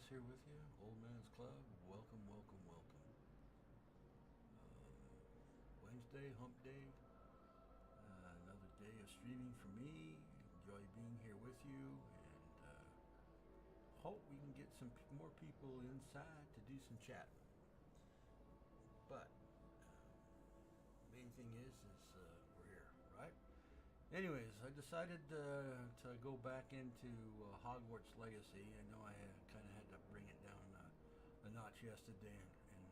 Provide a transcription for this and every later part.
Vegas here with you, Old Man's Club. Welcome, welcome, welcome. Wednesday, hump day. Another day of streaming for me. Enjoy being here with you, and hope we can get some more people inside to do some chatting. But main thing is we're here, right? Anyways, I decided to go back into Hogwarts Legacy. I know I kind of had to bring it down a notch yesterday and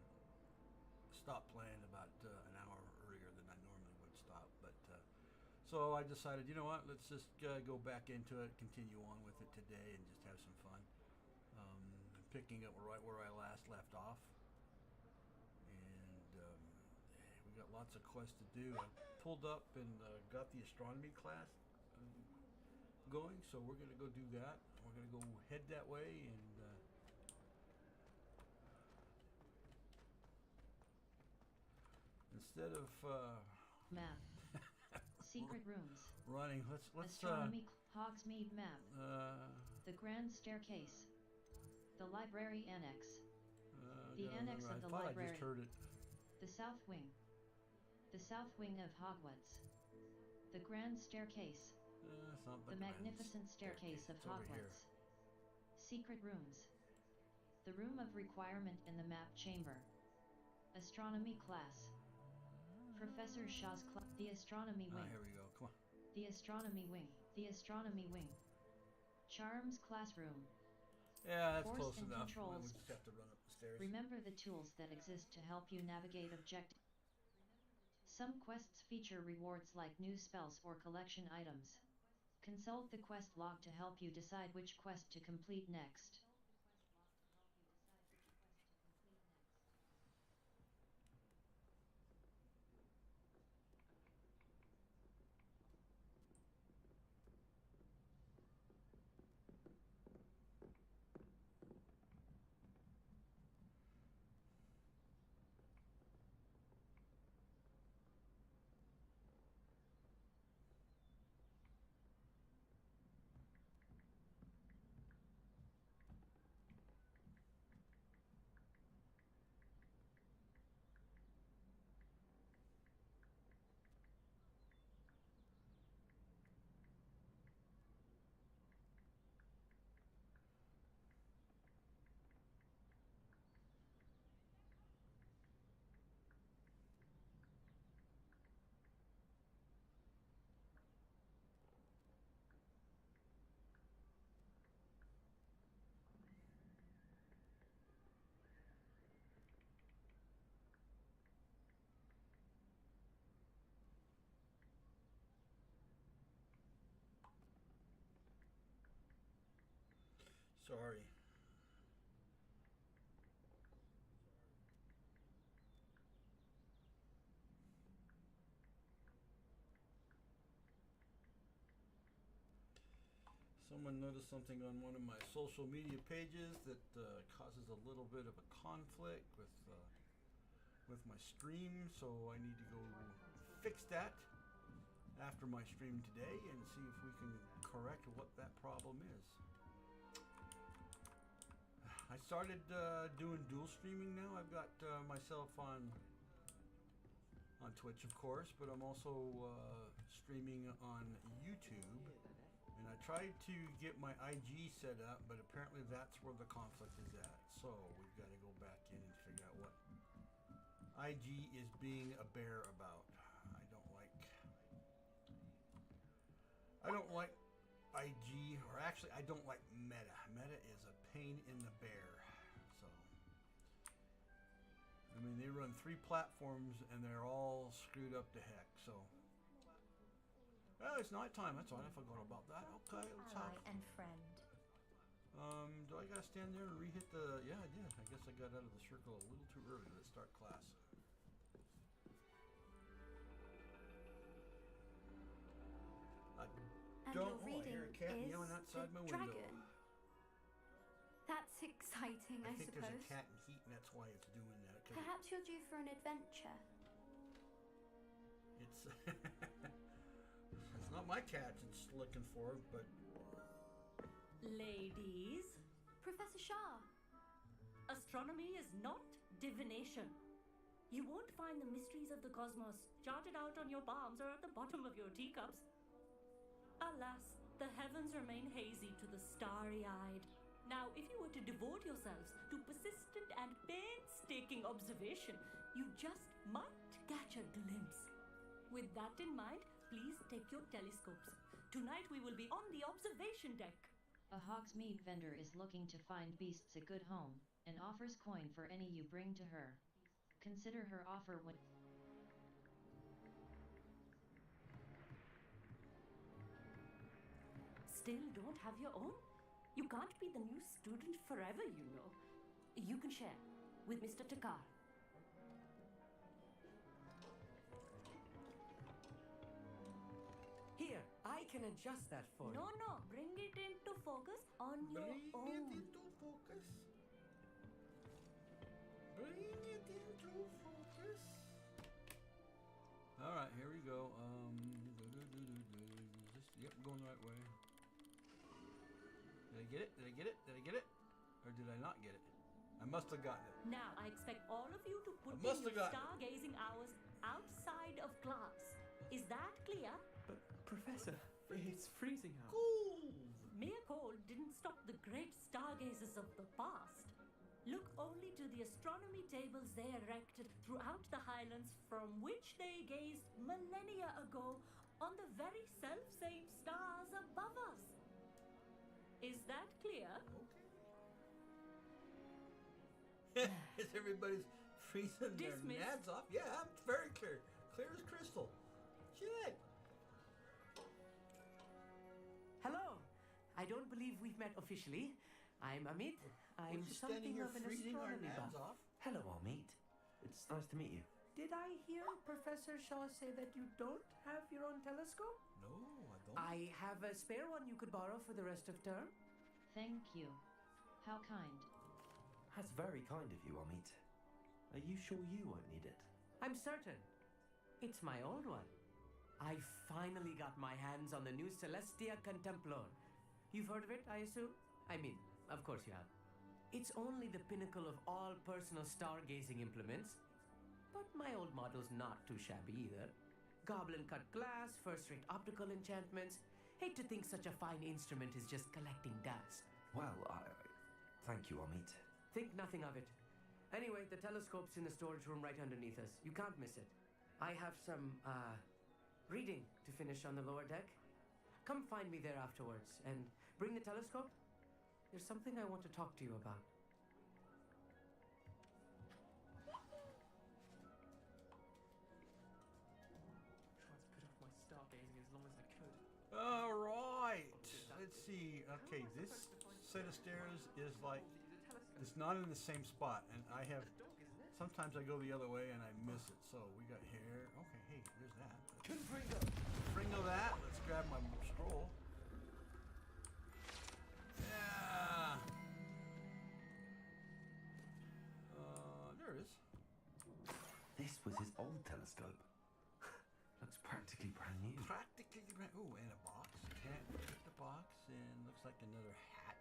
stop playing about an hour earlier than I normally would stop. But so I decided, you know what, let's just go back into it, continue on with it today, and just have some fun. Picking up right where I last left off. And we got lots of quests to do. I pulled up and got the astronomy class going, so we're going to go do that. We're going to go head that way and instead of map secret rooms running, let's astronomy Hogsmeade map, the grand staircase, the library annex, the annex of the library, I just heard it. The south wing of Hogwarts, the grand staircase, the magnificent staircase of Hogwarts, secret rooms, the room of requirement in the map chamber, astronomy class, Professor Shaw's class, the astronomy wing. Here we go. Come on. The astronomy wing. The astronomy wing. Charms classroom. Yeah, that's Force close and enough. Controls. We just have to run up the stairs. Remember the tools that exist to help you navigate objectives. Some quests feature rewards like new spells or collection items. Consult the quest log to help you decide which quest to complete next. Sorry. Someone noticed something on one of my social media pages that causes a little bit of a conflict with my stream, so I need to go fix that after my stream today and see if we can correct what that problem is. I started doing dual streaming now. I've got myself on Twitch, of course, but I'm also streaming on YouTube. And I tried to get my IG set up, but apparently that's where the conflict is at. So we've got to go back in and figure out what IG is being a bear about. I don't like IG, or actually I don't like Meta. Meta is a pain in the bear. So I mean, they run 3 platforms and they're all screwed up to heck. So well, it's night time. That's all. I forgot about that. Okay, let's Ally have. and friend. Do I gotta stand there and re-hit the? Yeah, I did. I guess I got out of the circle a little too early. Let's start class. I And don't. your Oh, I hear a reading cat is yelling outside the my window. dragon. That's exciting, I think suppose. there's a cat in heat, and that's why it's doing that. Perhaps you're due for an adventure. It's it's not my cat it's looking for, but Ladies, Professor Shah, astronomy is not divination. You won't find the mysteries of the cosmos charted out on your palms or at the bottom of your teacups. Alas, the heavens remain hazy to the starry-eyed. Now, if you were to devote yourselves to persistent and painstaking observation, you just might catch a glimpse. With that in mind, please take your telescopes. Tonight we will be on the observation deck. A Hogsmeade vendor is looking to find beasts a good home, and offers coin for any you bring to her. Consider her offer when... Still don't have your own? You can't be the new student forever, you know. You can share with Mr. Takar. Here, I can adjust that for you. No, bring it into focus on your own. Bring it into focus. Bring it into focus. All right, here we go. Yep, going the right way. Did I get it? Did I get it? Did I get it? Or did I not get it? I must have gotten it. Now, I expect all of you to put in must your have gotten it. stargazing hours outside of class. Is that clear? But, Professor, it's freezing out. Cool. Mere cold didn't stop the great stargazers of the past. Look only to the astronomy tables they erected throughout the Highlands, from which they gazed millennia ago on the very self-same stars above us. Is that clear? Okay. Is everybody's freezing their Dismissed. nads off? Yeah, it's very clear. Clear as crystal. Shit. Hello. I don't believe we've met officially. I'm Amit. I'm We're just standing something here of an freezing our astronomy nads buff. off. Hello, Amit. It's nice to meet you. Did I hear Professor Shaw say that you don't have your own telescope? No, I don't. I have a spare one you could borrow for the rest of term. Thank you. How kind. That's very kind of you, Amit. Are you sure you won't need it? I'm certain. It's my old one. I finally got my hands on the new Celestia Contemplor. You've heard of it, I assume? I mean, of course you have. It's only the pinnacle of all personal stargazing implements. But my old model's not too shabby either. Goblin cut glass, first-rate optical enchantments. Hate to think such a fine instrument is just collecting dust. Well, thank you, Amit. Think nothing of it. Anyway, the telescope's in the storage room right underneath us. You can't miss it. I have some, reading to finish on the lower deck. Come find me there afterwards, and bring the telescope. There's something I want to talk to you about. Tried to put off my stargazing as long as I could. All right. Let's see. Okay, this set of stairs is like, it's not in the same spot, and I have, sometimes I go the other way and I miss it. So we got here. Okay, hey, there's that. Fringo that. Let's grab my scroll. Yeah. There it is. This was his old telescope. Looks practically brand new. Practically brand. Oh, and a box. Can't forget the box, and looks like another hat.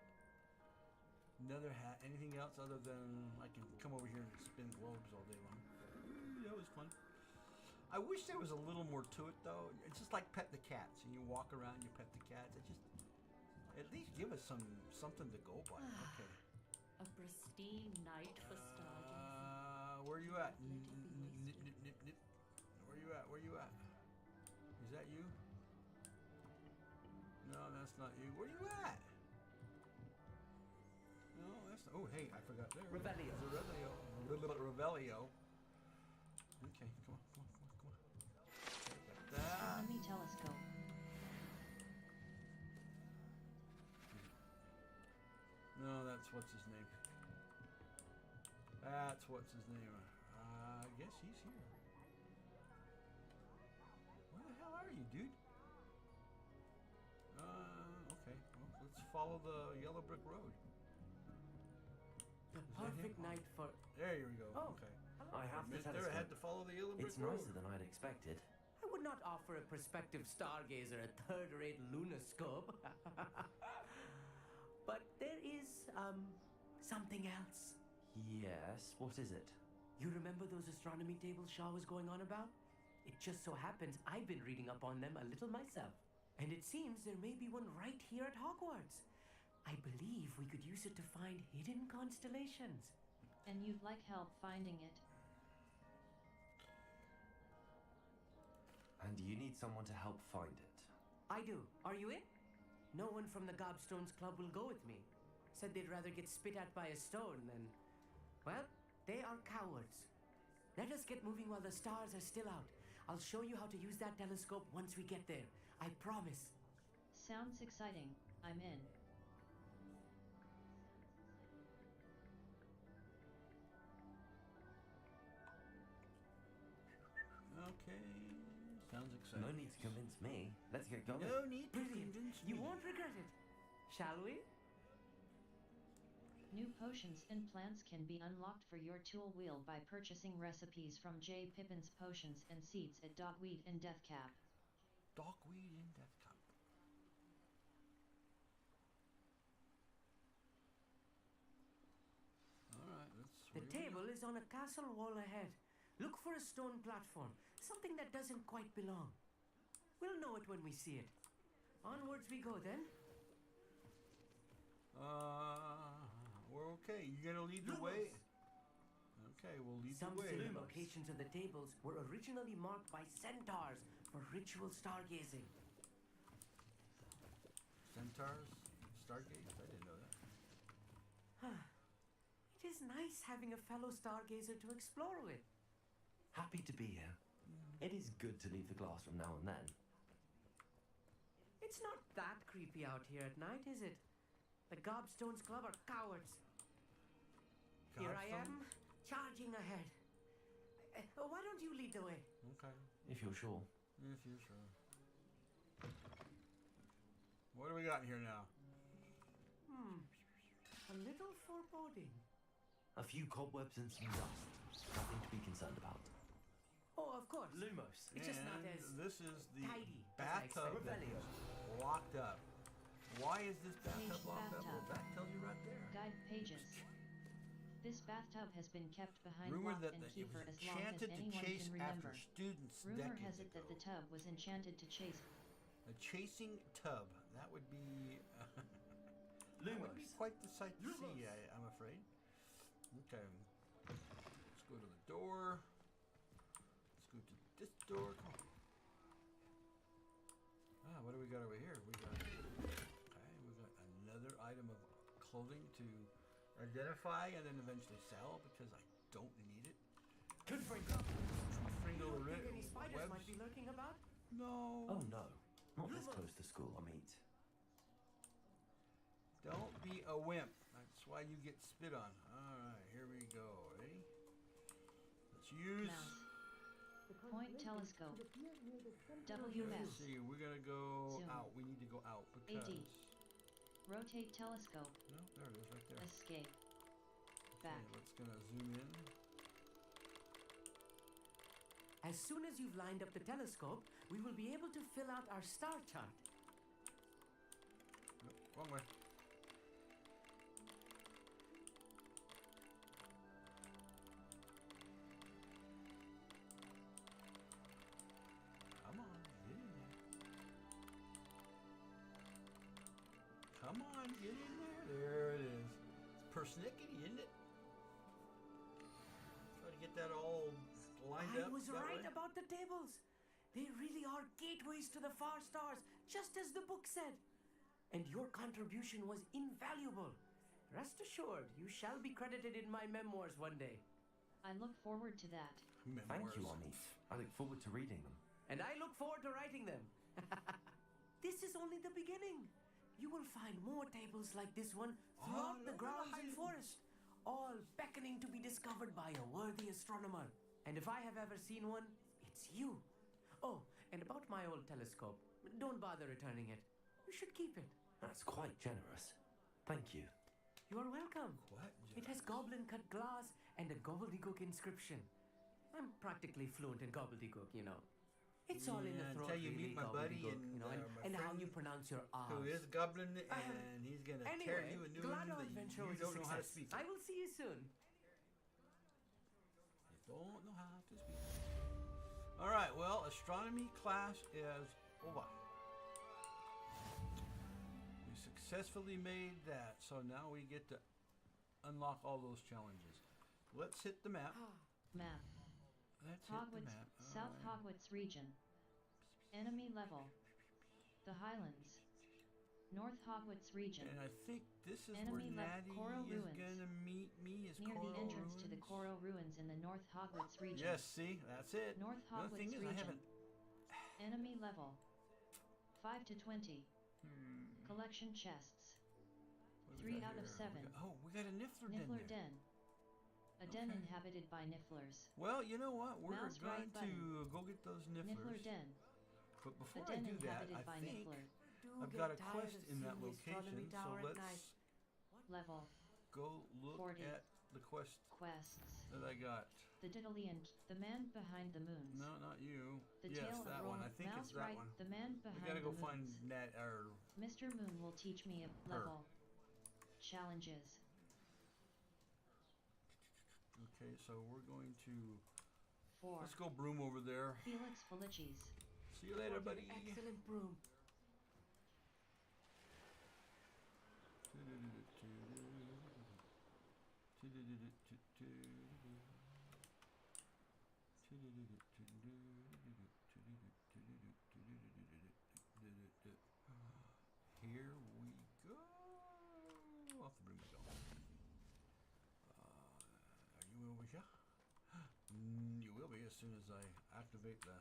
Another hat. Anything else other than I can come over here and spin globes all day long? That was fun. I wish there was a little more to it, though. It's just like pet the cats, and you walk around, you pet the cats. It just, at least give us something to go by. Okay. A pristine night for stargazing. Where you at? Let it be wasted. Where you at? Where you at? Is that you? No, that's not you. Where you at? No, that's not. Oh, hey, I forgot there. Revelio. Revelio. Revelio. Okay, come on, come on, come on, come on. Okay, got that. Astronomy telescope. No, that's what's his name. That's what's his name. I guess he's here. Where the hell are you, dude? Okay. Well, let's follow the yellow brick road. The Is that perfect him? night for... There you go. Oh. Okay. I have the Missed there. I had telescope. to follow the yellow brick It's road. nicer than I'd expected. I would not offer a prospective stargazer a third-rate lunoscope. But there is, something else. Yes, what is it? You remember those astronomy tables Shaw was going on about? It just so happens I've been reading up on them a little myself. And it seems there may be one right here at Hogwarts. I believe we could use it to find hidden constellations. And you'd like help finding it? And you need someone to help find it. I do. Are you in? No one from the Gobstones Club will go with me. Said they'd rather get spit at by a stone than... Well, they are cowards. Let us get moving while the stars are still out. I'll show you how to use that telescope once we get there. I promise. Sounds exciting. I'm in. Okay. Sounds exciting. No need to convince me. Let's get going. No need to Brilliant. convince You me. won't regret it. Shall we? New potions and plants can be unlocked for your tool wheel by purchasing recipes from J. Pippin's Potions and Seeds at Dogweed and Deathcap. Dogweed in Death Cup. Alright, The table is on a castle wall ahead. Look for a stone platform, something that doesn't quite belong. We'll know it when we see it. Onwards we go then. We're okay. You gonna lead the way? Okay, we'll lead Some the way. say the locations of the tables were originally marked by centaurs for ritual stargazing. Centaurs? Stargates? I didn't know that. It is nice having a fellow stargazer to explore with. Happy to be here. It is good to leave the glass from now and then. It's not that creepy out here at night, is it? The Gobstones Club are cowards. Here I am, charging ahead. Why don't you lead the way? Okay. If you're sure. If you're sure. What do we got here now? A little foreboding. A few cobwebs and some dust. Nothing to be concerned about. Oh, of course. Lumos. It's just not And as this is the tidy as I bathtub expected. that is locked up. Why is this bathtub Page locked up? Well, bathtub. that tells you right there. Guide pages. This bathtub has been kept behind Rumor lock that and it key was for as long as enchanted to anyone chase can after remember. students Rumor decades has it that ago. the tub was enchanted to chase. A chasing tub. That would be... that would be Lumos. quite the sight to see, I'm afraid. Okay. Let's go to the door. Let's go to this door. Come on. What do we got over here? We got another item of clothing to identify and then eventually sell because I don't need it. Good for you. Afraid of Think any spiders webs? might be lurking about? No. Oh no. Not this close to school, I mean. Don't be a wimp. That's why you get spit on. Alright, here we go. Ready? Let's use... Mouse. Point telescope. Let's WS. see, we're gonna go Zoom. out. We need to go out because... AD. Rotate telescope. No, there it is right there. Escape. Okay, Back. let's gonna zoom in. As soon as you've lined up the telescope, we will be able to fill out our star chart. Nope, wrong way. Come on, get in there. Come on, get in there. There it is. It's persnickety, isn't it? Try to get that all lined I up. was that right way. about the tables. They really are gateways to the far stars, just as the book said. And your contribution was invaluable. Rest assured, you shall be credited in my memoirs one day. I look forward to that. Thank you, Memoirs. Amit. I look forward to reading them. And I look forward to writing them. This is only the beginning. You will find more tables like this one throughout the look at grounds the and height. forest, all beckoning to be discovered by a worthy astronomer. And if I have ever seen one, it's you. Oh, and about my old telescope, don't bother returning it. You should keep it. That's quite generous. Thank you. You are welcome. What? It has goblin-cut glass and a gobbledygook inscription. I'm practically fluent in gobbledygook, you know. It's all in the Yeah, throat, until you really, meet my buddy gobbledygook, and, you know, my and how friend you pronounce your R's. Who is Goblin, and he's gonna tear Anyway, you a new glad one our that adventure you was a don't know how to success. speak. I will see you soon. Don't know how to speak. All right, well, astronomy class is over. We successfully made that, so now we get to unlock all those challenges. Let's hit the map. Map. Let's hit the Hogwarts, map. South Hogwarts region. Enemy level. The Highlands. North Hogwarts region. And I think this is Enemy where left Natty Coral is Ruins. gonna meet me. Is Near Coral the entrance Ruins? to the Coral Ruins in the North Hogwarts region. Yes, see, that's it. North The only thing Hogwarts is, I region. haven't. Enemy level. 5 to 20. Collection chests. What do we 3 got out of here? 7. We got a Niffler den Niffler there. den. A den Okay. inhabited by Nifflers. Well, you know what? We're Mouse going right button. to go get those Nifflers. Niffler den. But A before I den do that, inhabited I by think Niffler. I've got a quest in that location. So let's Level. go look 40. at the quest Quests. that I got. The Diddly-and the man behind the moons. No, not you. The Yes, tale that of one. Roll- I think Mouse it's that right, one. The man We behind gotta the go find moons. Nat or Mr. Moon will teach me a Her. level. Challenges. Okay, so we're going to 4. let's go broom over there. Felix Felicis. See you later, buddy. Excellent broom. Here we go. Off the broom we go. Are you over here? You will be as soon as I activate the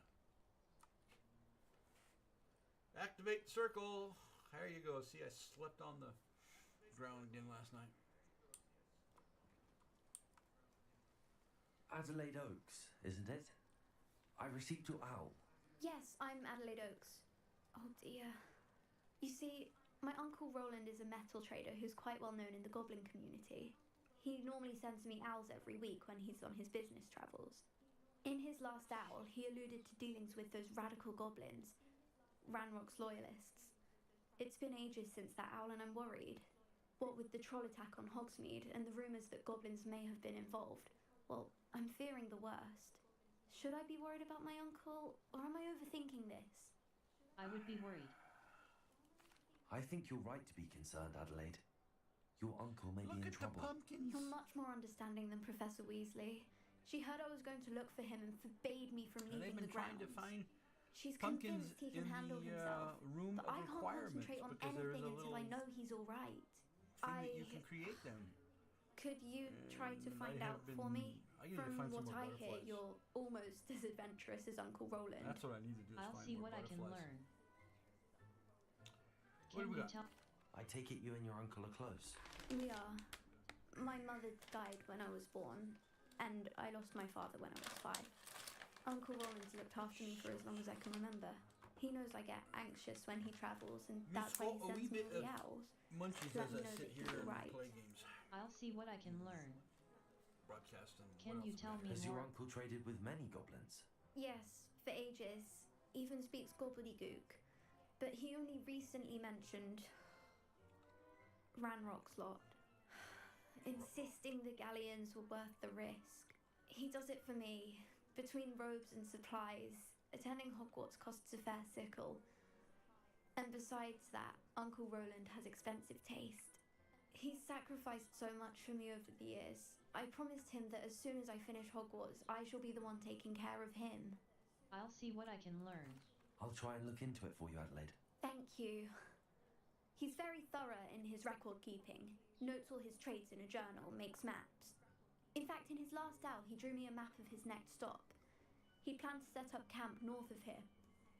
circle. There you go. See, I slept on the ground again last night. Adelaide Oaks, isn't it? I received your owl. Yes, I'm Adelaide Oaks. Oh dear. You see, my uncle Roland is a metal trader who's quite well known in the goblin community. He normally sends me owls every week when he's on his business travels. In his last owl, he alluded to dealings with those radical goblins, Ranrock's loyalists. It's been ages since that owl and I'm worried. What with the troll attack on Hogsmeade and the rumours that goblins may have been involved, well, I'm fearing the worst. Should I be worried about my uncle, or am I overthinking this? I would be worried. I think you're right to be concerned, Adelaide. Your uncle may Look be in at the trouble. pumpkins. You're much more understanding than Professor Weasley. She heard I was going to look for him and forbade me from And they've leaving been the trying grounds. to find She's pumpkins convinced he in can handle the himself, room but of I can't requirements concentrate on because there is anything a until little I know he's all right. thing that you can create them. Could you try to And find I out have for me? I need to From find some what more I hear, butterflies. you're almost as adventurous as Uncle Roland. That's what I need to do. Is I'll find see more what I can butterflies. learn. What do Can we you got? tell? I take it you and your uncle are close. We are. My mother died when I was born, and I lost my father when I was 5. Uncle Roland's looked after me for as long as I can remember. He knows I get anxious when he travels, and You that's why he swallow a wee sends me bit all of the owls. Munchies Let as me I know sit that here he's and alright. play games. I'll see what I can learn. Broadcast and Can what you else tell we me got? Has your more? uncle traded with many goblins? Yes, for ages. Even speaks gobbledygook. But he only recently mentioned Ranrock's lot, insisting the galleons were worth the risk. He does it for me. Between robes and supplies, attending Hogwarts costs a fair sickle. And besides that, Uncle Roland has expensive taste. He's sacrificed so much for me over the years. I promised him that as soon as I finish Hogwarts, I shall be the one taking care of him. I'll see what I can learn. I'll try and look into it for you, Adelaide. Thank you. He's very thorough in his record keeping, notes all his trades in a journal, makes maps. In fact, in his last owl, he drew me a map of his next stop. He planned to set up camp north of here.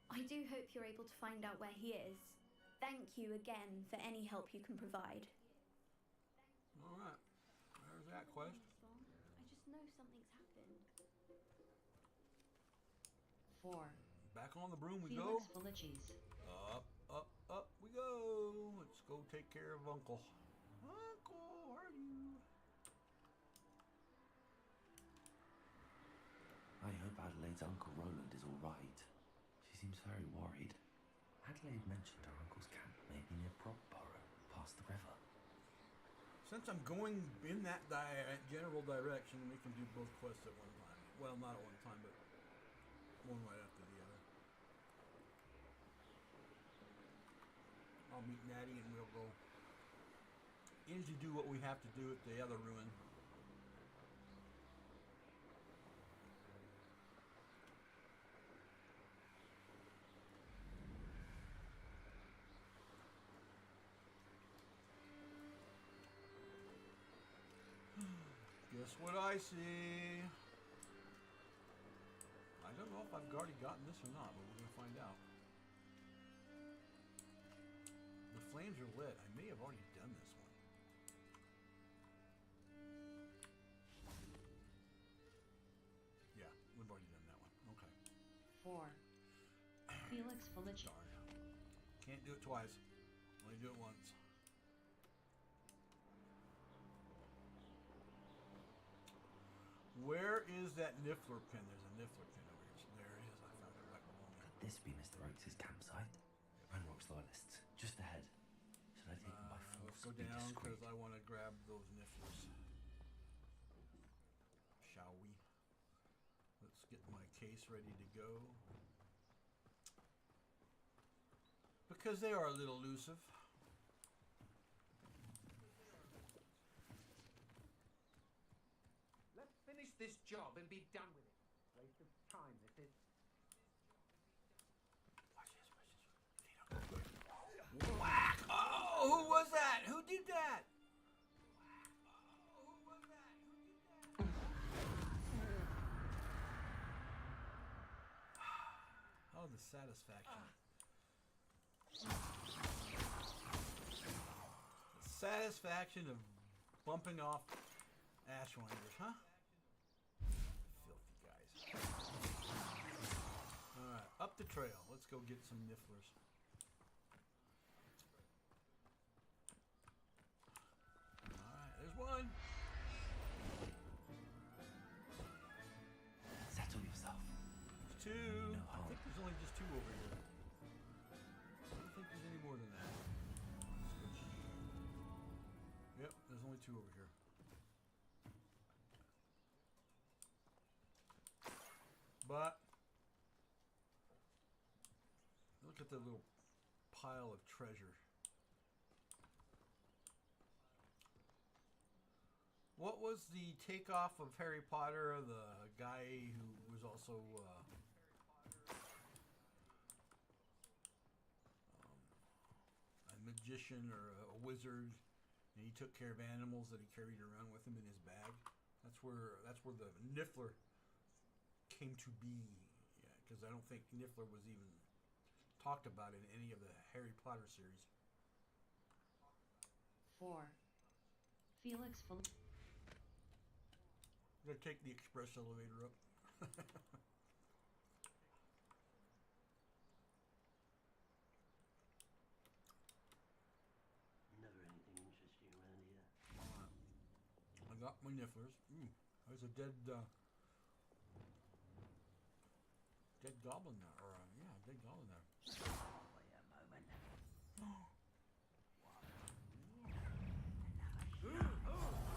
I do hope you're able to find out where he is. Thank you again for any help you can provide. Alright. There's that quest. I just know something's happened. 4. Back on the broom we Felix go. Felicis. Up we go. Let's go take care of Uncle. Uncle, how are you? I hope Adelaide's Uncle Roland is all right. She seems very worried. Adelaide mentioned her uncle's camp may be near Brockborough, past the river. Since I'm going in that general direction, we can do both quests at one time. Well, not at one time, but one right after the other. I'll meet Natty and we'll go usually do what we have to do at the other ruin. Guess what I see? I don't know if I've already gotten this or not, but we're going to find out. The flames are lit. I may have already done this one. Yeah, we've already done that one. Okay. 4. Felix Felici. Darn. Can't do it twice. Only do it once. Where is that Niffler pin? There's a Niffler pin over here. So there it is. I found it right below me. Could this be Mr. Oakes' campsite? Ranrock's loyalists, just ahead. Should I take them by force? Let's go down because I want to grab those Nifflers. Shall we? Let's get my case ready to go. Because they are a little elusive. Let's finish this job and be done with it. Waste of time, this is. Watch this. Whack! Oh, who was that? Who did that? Oh, the satisfaction. The satisfaction of bumping off Ashwinders, huh? Filthy guys. Alright, up the trail. Let's go get some Nifflers. Alright, there's one. Settle yourself. There's two. No I harm. think there's only just two over here. I don't think there's any more than that. Yep, there's only two over here. But look at the little pile of treasure. What was the takeoff of Harry Potter? The guy who was also a magician or a wizard, and he took care of animals that he carried around with him in his bag. That's where the Niffler came to be. Yeah, because I don't think Niffler was even talked about in any of the Harry Potter series. 4. Felix Felici. I'm gonna take the express elevator up. Never anything interesting around here. I got my Nifflers. Ooh, there's a dead goblin there, or yeah, dead goblin there. Wait a moment.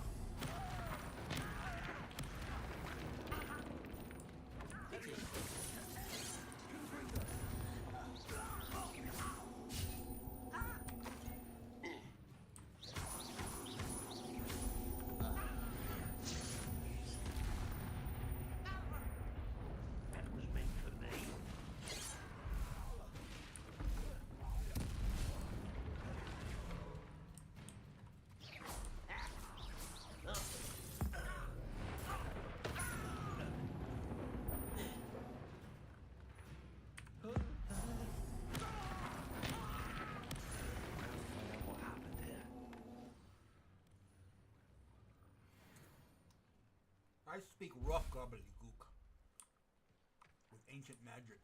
That was meant for me. What happened here? I speak rough gobbledygook with ancient magic.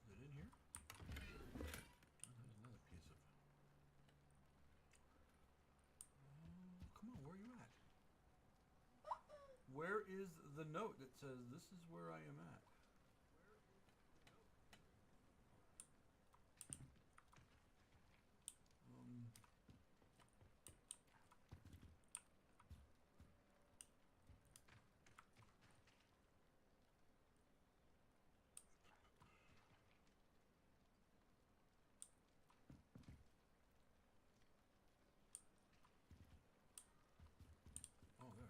Is it in here? Oh, there's another piece of. Oh, come on, where are you at? Where is the note that says this is where I am at? Oh, there.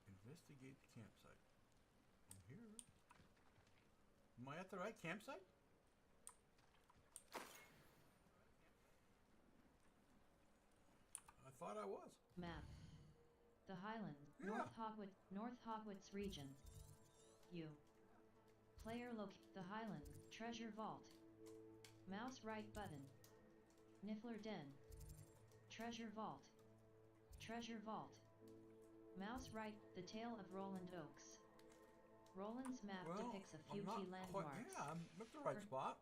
Investigate the campsite. I'm here. Am I at the right campsite? I thought I was. Map. The Highland, Yeah. North Hogwarts region. U. Player the Highland, Treasure Vault. Mouse right button. Niffler Den. Treasure Vault. Treasure Vault. Mouse right, the Tale of Roland Oaks. Roland's map depicts a few key landmarks. Yeah, I'm at the right spot.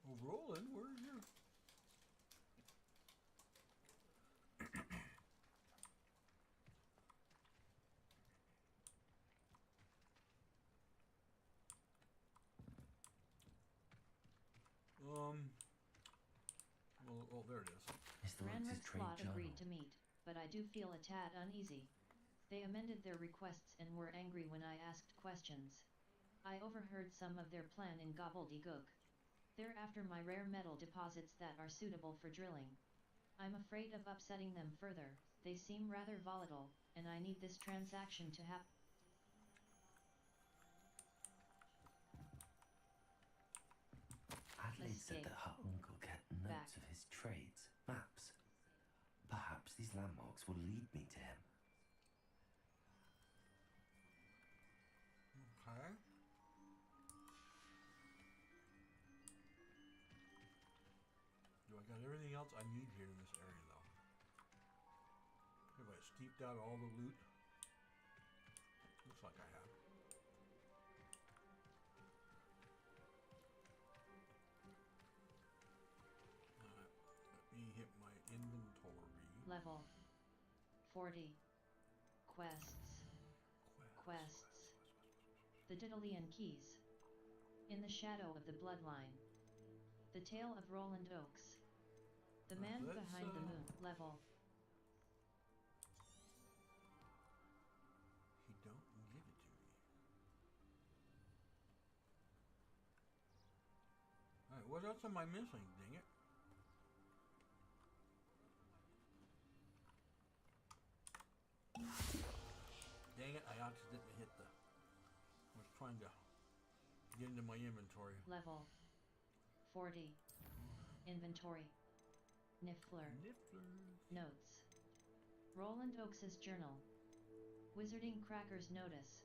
Well, Roland, where's your... Well, there it is. Mr. Ranrick's trade plot journal. agreed to meet, but I do feel a tad uneasy. They amended their requests and were angry when I asked questions. I overheard some of their plan in gobbledygook. They're after my rare metal deposits that are suitable for drilling. I'm afraid of upsetting them further. They seem rather volatile, and I need this transaction to happen. Adelaide said that her uncle kept notes of his trades, maps. Perhaps these landmarks will lead me to him. Okay. Do I got everything else I need here in this area, though? Have I steeped out all the loot? Looks like I have. Let me hit my inventory. Level 40. Quests. The Diddleyan Keys. In the Shadow of the Bloodline. The Tale of Roland Oaks. The Man Behind the Moon. Level. He don't give it to me. Alright, what else am I missing, dang it? Dang it, I accidentally hit the... I was trying to get into my inventory. Level 40. Inventory. Niffler. Notes. Roland Oakes's journal. Wizarding Cracker's notice.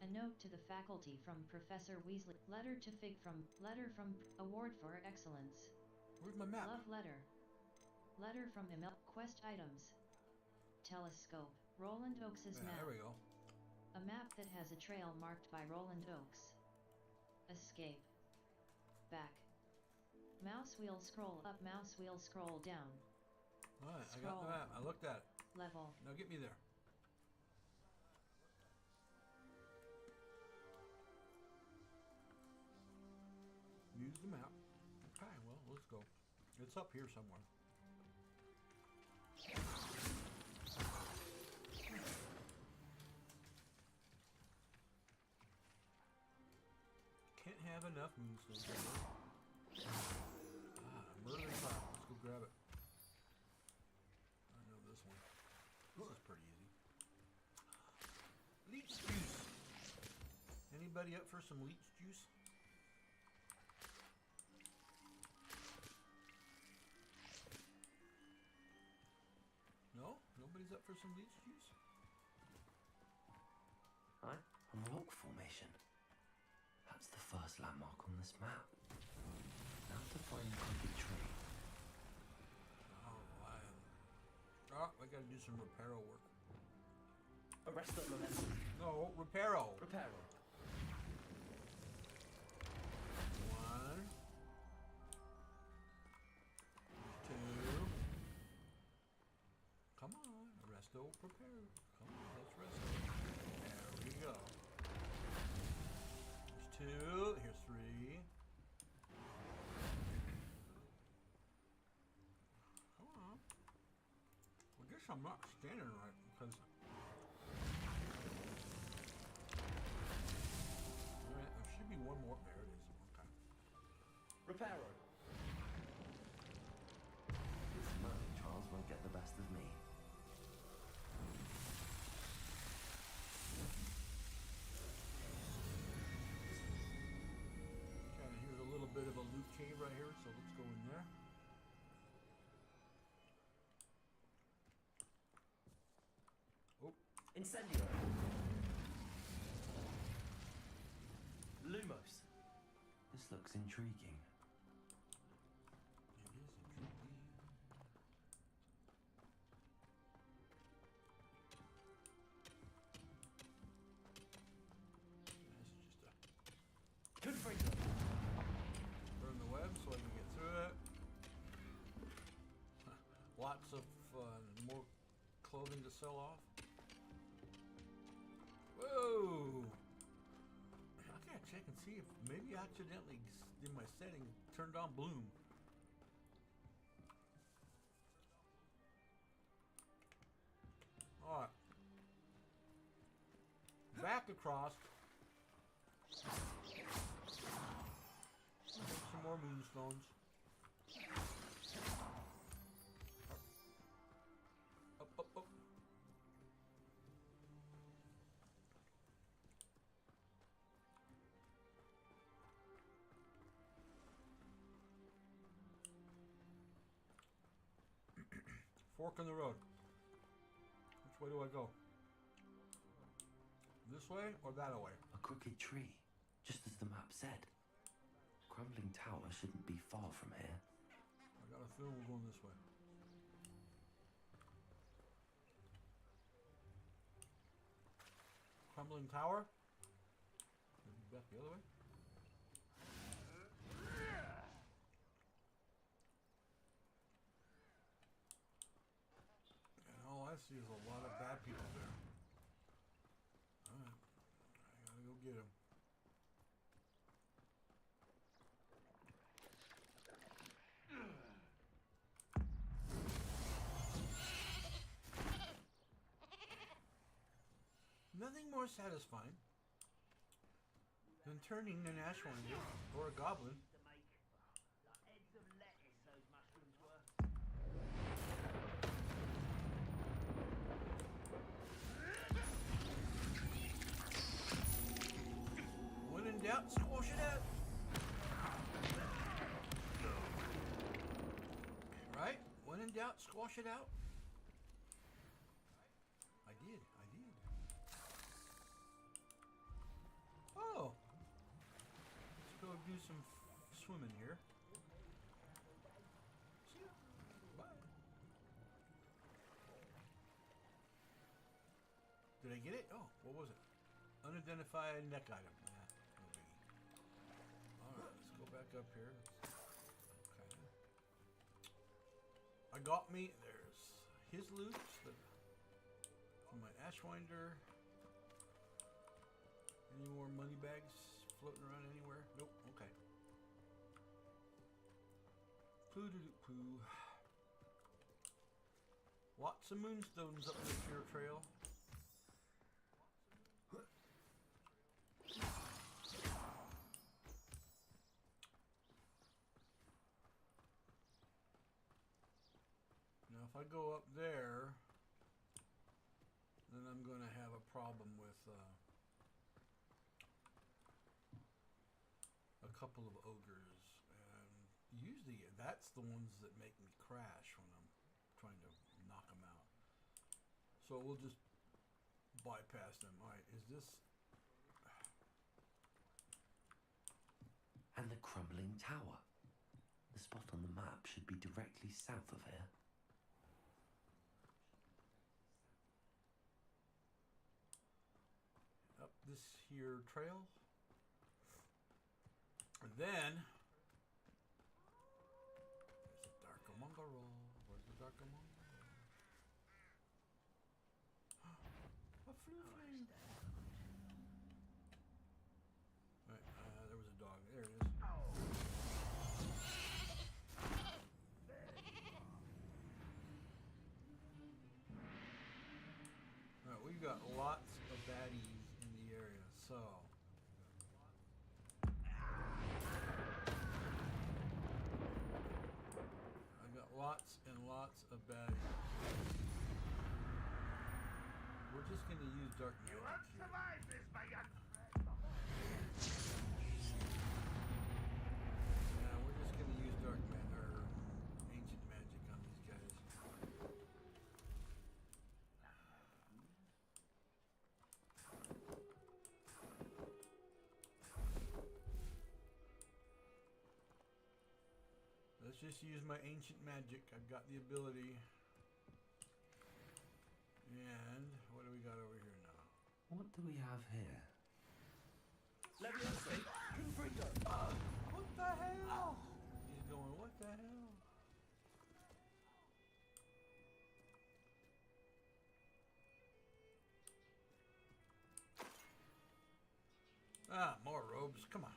A note to the faculty from Professor Weasley. Letter to Fig from Award for Excellence. Where's my map? Love letter. Letter from Emil. Quest items. Telescope. Roland Oakes's map. There we go. A map that has a trail marked by Roland Oaks. Escape. Back. Mouse wheel scroll up, mouse wheel scroll down. Alright, I got the map. I looked at it. Level. Now get me there. Use the map. Okay, well, let's go. It's up here somewhere. Can't have enough moonstones. Murder trap. Let's go grab it. I know this one. This is pretty easy. Leech juice. Anybody up for some leech juice? No? Nobody's up for some leech juice? A rock formation. That's the first landmark on this map. Now to find the coffee tree. Oh, I gotta do some reparo work. Arrest the momentum. No, reparo. Reparo. 1, Resto prepared. Come on, let's resto. There we go. Here's 2. Here's 3. Come on. I guess I'm not standing right because. Alright, there should be one more. There it is. Okay. Reparo. This money Charles won't get the best of me. Okay, here's a little bit of a loot cave right here, so let's go in there. Oh, Incendio. Lumos. This looks intriguing. it is intriguing. This is just a Confringo. burn the web so I can get through it. Lots of more clothing to sell off. Whoa! I gotta check and see if maybe I accidentally in my setting turned on bloom. All right. Back across. Some more moonstones. Up, up, up. Fork in the road. Which way do I go? This way or that way? A crooked tree, just as the map said. Crumbling tower shouldn't be far from here. I got a feeling we're going this way. Crumbling tower? Maybe back the other way? And all I see is a lot of bad people there. Alright. I gotta go get them. Nothing more satisfying than turning an ashwinder or a goblin To make like heads of lettuce, those mushrooms were. when in doubt, squash it out. Right? When in doubt, squash it out. I did. Oh. Let's go do some swimming here. See ya. Bye. Did I get it? Oh, what was it? Unidentified neck item. Nah, no biggie. Alright, let's go back up here. Okay. I got me. There's his loot from my ashwinder. Any more money bags floating around anywhere? Nope. Okay. Poo-doo-doo-poo. Lots of moonstones up this here trail. Now, if I go up there, then I'm going to have a problem with a couple of ogres, and usually that's the ones that make me crash when I'm trying to knock them out. So we'll just bypass them. All right, is this? And the crumbling tower. The spot on the map should be directly south of here. Up this here trail. And then there's a dark among roll. Where's the dark among roll? Alright, there was a dog. There it is. Alright, we've got lots of baddies in the area, so I got lots and lots of baddies. We're just gonna use dark magic here. Yeah, we're just gonna use dark magic or ancient magic on these guys. Let's just use my ancient magic. I've got the ability. And what do we got over here now? What do we have here? What the hell? He's going, what the hell? Ah, more robes. Come on.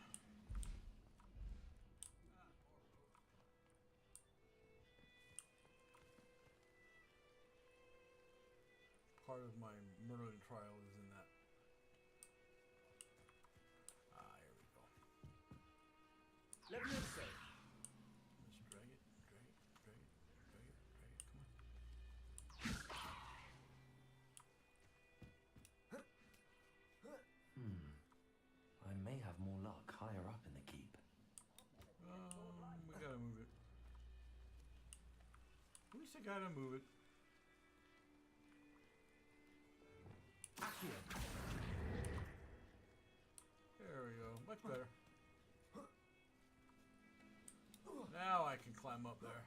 Part of my Merlin trial is in that. Ah, here we go. Let me say. Let's drag it, drag it, drag it, drag it, drag it. Come on. I may have more luck higher up in the keep. We gotta move it. At least I gotta move it. There we go. Much better. Now I can climb up there.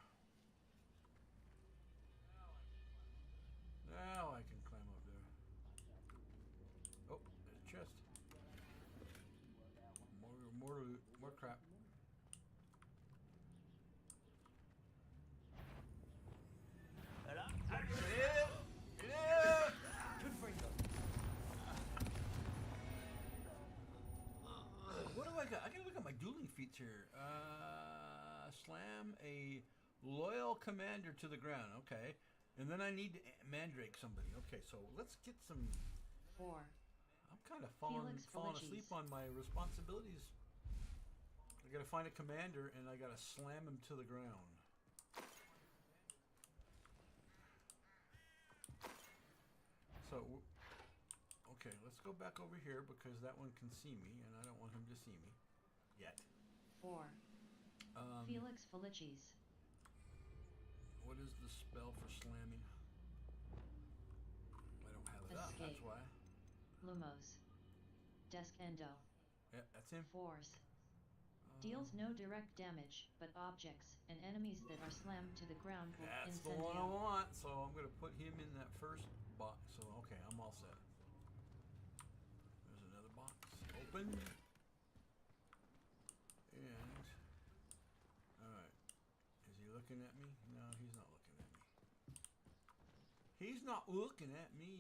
Now I can climb up there. Oh, there's a chest. More loot, more crap. What do I got? I gotta look at my dueling feats here. Slam a loyal commander to the ground. Okay. And then I need to mandrake somebody. Okay, so let's get some... 4. I'm kind of falling asleep on my responsibilities. I gotta find a commander and I gotta slam him to the ground. So, okay, let's go back over here because that one can see me and I don't want him to see me yet. 4. Felix Felicis. What is the spell for slamming? I don't have it up, that's why. Lumos. Descendo. Yeah, that's him. Force. Deals no direct damage, but objects and enemies that are slammed to the ground will That's the incendio. one I want, so I'm going to put him in that first box. So, okay, I'm all set. There's another box. Open. And, alright. Is he looking at me? No, he's not looking at me. He's not looking at me.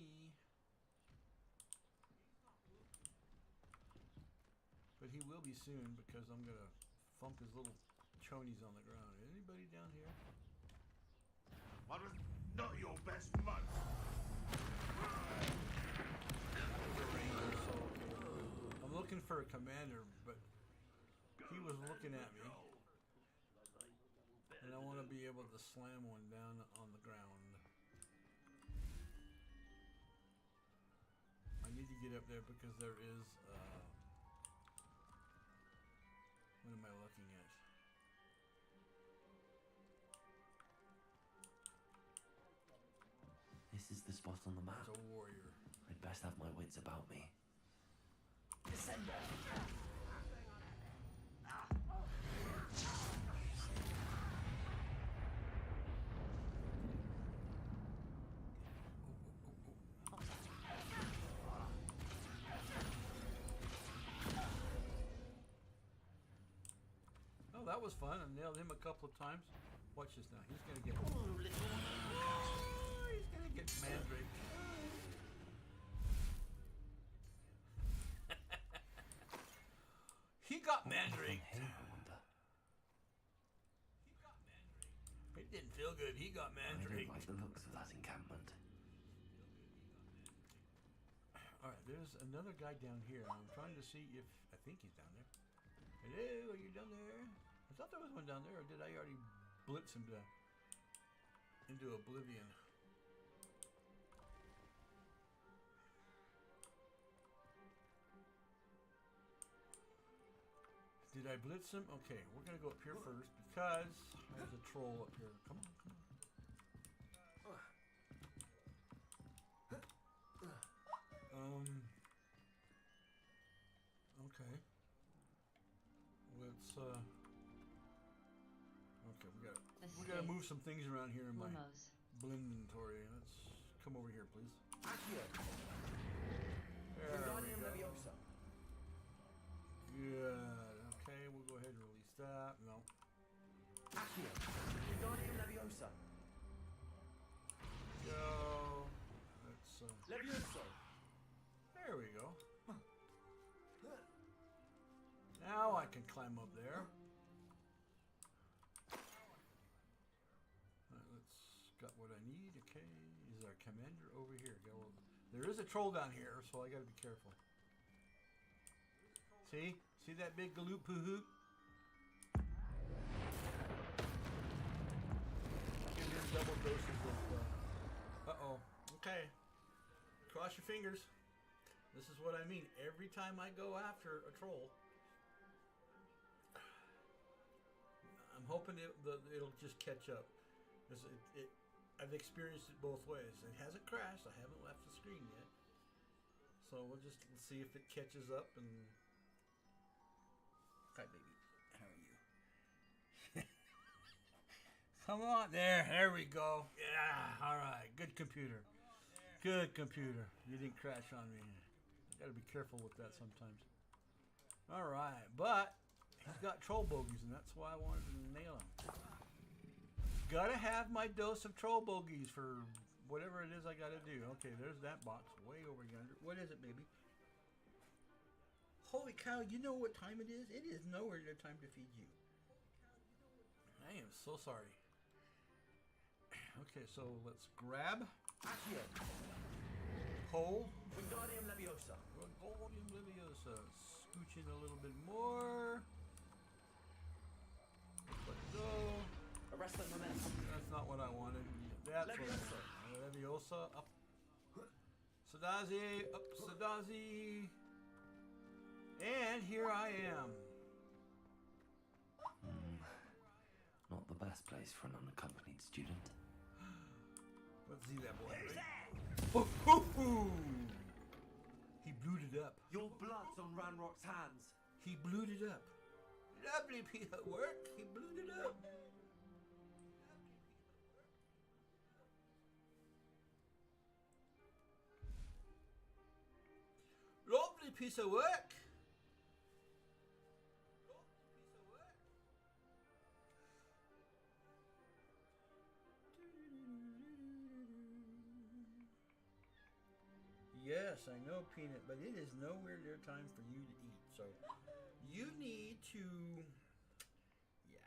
But he will be soon because I'm going to thump his little chonies on the ground. Anybody down here? I was not your best month. I'm looking for a commander, but he was looking at me. And I want to be able to slam one down on the ground. I need to get up there because there is... what am I looking at? This is the spot on the map. It's a warrior. I'd best have my wits about me. Oh, that was fun. I nailed him a couple of times. Watch this now. He's gonna get... he's gonna get mandrake. got What happened mandraked. from him, I wonder? It didn't feel good. He got I don't mandraked. like the looks of that encampment. Alright, there's another guy down here. I'm trying to see if... I think he's down there. Hello, are you down there? I thought there was one down there, or did I already blitz him into oblivion? Did I blitz him? Okay, we're gonna go up here first because there's a troll up here. Come on, come on. Okay. Let's okay, we gotta move some things around here in my Lumos. inventory. Let's come over here, please. Accio. There we Wingardium go. Leviosa. Good. Okay, we'll go ahead and release that. No. Accio. Wingardium Leviosa. Go. Let's Levioso. there we go. Now I can climb up there. Alright, let's got what I need. Okay, is our commander over here? Go. There is a troll down here, so I gotta be careful. See? See that big galoop hoo hoot? Give him double doses of uh-oh. Okay. Cross your fingers. This is what I mean. Every time I go after a troll, I'm hoping it'll just catch up. I've experienced it both ways. It hasn't crashed. I haven't left the screen yet. So we'll see if it catches up. And hi, baby. How are you? Come on, there we go. Yeah, all right. Good computer. Good computer. You didn't crash on me. I gotta be careful with that sometimes. All right, but he's got troll bogeys, and that's why I wanted to nail him. Gotta have my dose of troll bogeys for whatever it is I gotta do. Okay, there's that box way over yonder. What is it, baby? Holy cow, you know what time it is? It is nowhere near time to feed you. I am so sorry. Okay, so let's grab Accio. Hole. Wingardium Leviosa. Wingardium Leviosa. Scooch in a little bit more. Let go. Arrested Momentum. That's not what I wanted. That's Leviosa. what I wanted. Leviosa. Up. Sadazi. Up. Sadazi. And here I am. Not the best place for an unaccompanied student. Let's see that boy. Oh, hoo, hoo. He blued it up. Your blood's on Ranrock's hands. He blued it up. Lovely piece of work. He blued it up. Lovely piece of work. Yes, I know, Peanut, but it is nowhere near time for you to eat. So you need to, yeah.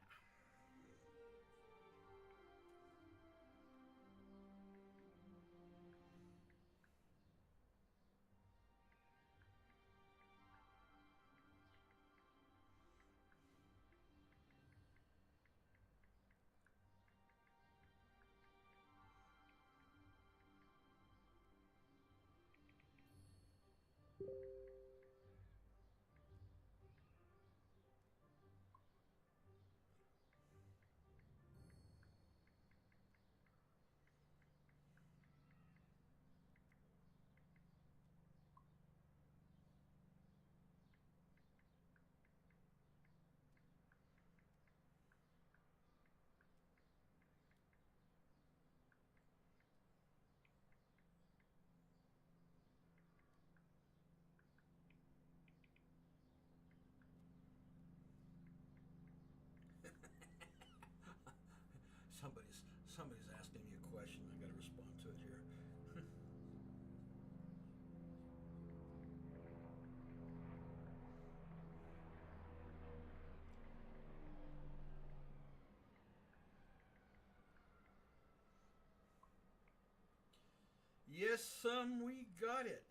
Yes, we got it.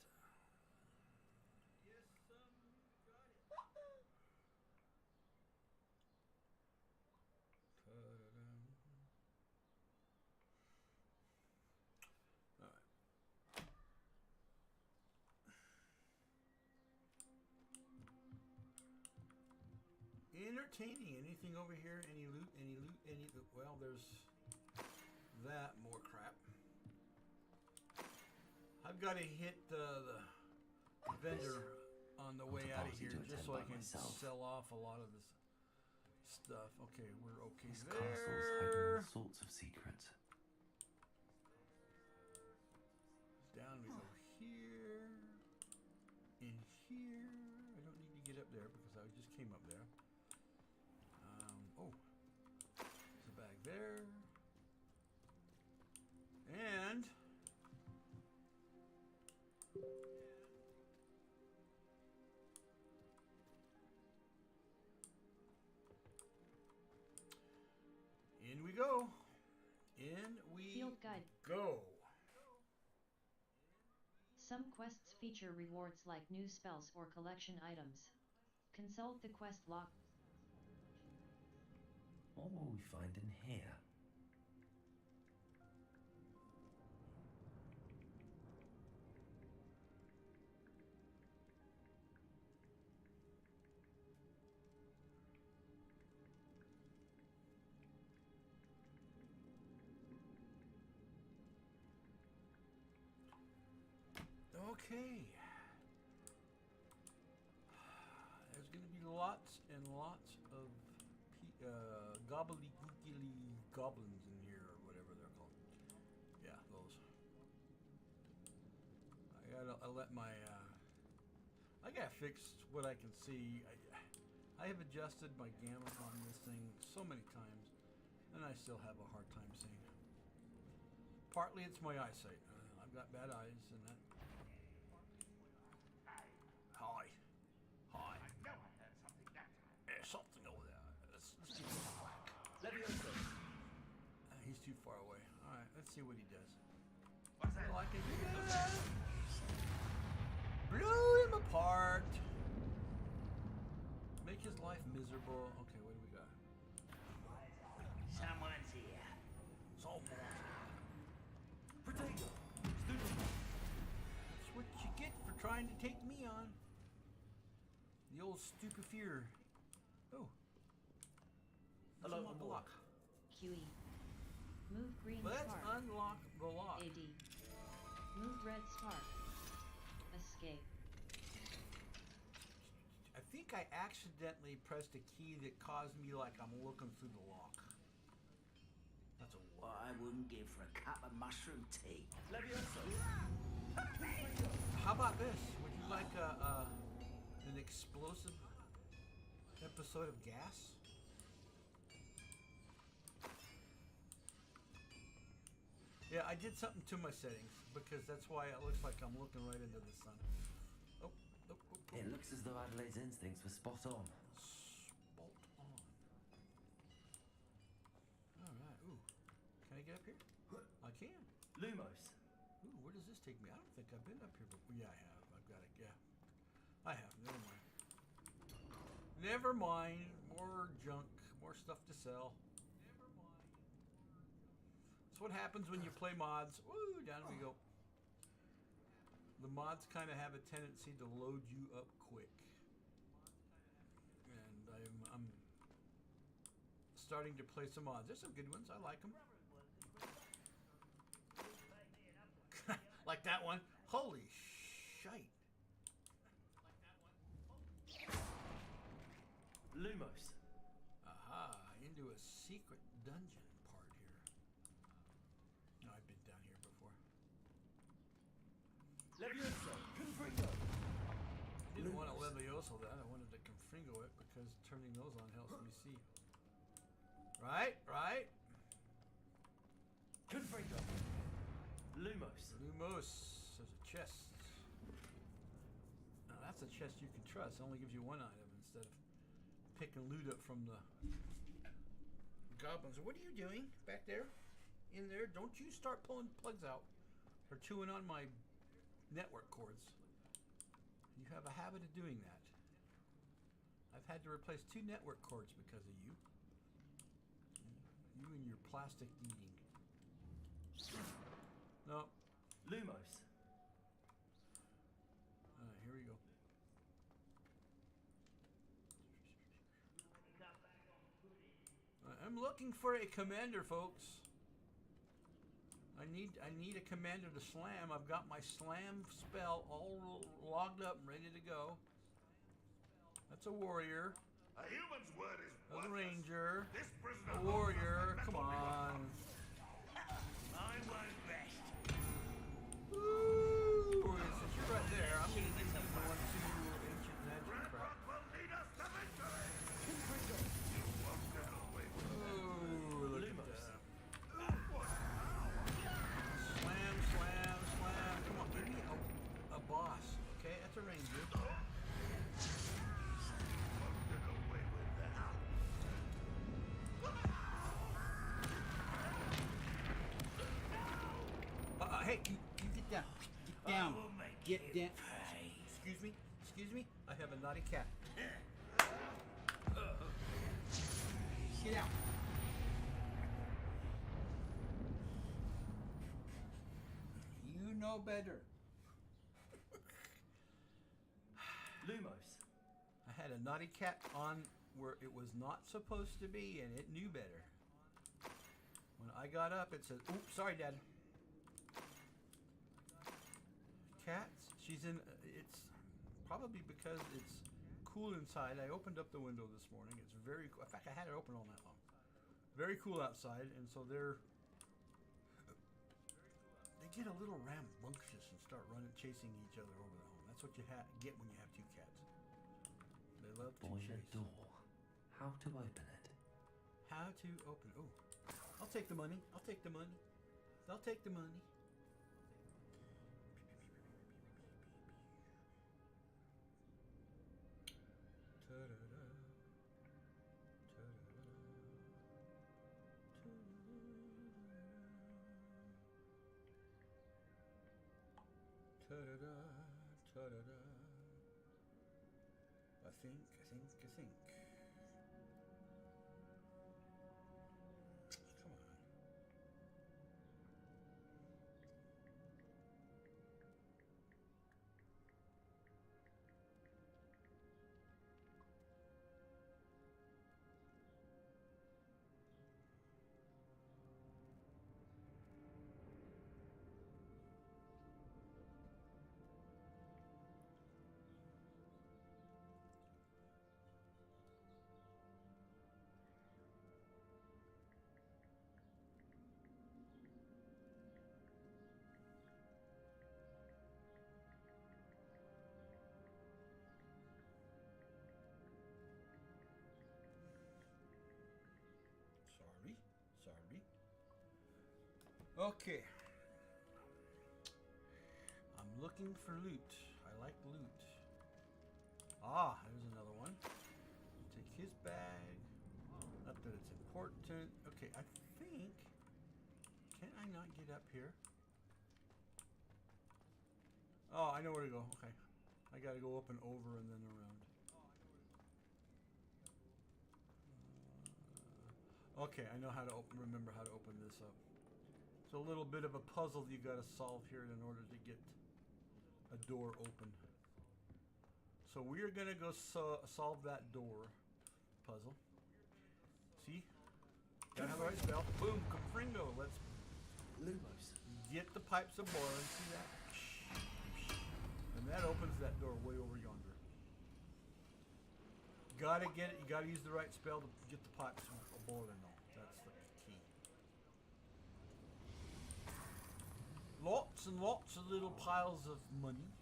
Entertaining. Anything over here? Any loot? Any loot? Any loot? Well, there's that. More crap. I've got to hit the vendor on the way out of here just so I can sell off a lot of this stuff. Okay, we're okay this there. castle's hiding all sorts of secrets. Down we go here. In here. I don't need to get up there because I just came up there. Oh, there's a bag there. And in we go. In we Field guide. go. Some quests feature rewards like new spells or collection items. Consult the quest log. What will we find in here? Okay. There's going to be lots and lots of gobbledygookily goblins in here, or whatever they're called. Yeah, those. I let my I gotta fix what I can see. I have adjusted my gamma on this thing so many times, and I still have a hard time seeing. Partly it's my eyesight. I've got bad eyes, and that. Hi. Hi. I know I heard something that time. There's something over there. Let's see what's black. He's too far away. Alright, let's see what he does. What's that? Well, I can do that. Blew him apart. Make his life miserable. Okay, what do we got? Someone's here. Potato. That's what you get for trying to take me on. The old stupid fear. Oh. Hello, Unlock the lock. QE. Move green Let's spark. unlock the lock. AD. Move red spark. Escape. I think I accidentally pressed a key that caused me like I'm looking through the lock. That's a What I wouldn't give for a cup of mushroom tea. How about this? Would you like an explosive episode of Gas? Yeah, I did something to my settings because that's why it looks like I'm looking right into the sun. Oh, oh, oh, oh. It looks as though Adelaide's instincts were spot on. Spot on. Alright, ooh. Can I get up here? I can. Lumos. Ooh, where does this take me? I don't think I've been up here before. Yeah, I have. I've got it. Yeah. I have. Never mind. Never mind. More junk. More stuff to sell. Never mind. That's what happens when you play mods. Woo, down we go. The mods kind of have a tendency to load you up quick. And I'm starting to play some mods. There's some good ones. I like them. Like that one. Holy shite. Lumos. Aha, into a secret dungeon part here. No, I've been down here before. Levioso. Confringo. I didn't want to Levioso that. I wanted to Confringo it because turning those on helps me see. Right, right. Confringo. Lumos. Lumos. There's a chest. Now that's a chest you can trust. It only gives you one item instead of picking loot up from the goblins. What are you doing back there? In there? Don't you start pulling plugs out. They're chewing on my network cords. You have a habit of doing that. I've had to replace 2 network cords because of you. You and your plastic eating. No. Lumos. Here we go. I'm looking for a commander, folks. I need a commander to slam. I've got my slam spell all logged up and ready to go. That's a warrior. A human's word is A worthless. ranger. This prisoner A holds warrior. nothing Come mental on. I won't rest. Ooh, since you're right there, I'm gonna give you the 1-2 ancient magic crap. will lead us to victory. You won't get away with it. Ooh, look at Lumos. that. Slam, slam, slam. Come on, give me a boss. Okay, that's a ranger. You won't get away with that. Hey, you get down. Get down. will make Get you down. pay. Excuse me. Excuse me. I have a naughty cat. Get out. You know better. Lumos. I had a naughty cat on where it was not supposed to be, and it knew better. When I got up, it said, "Oops, sorry, Dad." Cats. She's in. It's probably because it's cool inside. I opened up the window this morning. It's very. In fact, I had it open all night long. Very cool outside, and so they get a little rambunctious and start running, chasing each other over the home. That's what you get when you have 2 cats. They love to Boy, a chase. door. How to open it? How to open? Oh, I'll take the money. I'll take the money. I'll take the money. Ta-da-da. Ta-da-da. Ta-da-da. I think. Come on. Sorry. Okay. I'm looking for loot. I like loot. Ah, there's another one. Take his bag. Not that it's important. Okay, I think. Can I not get up here? Oh, I know where to go. Okay. I gotta go up and over and then around. Okay, I know how to remember how to open this up. It's a little bit of a puzzle you gotta solve here in order to get a door open. So we're gonna go solve that door puzzle. See? Gotta have the right spell. Boom, confringo. Let's Lumos. get the pipes of boiling. See that? And that opens that door way over yonder. Gotta get it. You gotta use the right spell to get the pipes boiling though. That's the key. Lots and lots of little piles of money.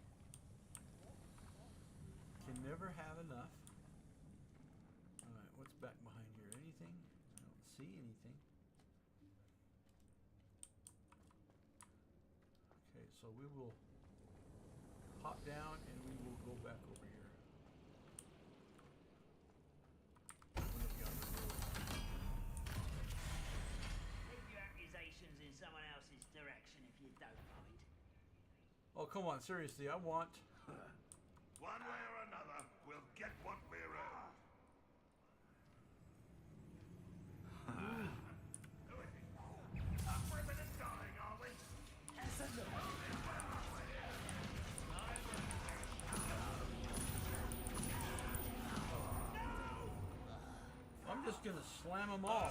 Can never have enough. Alright, what's back behind here? Anything? I don't see anything. Okay, so we will hop down and we will go back over here. Open up yonder door. Leave your accusations in someone else's direction if you don't mind. Oh, come on, seriously, I want... One way or another, we'll get what we're owed. Up ribbon and dying, are we? I'm just gonna slam them all.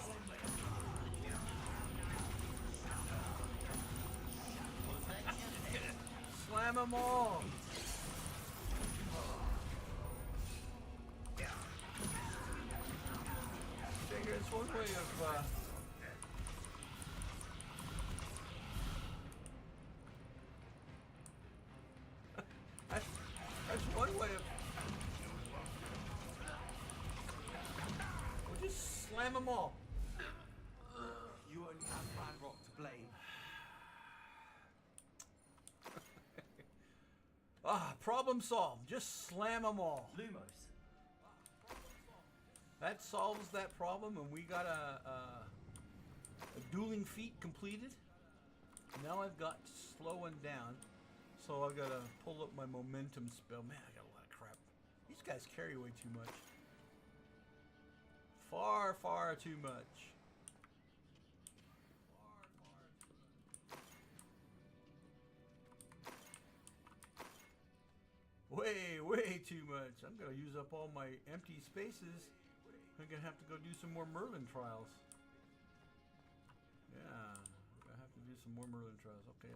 Slam them all. Figure it's one way of that's one way of. We'll just slam them all. You only have Bad Rock to blame. Problem solved. Just slam them all. Lumos. That solves that problem, and we got a dueling feat completed. Now I've got slowing down, so I've got to pull up my momentum spell. Man, I got a lot of crap. These guys carry way too much. Far, far too much. Way too much. I'm going to use up all my empty spaces. I'm going to have to go do some more Merlin trials. Yeah, I have to do some more Merlin trials. Okay,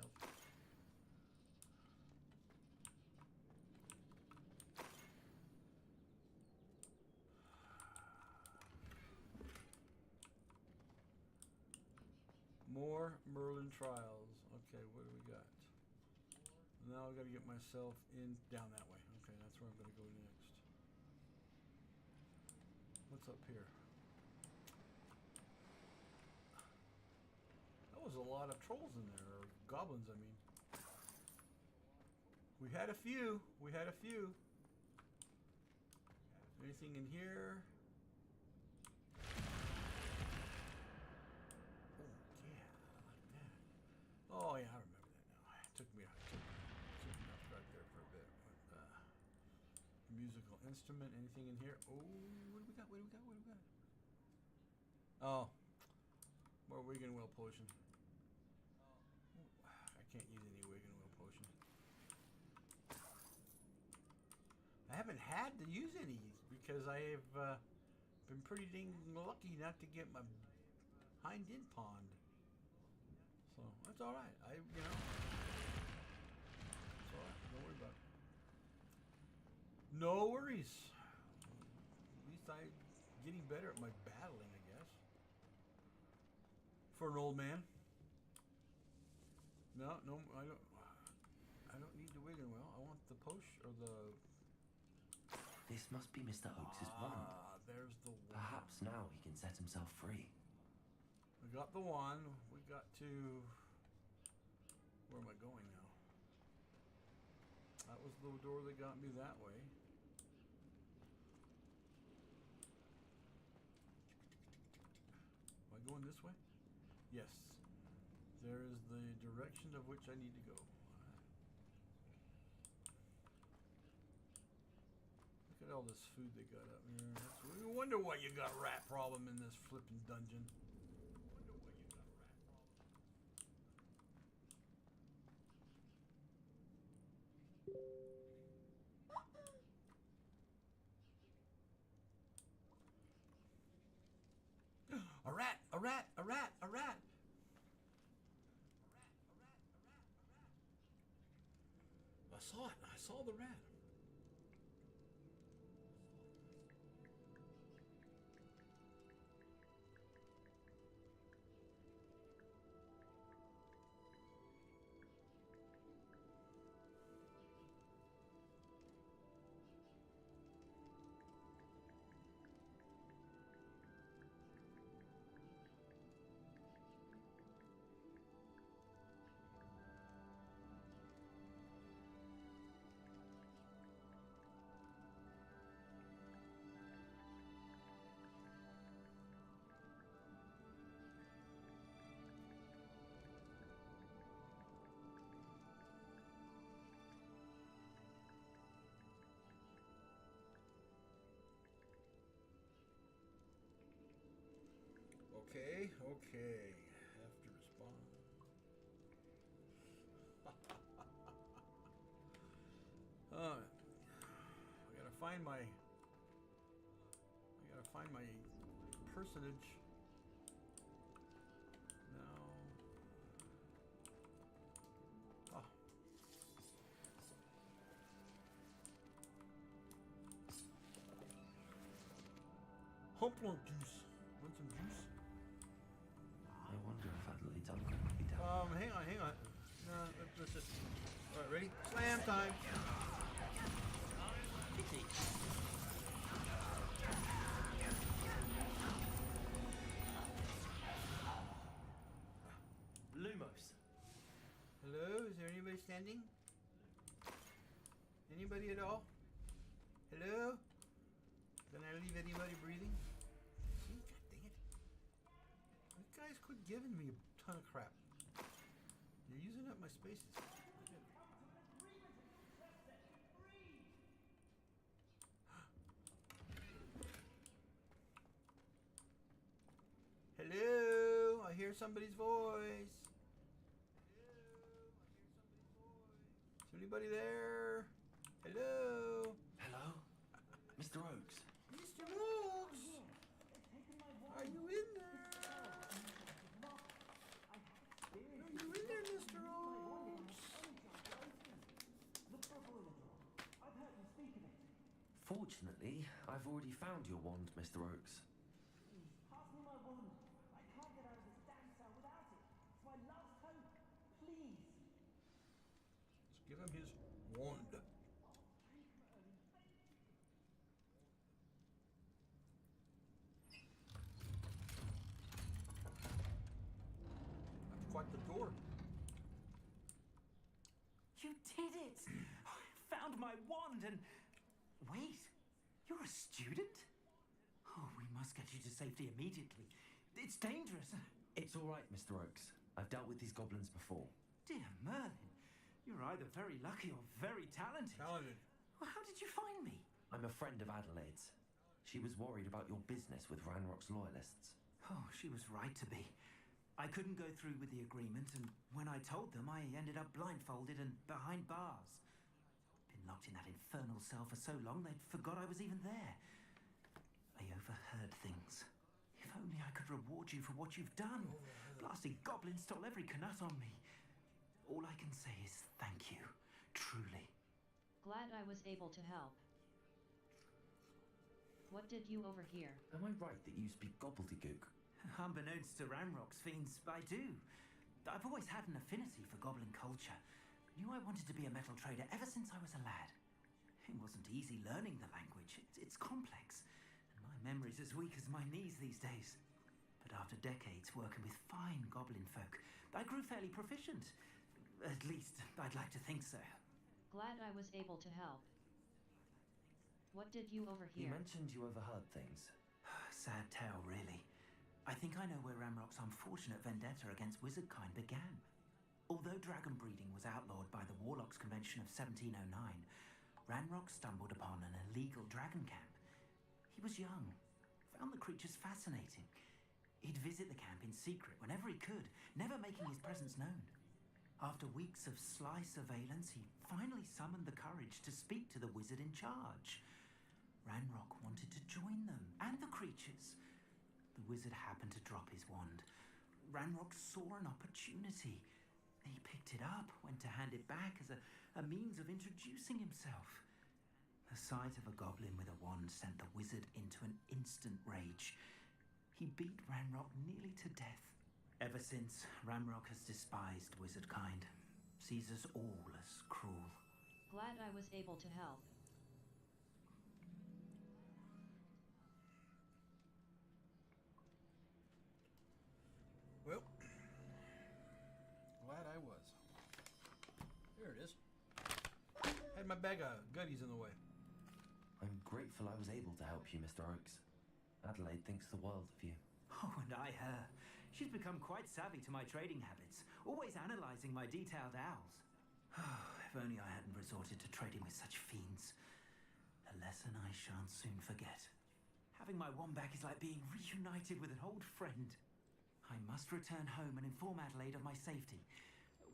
more Merlin trials. Okay, what do we got? Now I got to get myself in down that way. Okay, that's where I'm going to go next. What's up here? That was a lot of trolls in there, or goblins, I mean. We had a few. We had a few. Anything in here? Oh, yeah, I like that. Oh, yeah, I remember that now. It took me off guard there for a bit. But, musical instrument, anything in here? Oh, what do we got? What do we got? What do we got? Oh, more Wigan Wheel potion. I can't use any Wigan Wheel potion. I haven't had to use any because I have been pretty dang lucky not to get my hind end pond. So that's all right. It's all right. Don't worry about it. No worries. At least I'm getting better at my battling, I guess. For an old man. No, I don't need the Wigan Wheel. I want the potion or the. This must be Mr. Oakes' wand. There's the wand. Perhaps now he can set himself free. We got the wand. We got to. Where am I going now? That was the door that got me that way. Am I going this way? Yes. There is the direction of which I need to go. Look at all this food they got up here. No wonder why you got rat problem in this flipping dungeon. A rat! A rat! A rat! A rat! I saw it. I saw the rat. Okay. Have to respond. I gotta find my personage. No. Oh. Humplunk juice. Want some juice? I wonder if Adelaide's uncle would be down. Hang on. Let's just. All right, ready? Slam time. Lumos. Hello? Is there anybody standing? Anybody at all? Hello? Can I leave anybody breathing? See? God dang it. You guys quit giving me a ton of crap. You're using up my spaces. Hello? I hear somebody's voice. Is anybody there? Hello? Hello? Mr. Oakes? Mr. Oakes! Are you in there? Are you in there, Mr. Oakes? Fortunately, I've already found your wand, Mr. Oakes. Pass me my wand. I can't get out of this damn cell without it. It's my last hope. Please. Let's give him his wand. That's quite the door. You did it! I found my wand and... Wait, you're a student? Oh, we must get you to safety immediately. It's dangerous. It's all right, Mr. Oakes. I've dealt with these goblins before. Dear Merlin, you're either very lucky or very talented. Well, how did you find me? I'm a friend of Adelaide's. She was worried about your business with Ranrock's loyalists. Oh, she was right to be. I couldn't go through with the agreement, and when I told them, I ended up blindfolded and behind bars. Been locked in that infernal cell for so long, they'd forgot I was even there. I overheard things. If only I could reward you for what you've done. Blasted goblins stole every canut on me. All I can say is thank you. Truly. Glad I was able to help. What did you overhear? Am I right that you speak gobbledygook? Unbeknownst to Ranrock's fiends, I do. I've always had an affinity for goblin culture. Knew I wanted to be a metal trader ever since I was a lad. It wasn't easy learning the language. It's complex. And my memory's as weak as my knees these days. But after decades working with fine goblin folk, I grew fairly proficient. At least, I'd like to think so. Glad I was able to help. What did you overhear? You mentioned you overheard things. Sad tale, really. I think I know where Ranrock's unfortunate vendetta against wizardkind began. Although dragon breeding was outlawed by the Warlocks Convention of 1709, Ranrock stumbled upon an illegal dragon camp. He was young, found the creatures fascinating. He'd visit the camp in secret whenever he could, never making his presence known. After weeks of sly surveillance, he finally summoned the courage to speak to the wizard in charge. Ranrock wanted to join them, and the creatures. The wizard happened to drop his wand. Ranrock saw an opportunity. He picked it up, went to hand it back as a means of introducing himself. The sight of a goblin with a wand sent the wizard into an instant rage. He beat Ranrock nearly to death. Ever since, Ranrock has despised wizardkind, sees us all as cruel. Glad I was able to help. Well, glad I was. There it is. Had my bag of goodies in the way. I'm grateful I was able to help you, Mr. Oakes. Adelaide thinks the world of you. Oh, and I her. She's become quite savvy to my trading habits, always analysing my detailed owls. If only I hadn't resorted to trading with such fiends. A lesson I shan't soon forget. Having my wand back is like being reunited with an old friend. I must return home and inform Adelaide of my safety.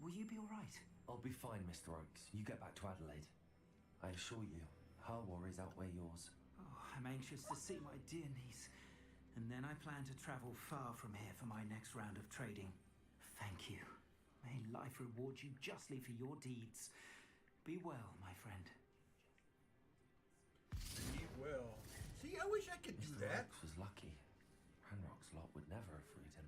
Will you be all right? I'll be fine, Mr. Oakes. You get back to Adelaide. I assure you, her worries outweigh yours. Oh, I'm anxious to see my dear niece. And then I plan to travel far from here for my next round of trading. Thank you. May life reward you justly for your deeds. Be well, my friend. Be well. See, I wish I could do Mr. that. Oakes was lucky. Ranrock's lot would never have freed him.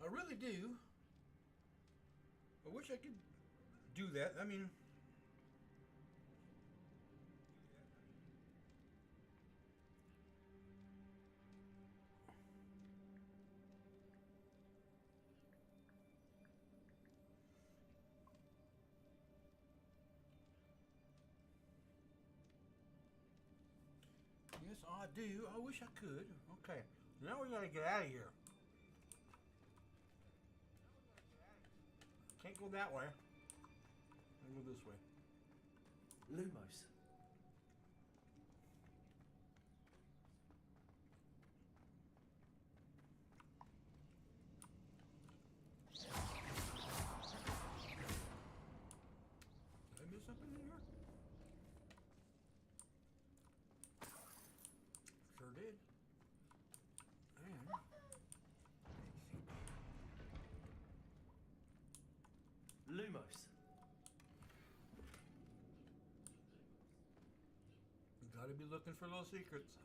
I really do. I wish I could do that. I mean, yes, I do. I wish I could. Okay, now we gotta get out of here. Can't go that way. I'll go this way. Lumos. Did I miss something in here? Sure did. And Lumos. gotta be looking for those secrets.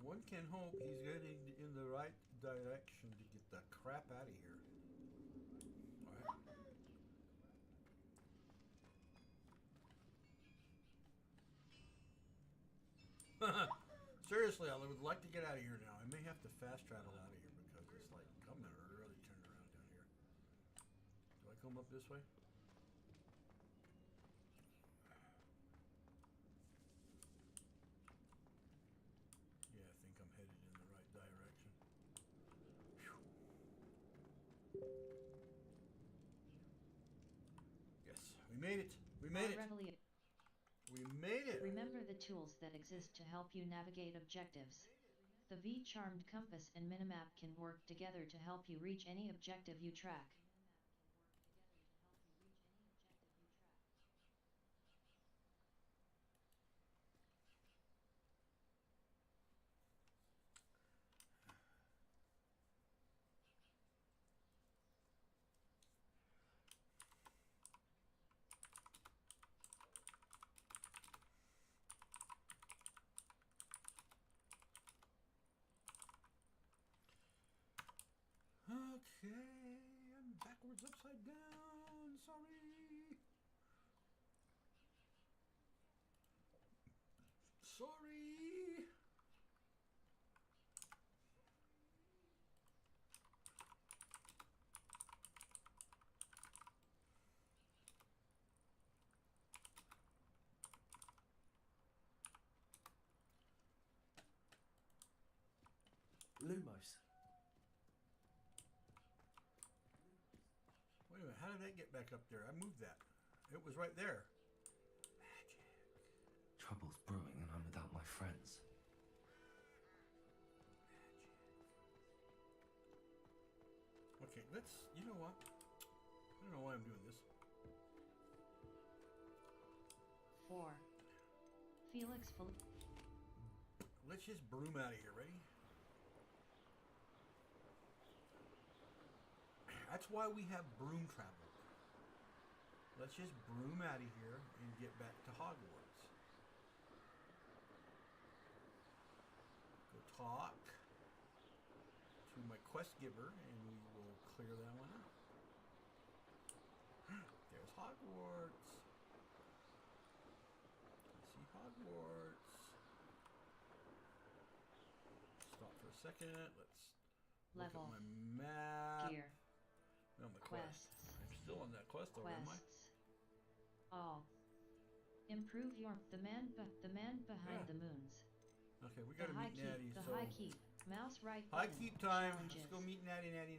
One can hope he's getting in the right direction to get the crap out of here. Alright. Seriously, I would like to get out of here now. I may have to fast travel out of here because it's like, I'm gonna really turn around down here. Do I come up this way? Yeah, I think I'm headed in the right direction. Whew. Yes, we made it. We made it. We made it! Remember the tools that exist to help you navigate objectives. The V-charmed compass and minimap can work together to help you reach any objective you track. Okay, I'm backwards upside down. Sorry. Sorry. Lumos. Wait a minute, how did that get back up there? I moved that. It was right there. Magic. Trouble's brewing and I'm without my friends. Okay, let's, you know what? I don't know why I'm doing this. 4. Felix Let's just broom out of here, ready? That's why we have broom travel. Let's just broom out of here and get back to Hogwarts. Go talk to my quest giver and we will clear that one out. There's Hogwarts. I see Hogwarts. Stop for a second. Let's level look at my map. gear On the quest. quests I'm still on that quest, though, am I? quests all. Improve the man behind the moons. Okay, we gotta meet Natty. The high keep. Mouse right high button. keep time. Challenges. Let's go meet Natty. And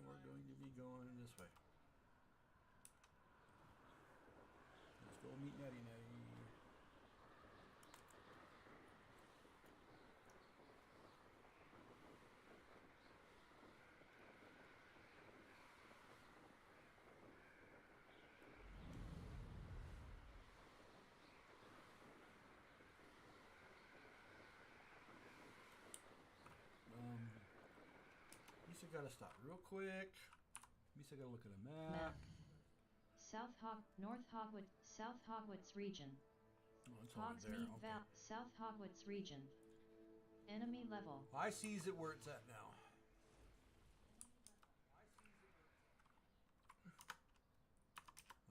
we're going to be going this way. Let's go meet Natty. Misa gotta stop real quick. Misa gotta look at a map. South Hogwarts region. Oh, Hogsmeade okay. South Hogwarts region. Enemy level. I sees it where it's at now.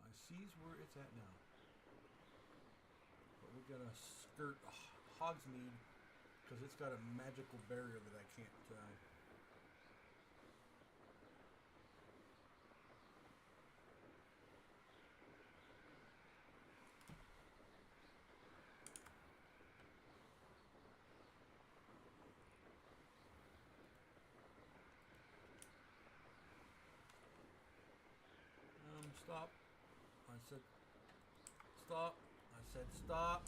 I sees where it's at now. But we gotta skirt Hogsmeade because it's got a magical barrier that I can't. Stop. I said stop. I said stop.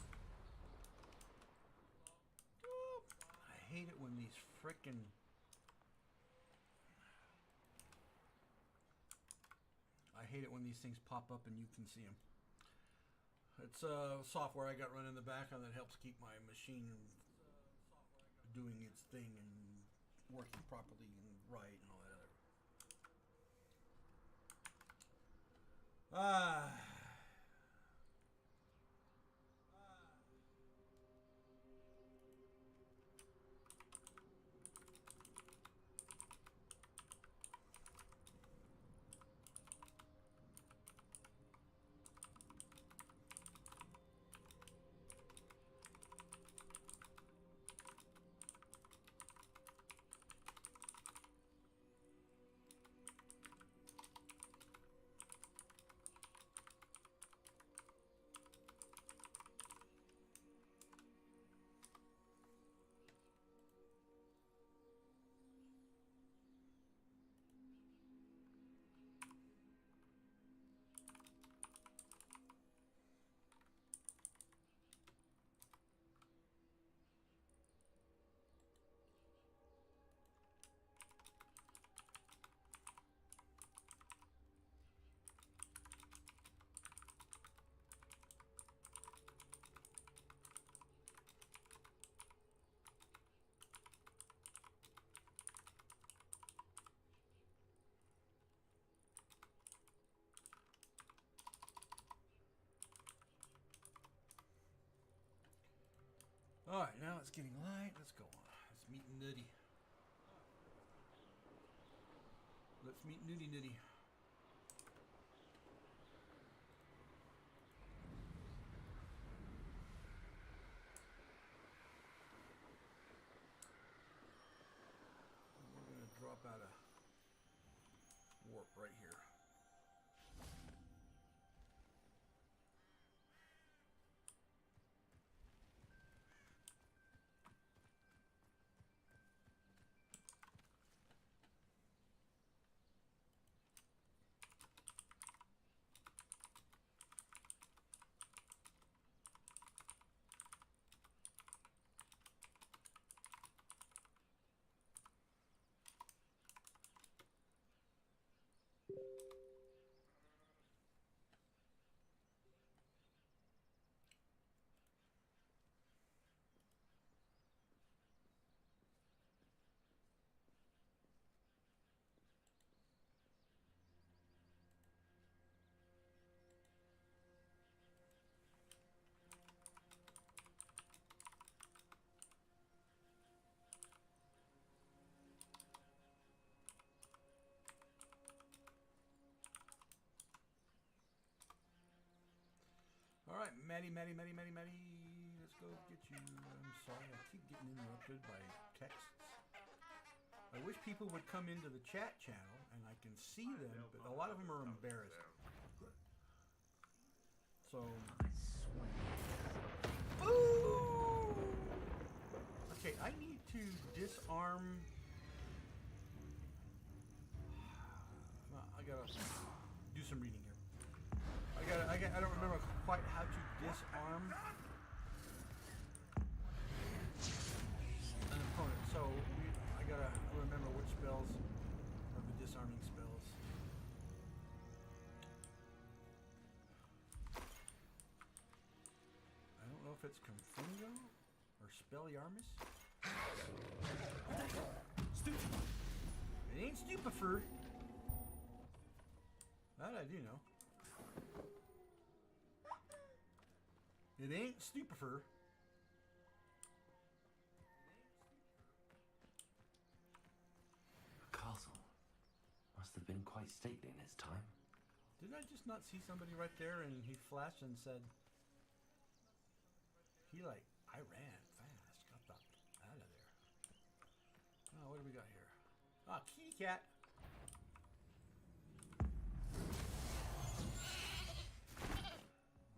I hate it when these frickin' things pop up and you can see them. It's software I got running in the background that helps keep my machine doing its thing and working properly and right and all that other. Alright, now it's getting light. Let's go on. Let's meet Nutty. Let's meet Nutty. We're going to drop out a warp right here. Alright, Maddie. Let's go get you. I'm sorry, I keep getting interrupted by texts. I wish people would come into the chat channel and I can see them, but a lot of them are embarrassed. So. Ooh! Okay, I need to disarm. I gotta do some reading here. I don't remember quite how to disarm an opponent. So I gotta remember which spells are the disarming spells. I don't know if it's Confungo or Spelliarmus. It ain't Stupifer. That I do know. It ain't Stupifer. The castle must have been quite stately in its time. Didn't I just not see somebody right there and he flashed and said, I ran fast, got the out of there. Oh, what do we got here? Ah, kitty cat.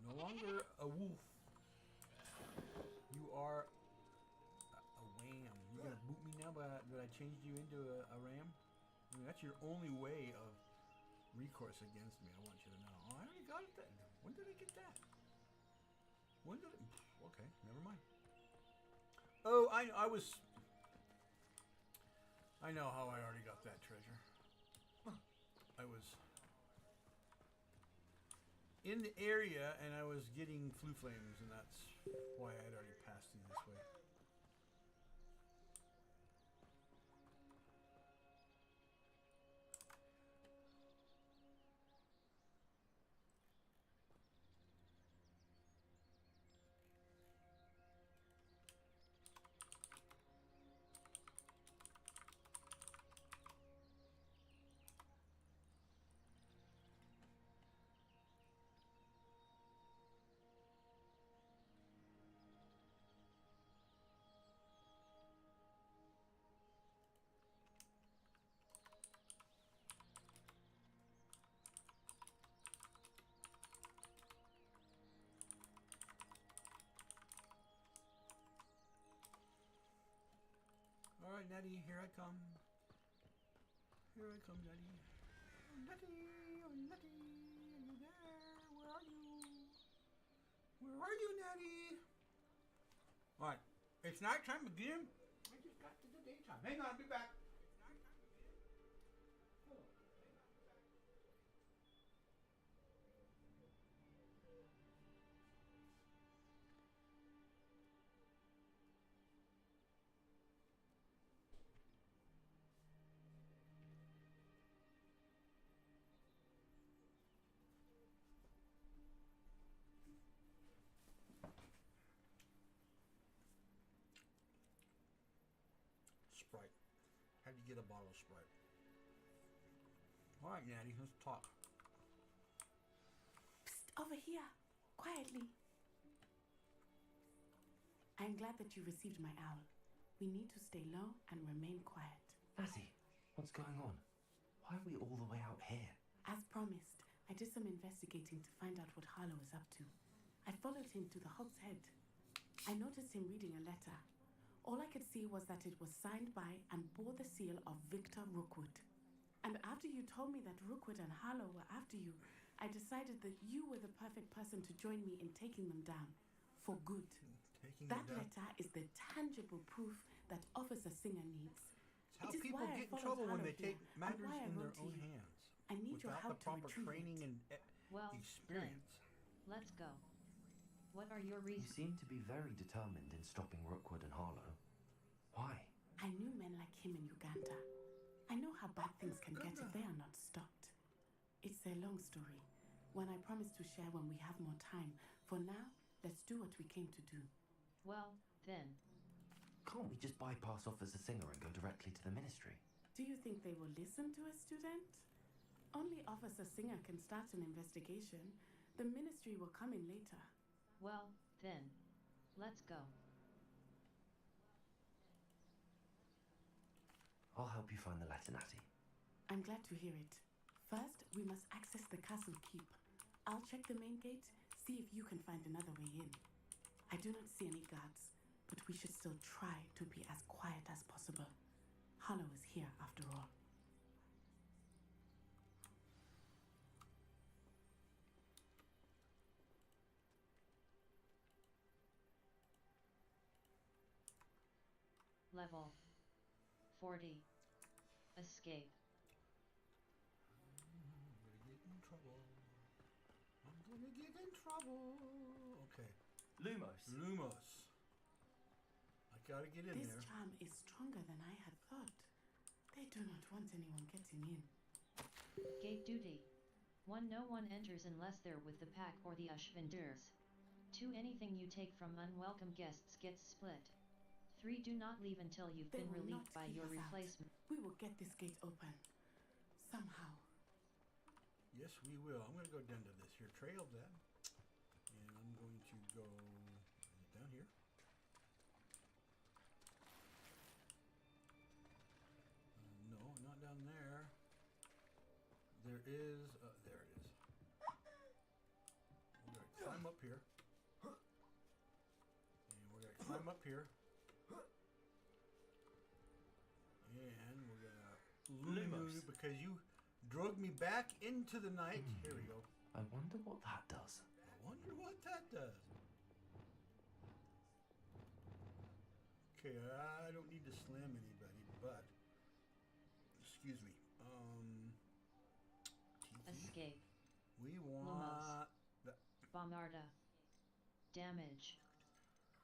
No longer a wolf. You are a ram. You gonna boot me now that I changed you into a ram? I mean, that's your only way of recourse against me, I want you to know. Oh, I already got it then. When did I get that? When did it? Okay, never mind. Oh, I know how I already got that treasure. I was in the area and I was getting flu flames, and that's why I had already passed through this way. Alright, Nettie, here I come. Here I come, Nettie. Oh, Nettie, are you there? Where are you? Where are you, Nettie? Alright, it's nighttime again. I just got to the daytime. Hang on, I'll be back. Sprite. Had to get a bottle of Sprite. Alright, Natty, let's talk. Psst, over here. Quietly. I'm glad that you received my owl. We need to stay low and remain quiet. Natty, what's going on? Why are we all the way out here? As promised, I did some investigating to find out what Harlow is up to. I followed him to the Hog's Head. I noticed him reading a letter. All I could see was that it was signed by and bore the seal of Victor Rookwood. And after you told me that Rookwood and Harlow were after you, I decided that you were the perfect person to join me in taking them down. For good. That letter is the tangible proof that Officer Singer needs. It's how people get in trouble when they take matters in their own hands. I need your help without the proper to retrieve training it. and experience. Then, let's go. What are your You reasons? seem to be very determined in stopping Rookwood and Harlow. Why? I knew men like him in Uganda. I know how bad things can get if they are not stopped. It's a long story, one I promise to share when we have more time. For now, let's do what we came to do. Well, then. Can't we just bypass Officer Singer and go directly to the ministry? Do you think they will listen to a student? Only Officer Singer can start an investigation. The ministry will come in later. Well, then. Let's go. I'll help you find the letter, Natty. I'm glad to hear it. First, we must access the castle keep. I'll check the main gate, See if you can find another way in. I do not see any guards, but we should still try to be as quiet as possible. Hollow is here after all. Level 40. Escape. I'm gonna get in trouble. I'm gonna get in trouble. Okay. Lumos. I gotta get in This there. charm is stronger than I had thought. They do not want anyone getting in. Gate duty. 1. No one enters unless they're with the pack or the Ashvinders. 2. Anything you take from unwelcome guests gets split. 3. Do not leave until you've They been will relieved not by keep your us out. replacement. We will get this gate open. Somehow. Yes, we will. I'm going to go down to this here trail then. And I'm going to go down here. No, not down there. There is, there it is. We're going to climb up here. And we're going to climb up here. And we're going to lose because you drug me back into the night. Here we go. I wonder what that does. I wonder what that does. Okay, I don't need to slam anybody, but excuse me. Escape. We want the Bombarda. Damage.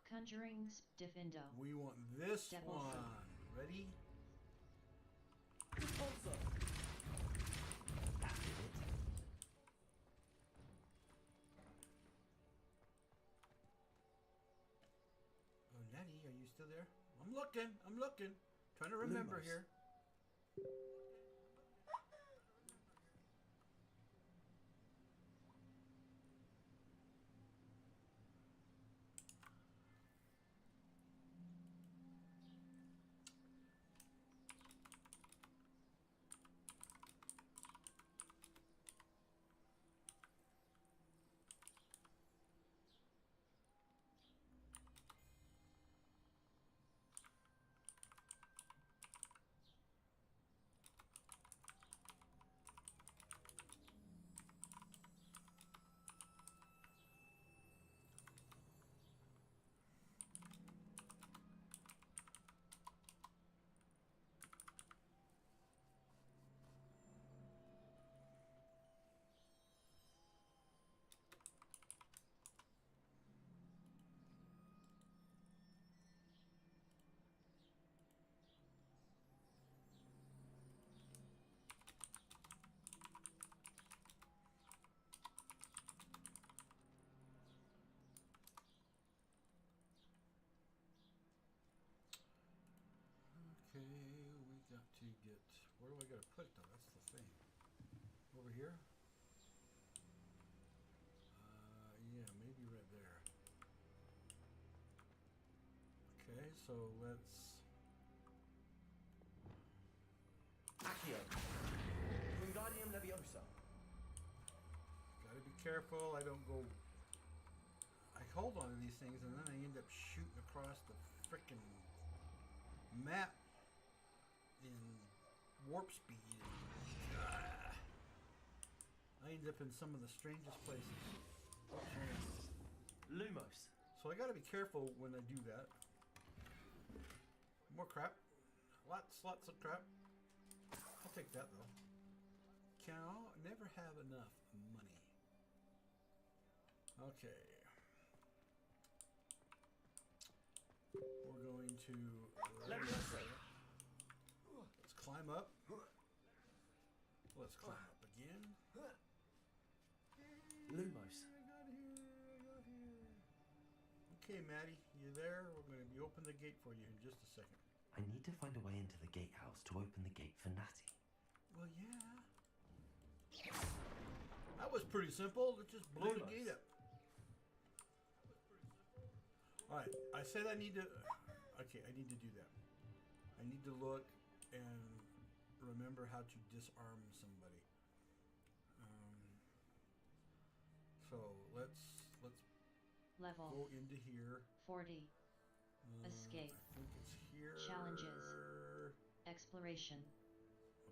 Conjuring Diffindo. we want this Devil's one. Ready? Also, that did it. Oh, Natty, are you still there? I'm looking. I'm looking. Trying to remember Lumos. here. Okay, we got to get. Where do I got to put it though? That's the thing. Over here? Yeah, maybe right there. Okay, so let's. Accio. Wingardium Leviosa. Gotta be careful. I don't go. I hold on to these things and then I end up shooting across the frickin' map in warp speed. I end up in some of the strangest places. Lumos. So I gotta be careful when I do that. More crap. Lots of crap. I'll take that though. Can never have enough money. Okay. We're going to let's climb up. Let's climb up again. Lumos. I got here. Okay, Maddie, you there? We're going to be open the gate for you in just a second. I need to find a way into the gatehouse to open the gate for Natty. Well, yeah. That was pretty simple. Let's just blow the gate up. Alright, I said I need to... Okay, I need to do that. I need to look and remember how to disarm somebody. So, let's Level. Go into here. 40. Escape. I think it's here. Challenges. Exploration.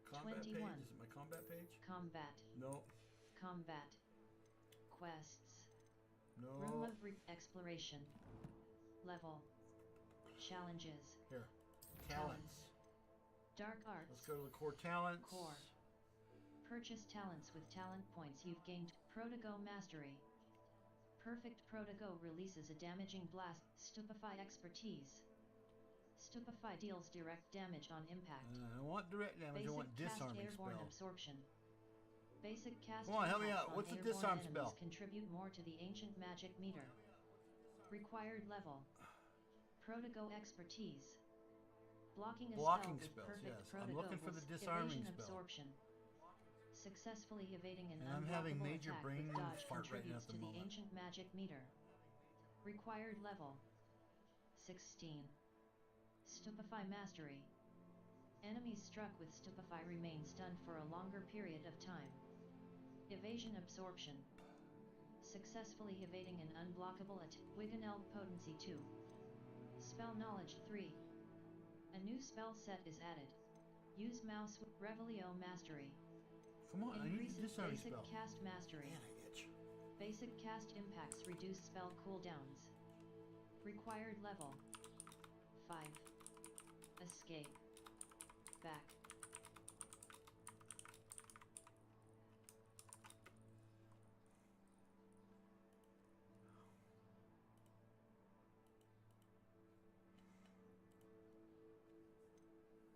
Combat 21. page? Is it my combat page? Combat. No. Combat. Quests. No. Room of exploration. Level. Challenges. Here. Talents. Dark arts. Let's go to the core talents. Core. Purchase talents with talent points you've gained. Proto-Go Mastery. Perfect Proto-Go releases a damaging blast. Stupefy expertise. Stupefy deals direct damage on impact. I want direct damage. Basic I want disarming cast airborne spell. absorption. Basic cast. Come on, help me impacts out. on What's the airborne disarm enemies spell? Contribute more to the ancient magic meter. Required level. Proto-Go expertise. Blocking a Blocking spell spells, with perfect yes. Proto-Go I'm looking for the with disarming evasion spell. absorption. Successfully evading an And I'm having unblockable major attack brain with dodge fart right now contributes at the to the moment. ancient magic meter. Required level. 16. Stupefy mastery. Enemies struck with Stupefy remain stunned for a longer period of time. Evasion absorption. Successfully evading an unblockable attack. Wiganeld potency 2. Spell knowledge 3. A new spell set is added. Use mouse with Revelio mastery. Come on, I need Increases the disarming basic spell. cast mastery. Man, I itch. Basic cast impacts reduce spell cooldowns. Required level. 5. Escape. Back.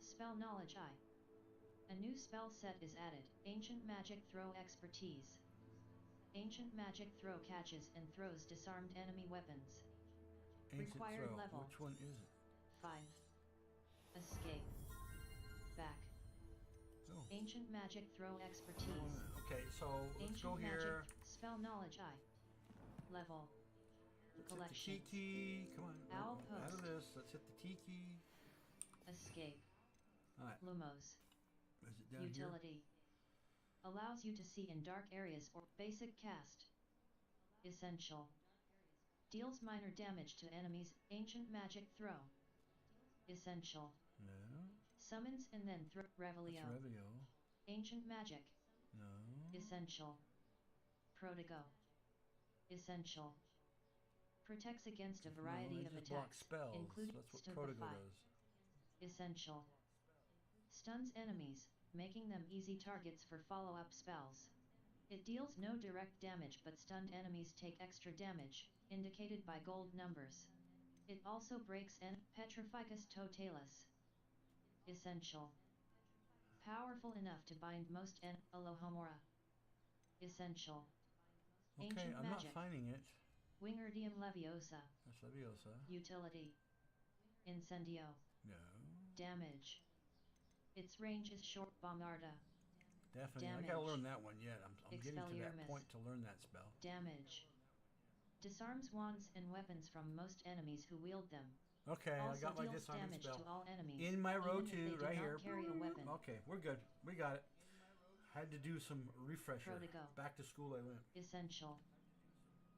Spell knowledge I. A new spell set is added. Ancient magic throw expertise. Ancient magic throw catches and throws disarmed enemy weapons. Ancient Required throw. level. Which one is it? 5. Escape. Back. Oh. Ancient magic throw expertise. Okay, so let's Ancient go here. magic spell knowledge I. Level. Let's Collection. hit the tiki. Come on. Owl Out of post. this. Let's hit the tiki. Escape. Alright. Lumos. Is it down Utility. Allows you to see in dark areas or basic cast. Essential. Deals minor damage to enemies. Ancient magic throw. Essential. here? No. Summons and then throw. Revelio. That's Revio. Ancient magic. No. Essential. Proto-Go. Essential. Protects against a variety No, of I just block attacks, spells. including That's what Proto-Go Stupefy. does. Essential. Stuns enemies, making them easy targets for follow-up spells. It deals no direct damage but stunned enemies take extra damage, indicated by gold numbers. It also breaks Petrificus totalis. Essential. Powerful enough to bind most Alohomora. Essential. Okay, Ancient I'm magic. not finding it. Wingardium Leviosa. That's Leviosa. Utility. Incendio. No. Damage. Its range is short. Bombarda. Definitely. I gotta learn Damage. that one yet. I'm getting to that Expelliarmus. point to learn that spell. Damage. Disarms wands and weapons from most enemies who wield them. Okay, I Also got my deals disarming damage spell. to all enemies. In my row even if 2, they do right not here. carry a weapon. Okay, we're good. We got it. Had to do some refresher. Proto-Go. Back to school I went. Essential.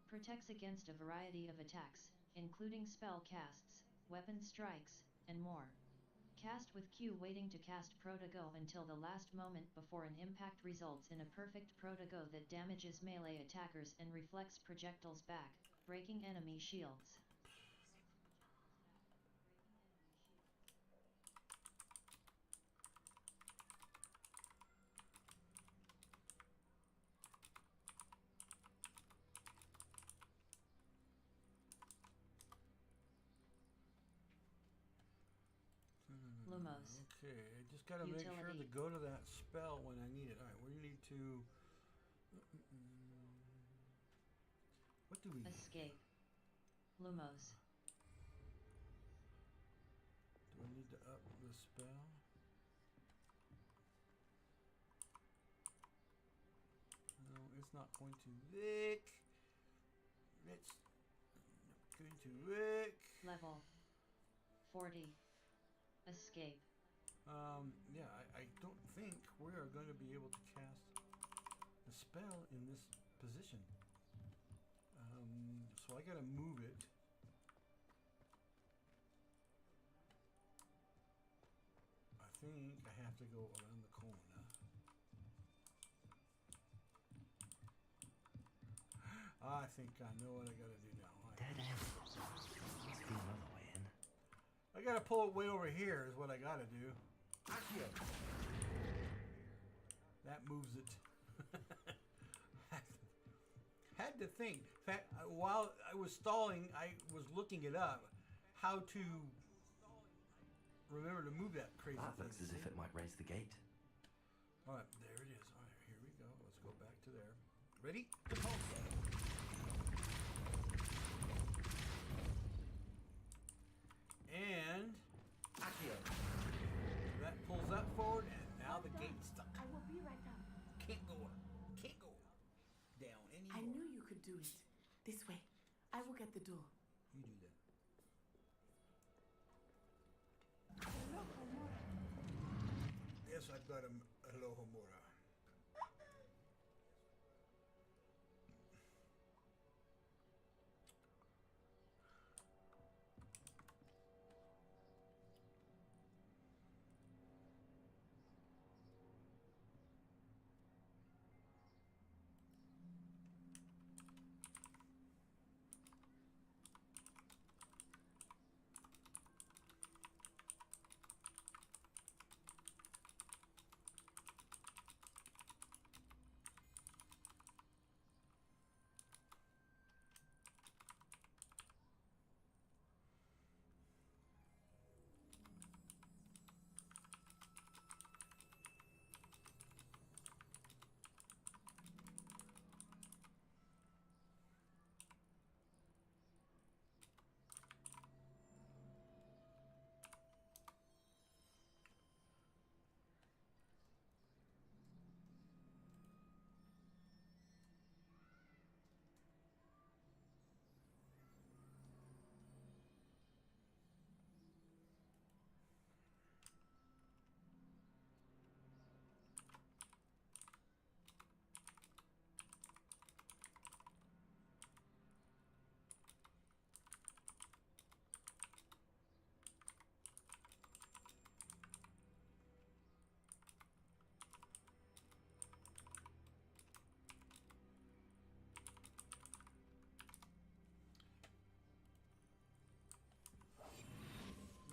Protects against a variety of attacks, including spell casts, weapon strikes, and more. Cast with Q waiting to cast Proto-Go until the last moment before an impact results in a perfect Proto-Go that damages melee attackers and reflects projectiles back, breaking enemy shields. Lumos. Okay, I just gotta make sure to Utility. go to that spell when I need it. Alright, we need to... What do we... Escape. Lumos. Do I need to up the spell? No, it's not going to work. It's not going to work. Level. 40. Escape. Yeah, I don't think we are going to be able to cast the spell in this position. So I gotta move it. I think I have to go around the corner. I think I know what I gotta do now. Dead end. Must be another way in. I gotta pull it way over here is what I gotta do. Accio. That moves it. Had to think. In fact, while I was stalling, I was looking it up. How to remember to move that crazy That thing. looks as if it might raise the gate. Alright, there it is. Alright, here we go. Let's go back to there. Ready? And Accio. that pulls that forward, and now the gate's stuck. I will be right down. Can't go down anymore. I knew you could do it. This way. I will get the door. You do that. Yes, I've got a hello, Homura.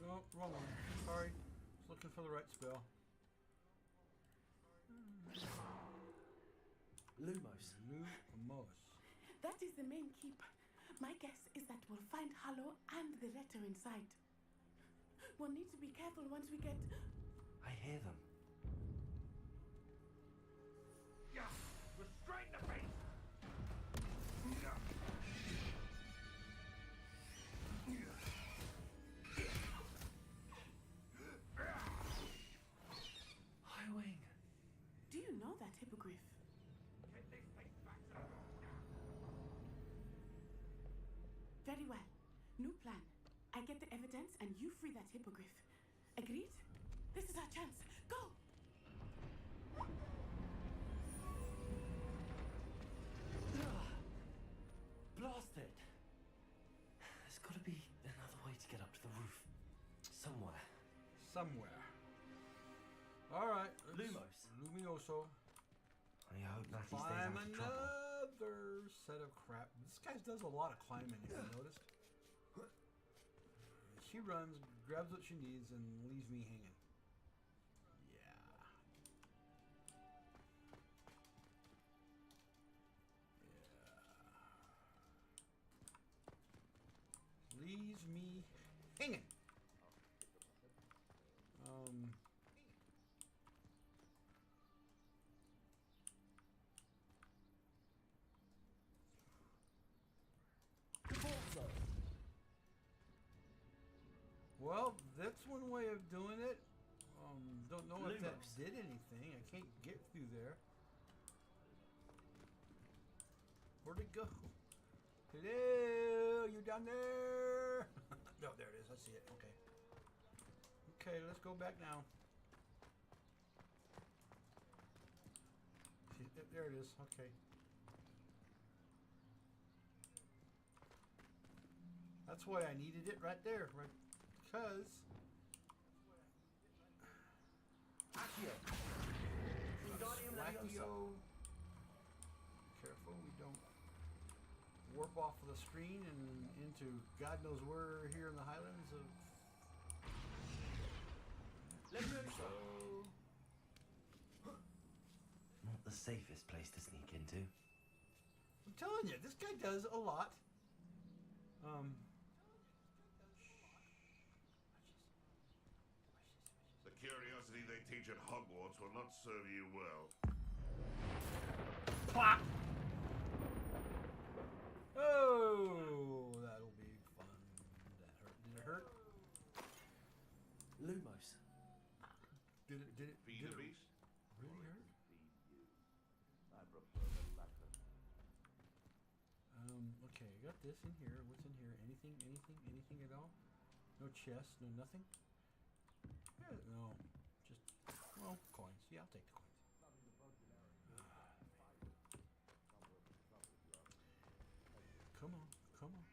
No, wrong one. Sorry. Just looking for the right spell. Lumos. Lumos. That is the main keep. My guess is that we'll find Harlow and the letter inside. We'll need to be careful once we get... I hear them. Yeah, restrain the beast. Highwing. Do you know that hippogriff? Get this thing back to the road now. Very well. New plan. I get the evidence and you free that hippogriff. Agreed? This is our chance. Go! Blast it! There's got to be another way to get up to the roof. Somewhere. Alright. Lumos. Lumioso. I hope Natty stays Climb out of trouble. another set of crap. This guy does a lot of climbing, if you noticed. She runs, grabs what she needs, and leaves me hanging. Leaves me hanging. Well, that's one way of doing it. Don't know if that did anything. I can't get through there. Where'd it go? Hello, you down there? No, there it is. I see it. Okay. Okay, let's go back now. There it is. Okay. That's why I needed it right there, right? Because Wackio. Careful, we don't warp off of the screen and into God knows where here in the Highlands of. So. Not the safest place to sneak into. I'm telling you, this guy does a lot. The curiosity they teach at Hogwarts will not serve you well. Plop! Oh, that'll be fun. That hurt. Did it hurt? Lumos. Did it Feed the beast? really hurt? I prefer the latter. Okay, I got this in here. What's in here? Anything at all? No chest, no nothing? No, just, well, coins. Yeah, I'll take the coins. Come on, come on.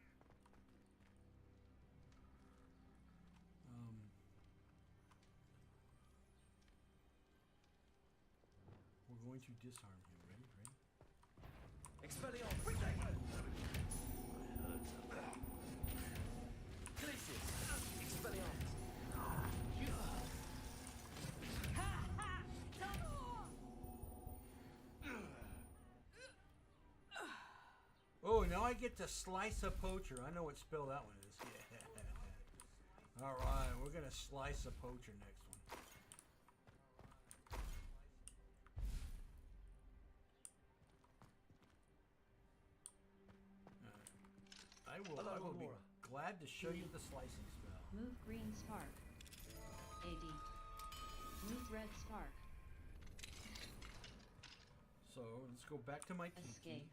We're going to disarm him. Ready? Expelliarmus. Glacius. Expelliarmus. Oh, now I get to slice a poacher. I know what spell that one is. Yeah. All right, we're gonna slice a poacher next one. I will be glad to show you the slicing spell. Move green spark. AD. Move red spark. So let's go back to my key. Escape.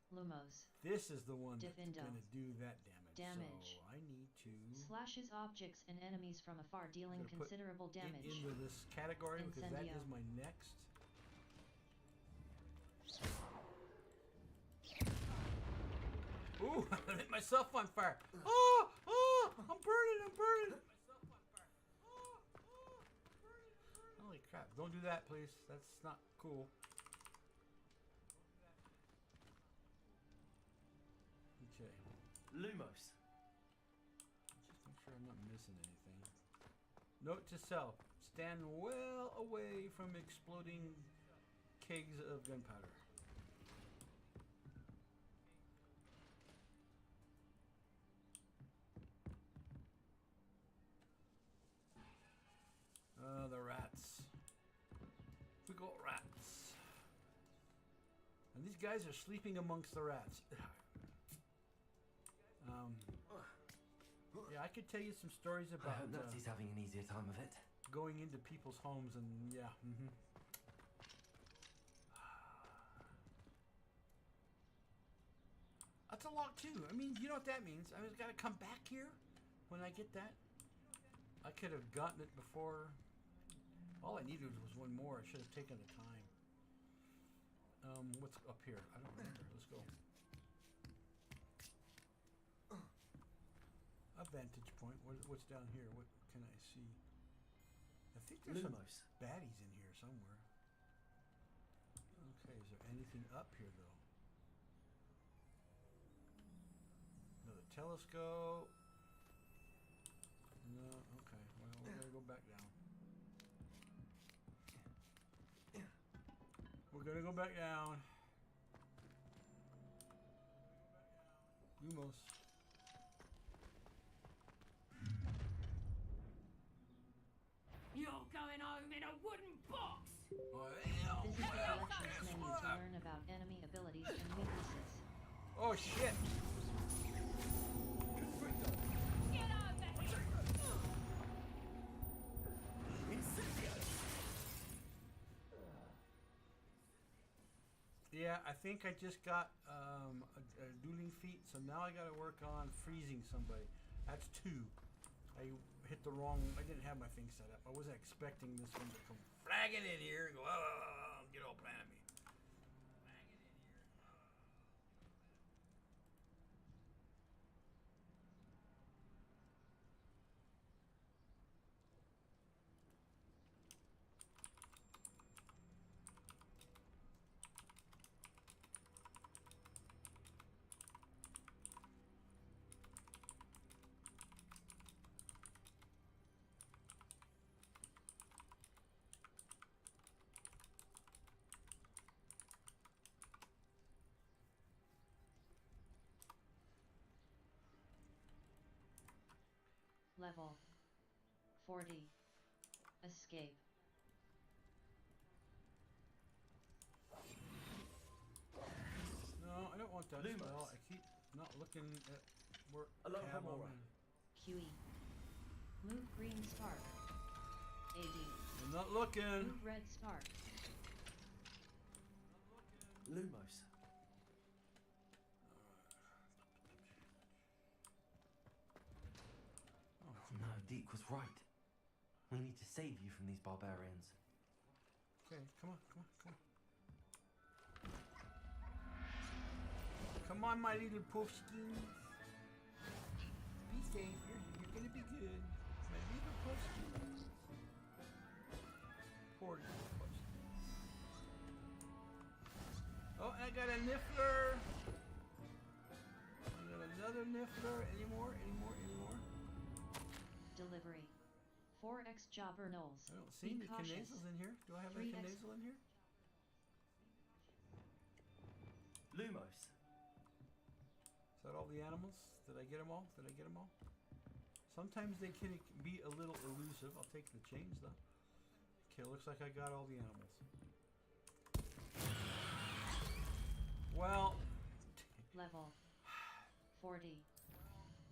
Lumos. This is the one that's Diffindo. gonna do that Damage. So I need to Slashes objects and enemies from afar, dealing I'm gonna put considerable it damage. into this category because that Incendio. is my next. Ooh, I lit myself on fire. Oh, I'm burning. Holy crap, don't do that, please. That's not cool. Okay. Lumos. Just make sure I'm not missing anything. Note to self. Stand well away from exploding kegs of gunpowder. The rats. We got rats. And these guys are sleeping amongst the rats. Yeah, I could tell you some stories about I hope Nutsy's having an easier time of it. going into people's homes and yeah. That's a lot too. I mean, you know what that means? I just got to come back here when I get that. I could have gotten it before. All I needed was one more. I should have taken the time. What's up here? I don't remember. Let's go. A vantage point. What's down here? What can I see? I think there's some Lumos. baddies in here somewhere. Okay, is there anything up here though? Another telescope. No, okay. Well, we're gonna go back down. We're gonna go back down. Lumos. You're going home in a wooden box! Visit the collections menu to learn about enemy abilities and weaknesses. Oh shit! Get over here! Yeah, I think I just got a dueling feat, so now I gotta work on freezing somebody. That's 2. I hit the wrong, I didn't have my thing set up. I wasn't expecting this one to come flagging in here and go, get all plan at me. Level 40. Escape. No, I don't want that spell. I keep not looking at where tab I'm in. QE. Move green spark. AD. I'm not looking. Move red spark. Lumos. Oh no, Deke was right. We need to save you from these barbarians. Okay, come on, come on, come on. Come on, my little puffskins. Be safe. You're gonna be good. My little puffskins. Poor little puffskins. Oh, I got a niffler. I got another niffler. Any more? Any more? Any more? Delivery. 4x jobber knolls. I don't see any canazels in here. Do I have a canazal in here? Lumos. Is that all the animals? Did I get them all? Did I get them all? Sometimes they can be a little elusive. I'll take the chains though. Okay, looks like I got all the animals. Well, level 40.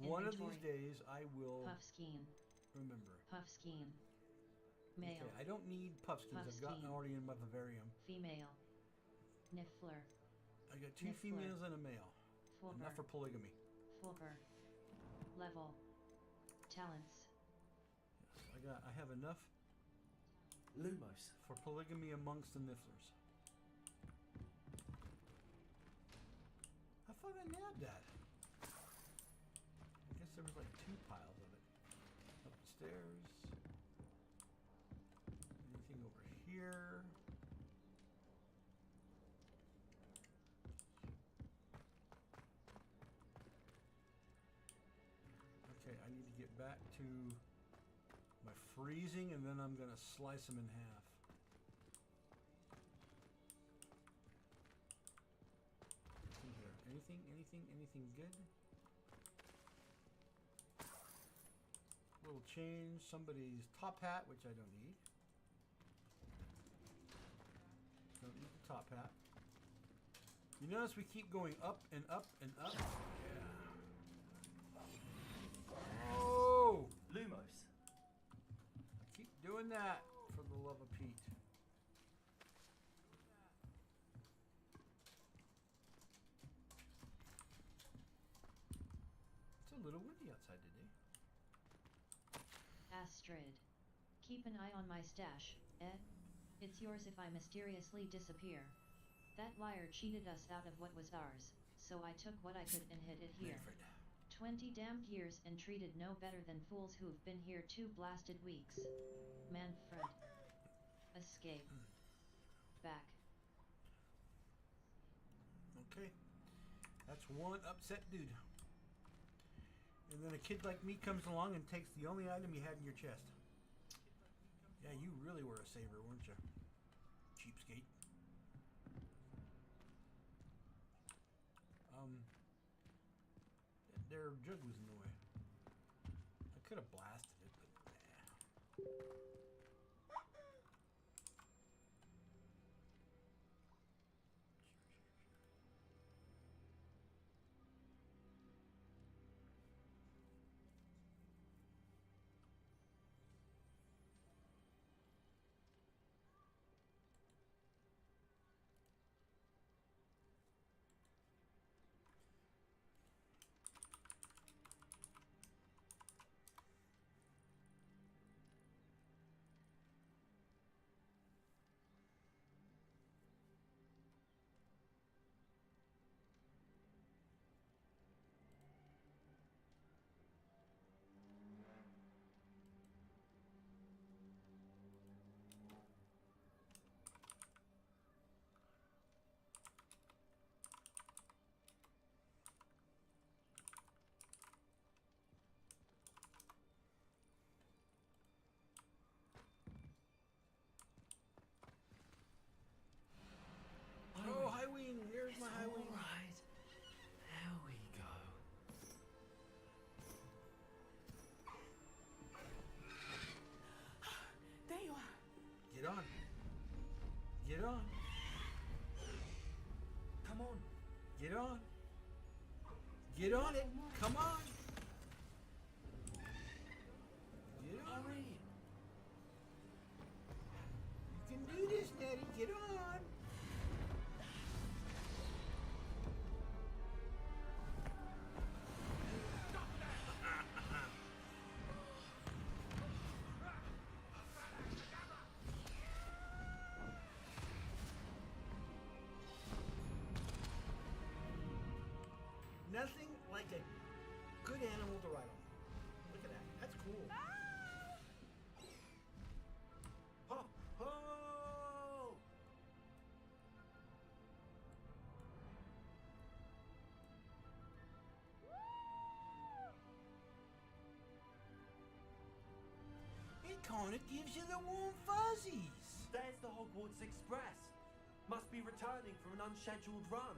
One of these days I will Puffskein. Remember. Puffskein. Male. Okay, I don't need puffskins. I've got already in my vivarium. Female. Niffler. I got 2 females and a male. Fulber. Enough for polygamy. Fulber. Level. Talents. Yes, I have enough Lumos for polygamy amongst the nifflers. I thought I nabbed that. I guess there was like 2 piles of it. Upstairs. Anything over here? Okay, I need to get back to my freezing and then I'm gonna slice them in half. What's in here? Anything good? Little change, somebody's top hat, which I don't need. Don't need the top hat. You notice we keep going up and up and up? Yeah. Oh! Lumos. I keep doing that for the love of Pete. It's a little windy outside today. Astrid. Keep an eye on my stash, eh? It's yours if I mysteriously disappear. That liar cheated us out of what was ours, so I took what I could and hid it here. Manfred. 20 damned years and treated no better than fools who've been here 2 blasted weeks. Manfred. Escape. Back. Okay. That's one upset dude. And then a kid like me comes along and takes the only item you had in your chest. Yeah, you really were a saver, weren't you? Cheapskate. Their jug was in the way. I could have blasted it, but nah. Come on. Get on. Get on it. Come on. Get on. Hurry. You can do this, Nettie. Get on. Nothing like a good animal to ride on. Look at that. That's cool. Ho, ho! It kinda gives you the warm fuzzies. There's the Hogwarts Express. Must be returning from an unscheduled run.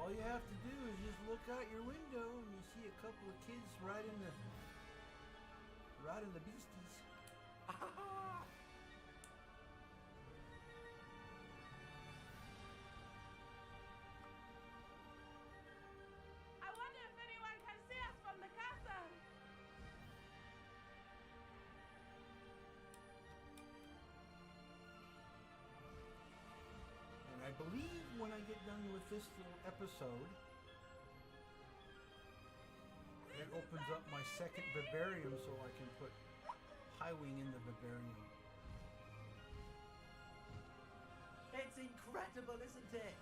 All you have to do is just look out your window and you see a couple of kids riding the beasties. I wonder if anyone can see us from the castle. And I believe when I get done with this little episode, it opens up my second vivarium so I can put Highwing in the vivarium. It's incredible, isn't it?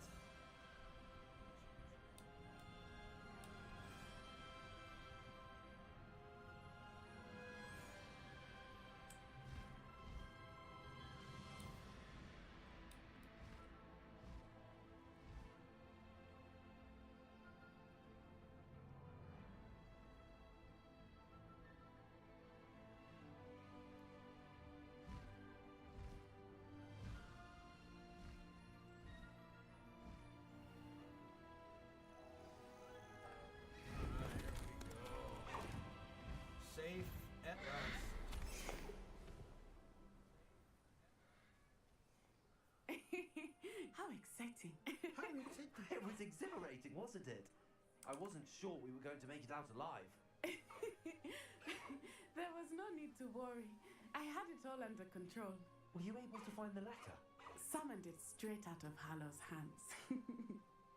Safe at last. How exciting. How exciting. It was exhilarating, wasn't it? I wasn't sure we were going to make it out alive. There was no need to worry. I had it all under control. Were you able to find the letter? Summoned it straight out of Harlow's hands.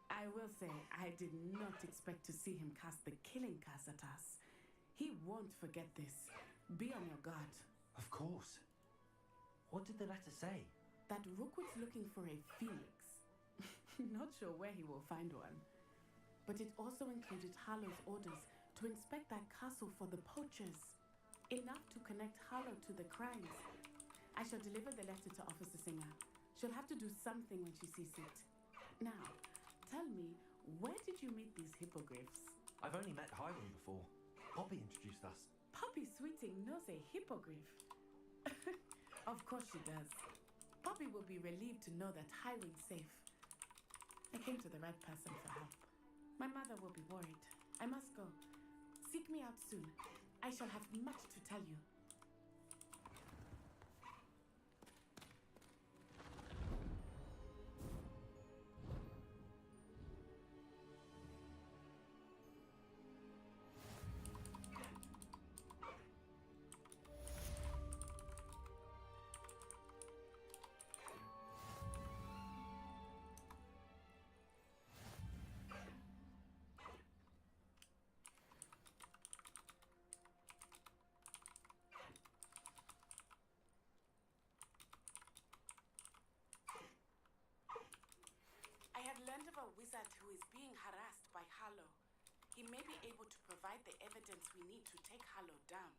I will say, I did not expect to see him cast the killing curse at us. He won't forget this. Be on your guard. Of course. What did the letter say? That Rookwood's looking for a phoenix. Not sure where he will find one. But it also included Harlow's orders to inspect that castle for the poachers. Enough to connect Harlow to the crimes. I shall deliver the letter to Officer Singer. She'll have to do something when she sees it. Now, tell me, where did you meet these hippogriffs? I've only met Highwing before. Poppy introduced us. Poppy Sweeting knows a hippogriff. Of course she does. Poppy will be relieved to know that Highwing's safe. I came to the right person for help. My mother will be worried. I must go. Seek me out soon. I shall have much to tell you. He may be able to provide the evidence we need to take Harlow down.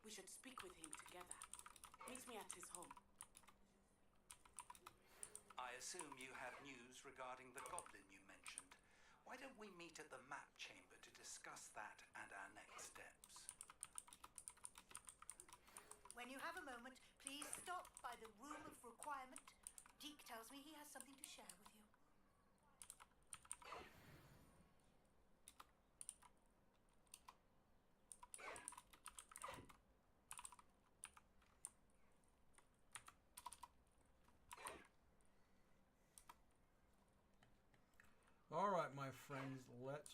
We should speak with him together. Meet me at his home. I assume you have news regarding the goblin you mentioned. Why don't we meet at the map chamber to discuss that and our next steps? When you have a moment, please stop by the room of requirement. Deke tells me he has something to share with you. All right, my friends, let's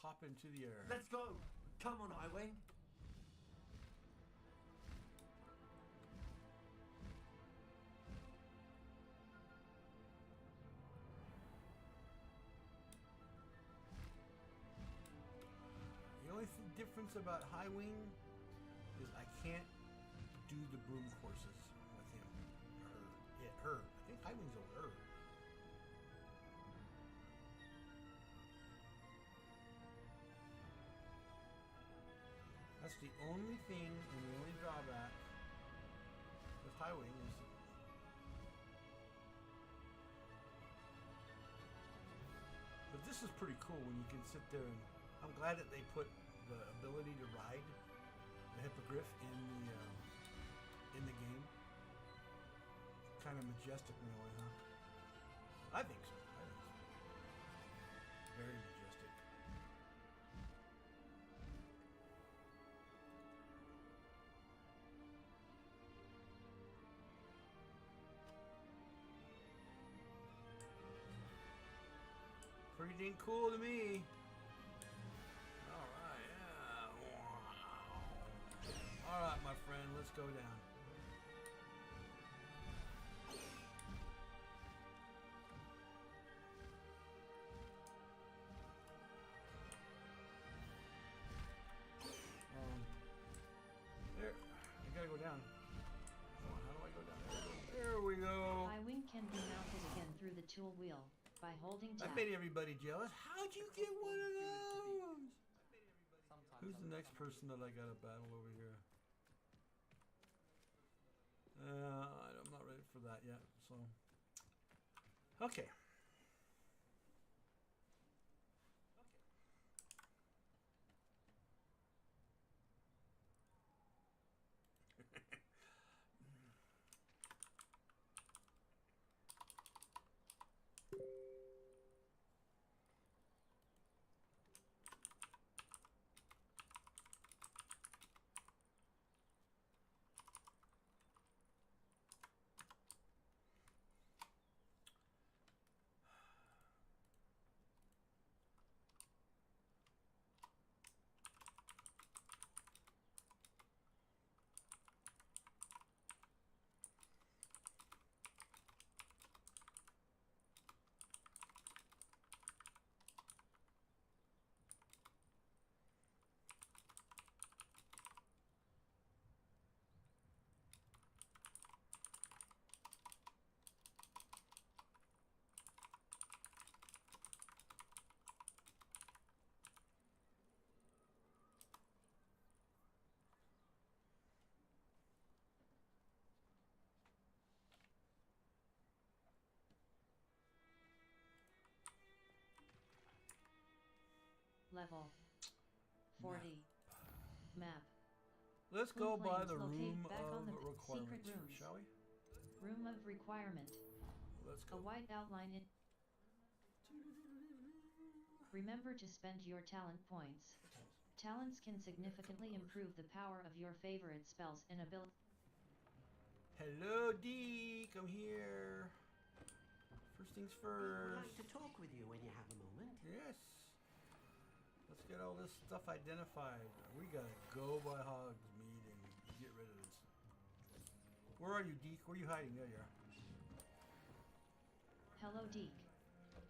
hop into the air. Let's go. Come on, Highwing. The only difference about High Wing is I can't do the broom courses with him. Or her. I think High Wing's over her. That's the only thing and the only drawback with High Wing is but this is pretty cool when you can sit there and I'm glad that they put the ability to ride the hippogriff in the game. Kind of majestic in a way, huh? I think so. Very majestic. Pretty dang cool to me. Alright, yeah. Wow. Alright, my friend, let's go down. There. I gotta go down. How do I go down? There we go. High Wing can be mounted again through the tool wheel by holding tab. I made everybody jealous. How'd you get one of those? Who's the next person that I got to battle over here? I'm not ready for that yet. So, okay. Level 40. Map. Let's go by the Locate room back on of the requirements, secret rooms. shall we? Room of requirement. Let's go. A white outline in. Remember to spend your talent points. Talents can significantly improve the power of your favorite spells and abilities. Hello, Deke. I'm here. First things first. I'd like to talk with you when you have a moment. Yes. Let's get all this stuff identified. We gotta go by Hogsmeade and get rid of this. Where are you, Deke? Where are you hiding? There you are. Hello, Deke.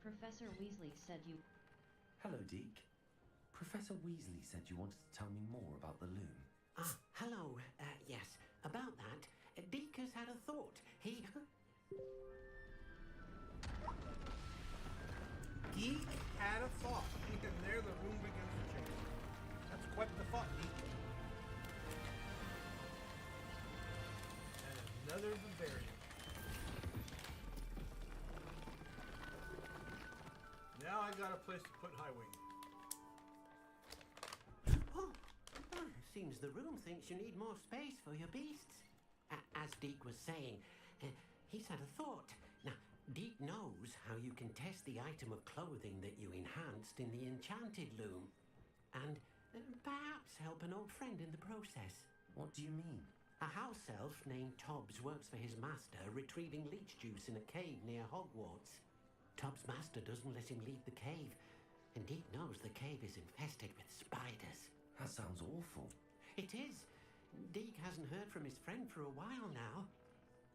Professor Weasley said you. Hello, Deke. Professor Weasley said you wanted to tell me more about the loom. Ah, hello. Yes, about that, Deke has had a thought. He... Deke had a thought. And there the room began What the fuck? And another Bavarian. Now I got a place to put Highwing. Oh, seems the room thinks you need more space for your beasts. As Deke was saying, he's had a thought. Now, Deke knows how you can test the item of clothing that you enhanced in the enchanted loom. And perhaps help an old friend in the process. What do you mean? A house elf named Tobbs works for his master retrieving leech juice in a cave near Hogwarts. Tobbs' master doesn't let him leave the cave, and Deke knows the cave is infested with spiders. That sounds awful. It is. Deke hasn't heard from his friend for a while now.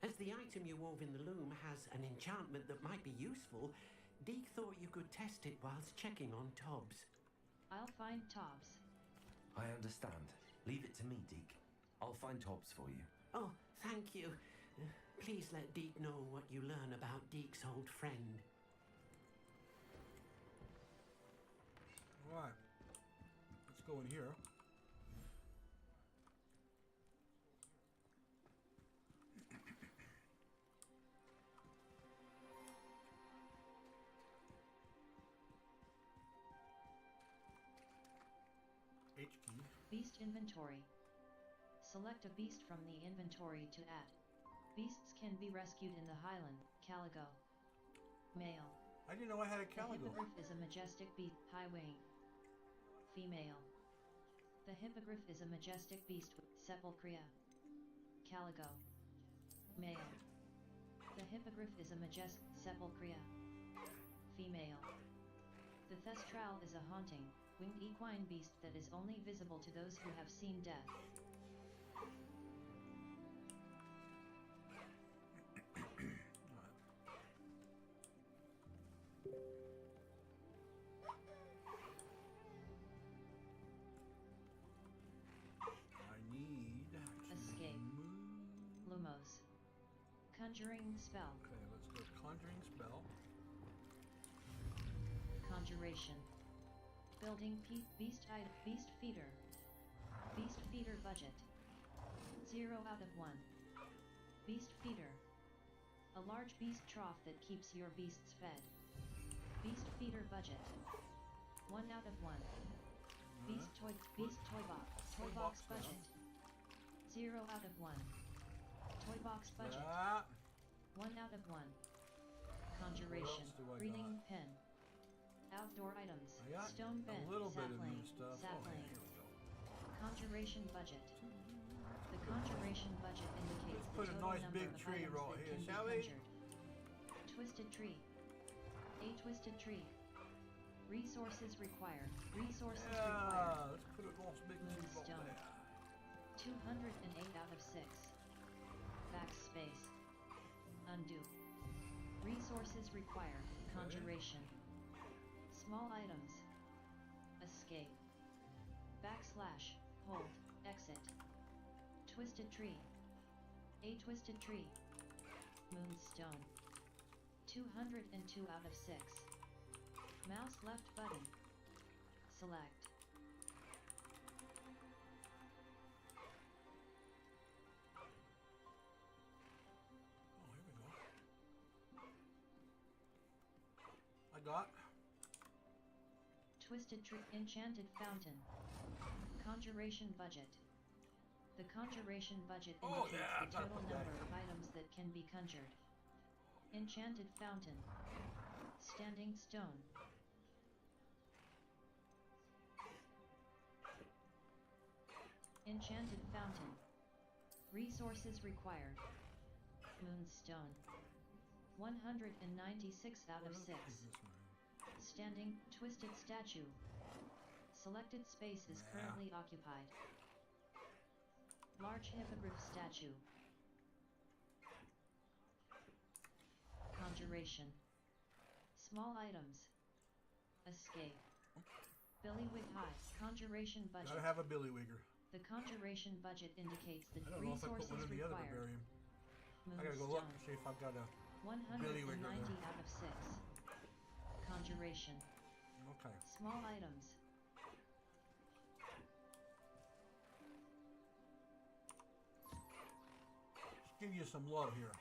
As the item you wove in the loom has an enchantment that might be useful, Deke thought you could test it whilst checking on Tobbs. I'll find Tobbs. I understand. Leave it to me, Deke. I'll find Tobbs for you. Oh, thank you. Please let Deke know what you learn about Deke's old friend. Alright. Let's go in here. H key. Beast inventory. Select a beast from the inventory to add. Beasts can be rescued in the Highland. Caligo. Male. I didn't know I had a Caligo. The hippogriff is a majestic beast. Highwing. Female. The hippogriff is a majestic beast with sepulchria. Caligo. Male. The hippogriff is a majestic sepulchria. Female. The thestral is a haunting, winged equine beast that is only visible to those who have seen death. Conjuring spell. Okay, let's go conjuring spell. Conjuration. Building beast feeder. Beast feeder budget. 0 out of 1. Beast feeder. A large beast trough that keeps your beasts fed. Beast feeder budget. 1 out of 1. Beast toy box budget. 0 out of 1. Toy box budget. 1 out of 1. Conjuration. Breeding pen. Outdoor items. Stone bed. Sapling. Sapling. Conjuration budget. The conjuration budget indicates the put a total nice number big of tree items right that here, can be shall we? conjured. Twisted tree. A twisted tree. Resources required. Resources required. Let's put a nice big tree right Moonstone. there. 208 out of 6. Backspace. Undo. Resources required. Conjuration. Small items. Escape. Backslash. Hold. Exit. Twisted tree. A twisted tree. Moonstone. 202 out of 6. Mouse left button. Select. Got Twisted tree. Enchanted fountain. Conjuration budget. The conjuration budget indicates the total number of items that can be conjured. Enchanted fountain. Standing stone. Enchanted fountain. Resources required. Moonstone. 196 out of 6. Standing, twisted statue. Selected space is currently occupied. Large hippogriff statue. Conjuration. Small items. Escape. Billywig high. Conjuration budget. Gotta have a billywigger. The conjuration budget indicates the I don't know if I put resources one in the other required. Bavarian. I gotta go look and see if I've got a 190 billywigger there. out of 6. Conjuration. Okay. Small items. give you some love here.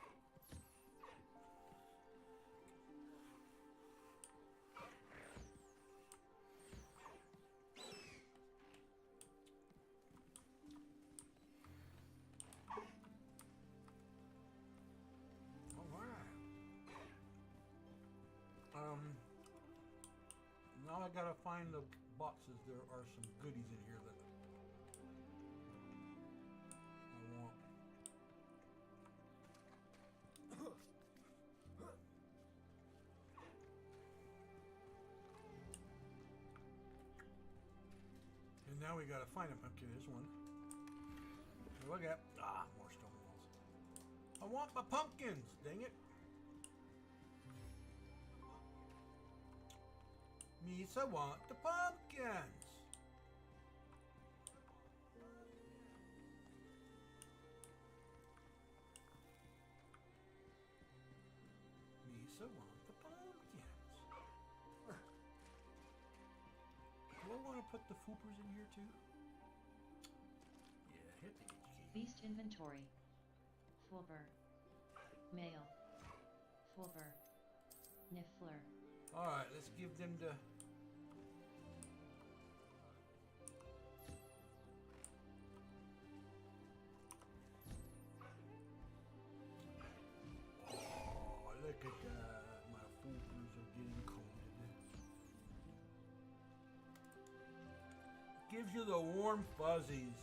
Now I gotta find the boxes. There are some goodies in here that I want. And now we gotta find them. Okay, there's one. Look at more stone walls. I want my pumpkins. Dang it. Misa want the pumpkins. Misa want the pumpkins. Do I want to put the foopers in here too? Yeah, hit the HK. Beast inventory. Fulber. Male. Fulber. Niffler. Alright, let's give them the... Oh, look at that. My foopers are getting coated. Gives you the warm fuzzies.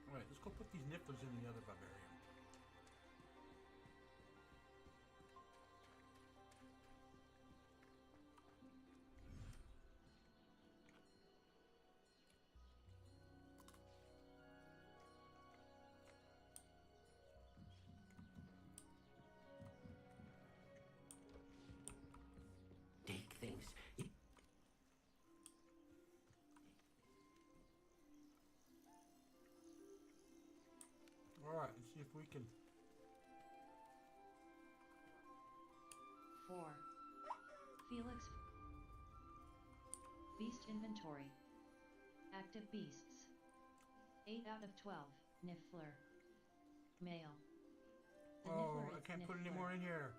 Alright, let's go put these nippers in the other barbarian. Take things. Alright, let's see if we can... 4. Felix. Beast inventory. Active beasts. 8 out of 12. Niffler. Male. The Niffler I is can't put any Niffler. more in here.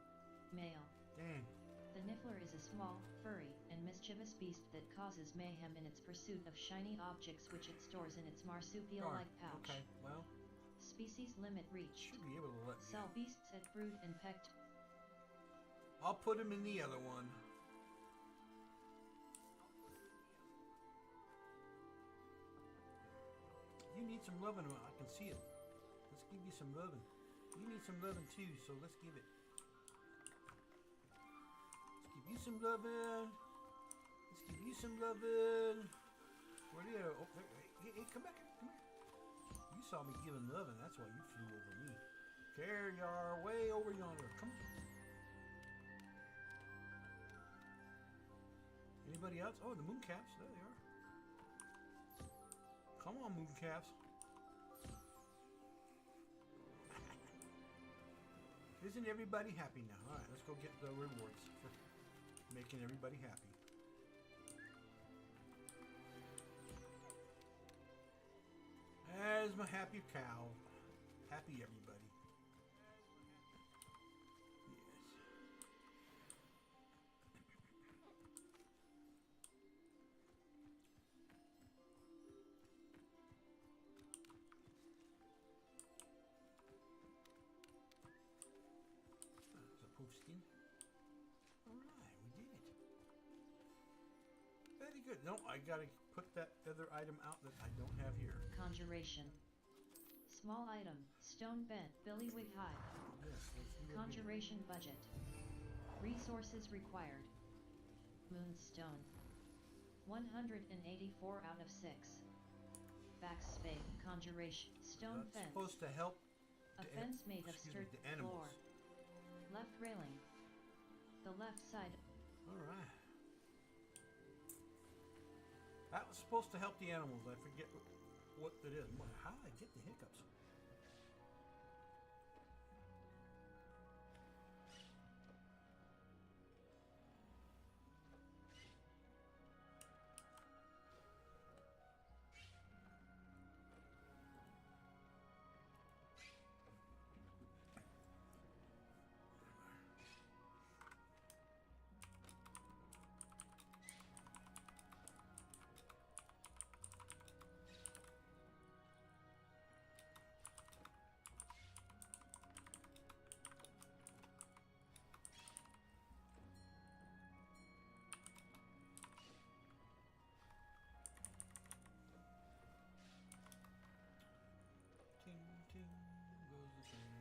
Male. Dang. The Niffler is a small, furry, and mischievous beast that causes mayhem in its pursuit of shiny objects which it stores in its marsupial-like pouch. Okay, well... Species limit reached. Should be able to let me. Sell beasts at brood and pecked. I'll put him in the other one. You need some loving. I can see it. Let's give you some loving. You need some loving too, so let's give it. Let's give you some loving. Let's give you some loving. Where are you? Oh, there. Hey, come back here. Come here. You saw me giving loving. That's why you flew over me. There you are, way over yonder. Come on. Anybody else? Oh, the mooncaps. There they are. Come on, mooncaps. Isn't everybody happy now? All right, let's go get the rewards for making everybody happy. There's my happy cow. Happy everybody. Skin. Alright, we did it. Very good. No, I gotta put that other item out that I don't have here. Conjuration. Small item. Stone bent. Billywig hive. Yes, let's do a Conjuration budget. Resources required. Moonstone. 184 out of 6. Backspade. Conjuration. Stone That's fence. supposed to help. A fence made of sturdy the animals. floor. Left railing. The left side. Alright. That was supposed to help the animals. I forget what it is. How did I get the hiccups?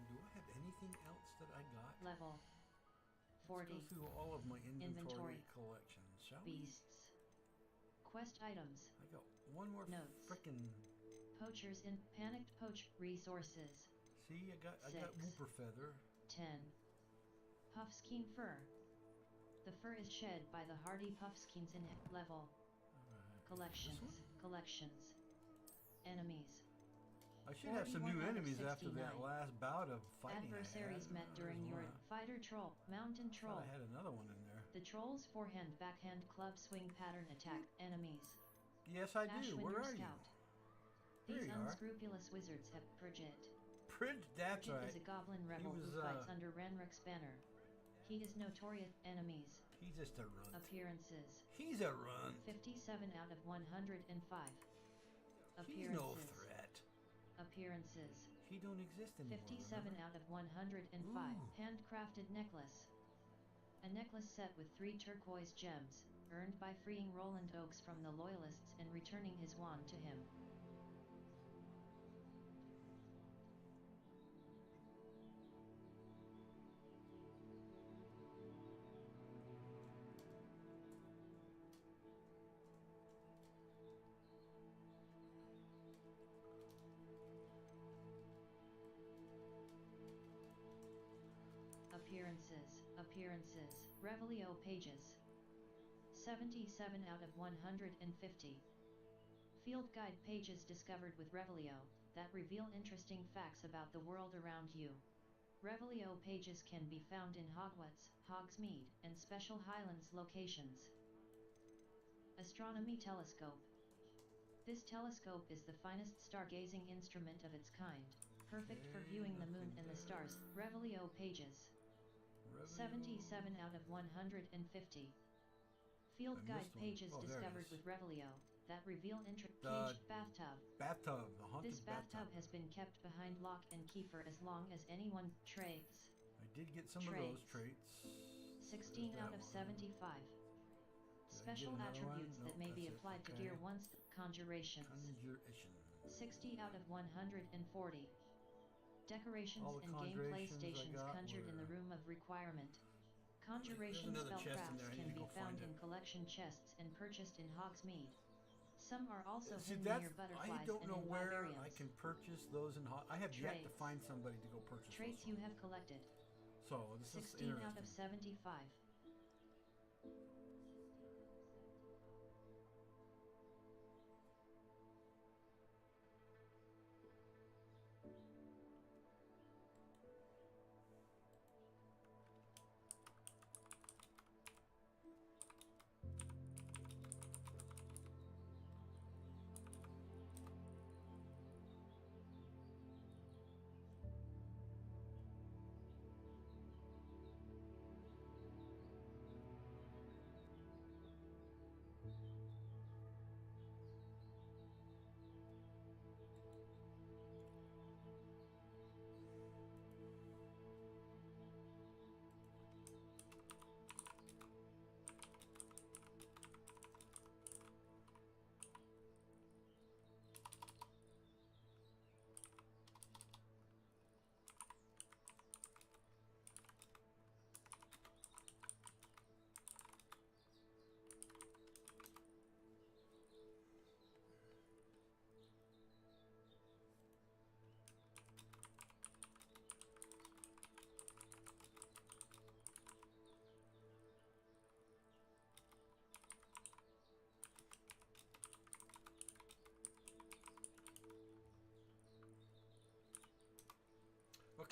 Do I have anything else that I got? Level 40. Let's go through all of my inventory Inventory. collections, shall Beasts. Quest items. we? I got one more Notes. frickin'. Poachers in panicked poach resources. See, I got Whooper Feather. 10. Puffskein fur. The fur is shed by the hardy puffskeins in level. Collections. Enemies. I should have some new 41 out of enemies after 69. that last bout of fighting. Adversaries met during your fighter troll, mountain troll. I had another one in there. The troll's forehand backhand club swing pattern attack enemies. Yes, I do. Where are you? There These you are. unscrupulous wizards have Pridget. That's Pridget right. is a goblin rebel who fights under Ranrik's banner. He is notorious enemies. He's just a runt. Appearances. He's a runt. 57 out of 105. He's no threat. Appearances. He don't exist anymore. 57 out of 105. Ooh. Handcrafted necklace. A necklace set with 3 turquoise gems, earned by freeing Roland Oakes from the Loyalists and returning his wand to him. Appearances. Revelio pages. 77 out of 150. Field guide pages discovered with Revelio that reveal interesting facts about the world around you. Revelio pages can be found in Hogwarts, Hogsmeade, and special Highlands locations. Astronomy telescope. This telescope is the finest stargazing instrument of its kind, perfect for viewing the moon and the stars. Revelio pages. 77 out of 150. Field guide pages discovered with Revelio that reveal caged bathtub. The haunted This bathtub has been kept behind lock and key for as long as anyone. Traits. I did get some of those traits. 16 out of 75. Special attributes that may be applied to gear once. Conjurations. 60 out of 140. Decorations and gameplay stations conjured in the Room of Requirement. Conjuration spellcrafts can be found in collection chests and purchased in Hogsmeade. Some are also hidden near butterflies I don't know and in where librarians. I can purchase those in I have yet to find somebody to go purchase Traits those. You have collected. So this 16 is out of 75.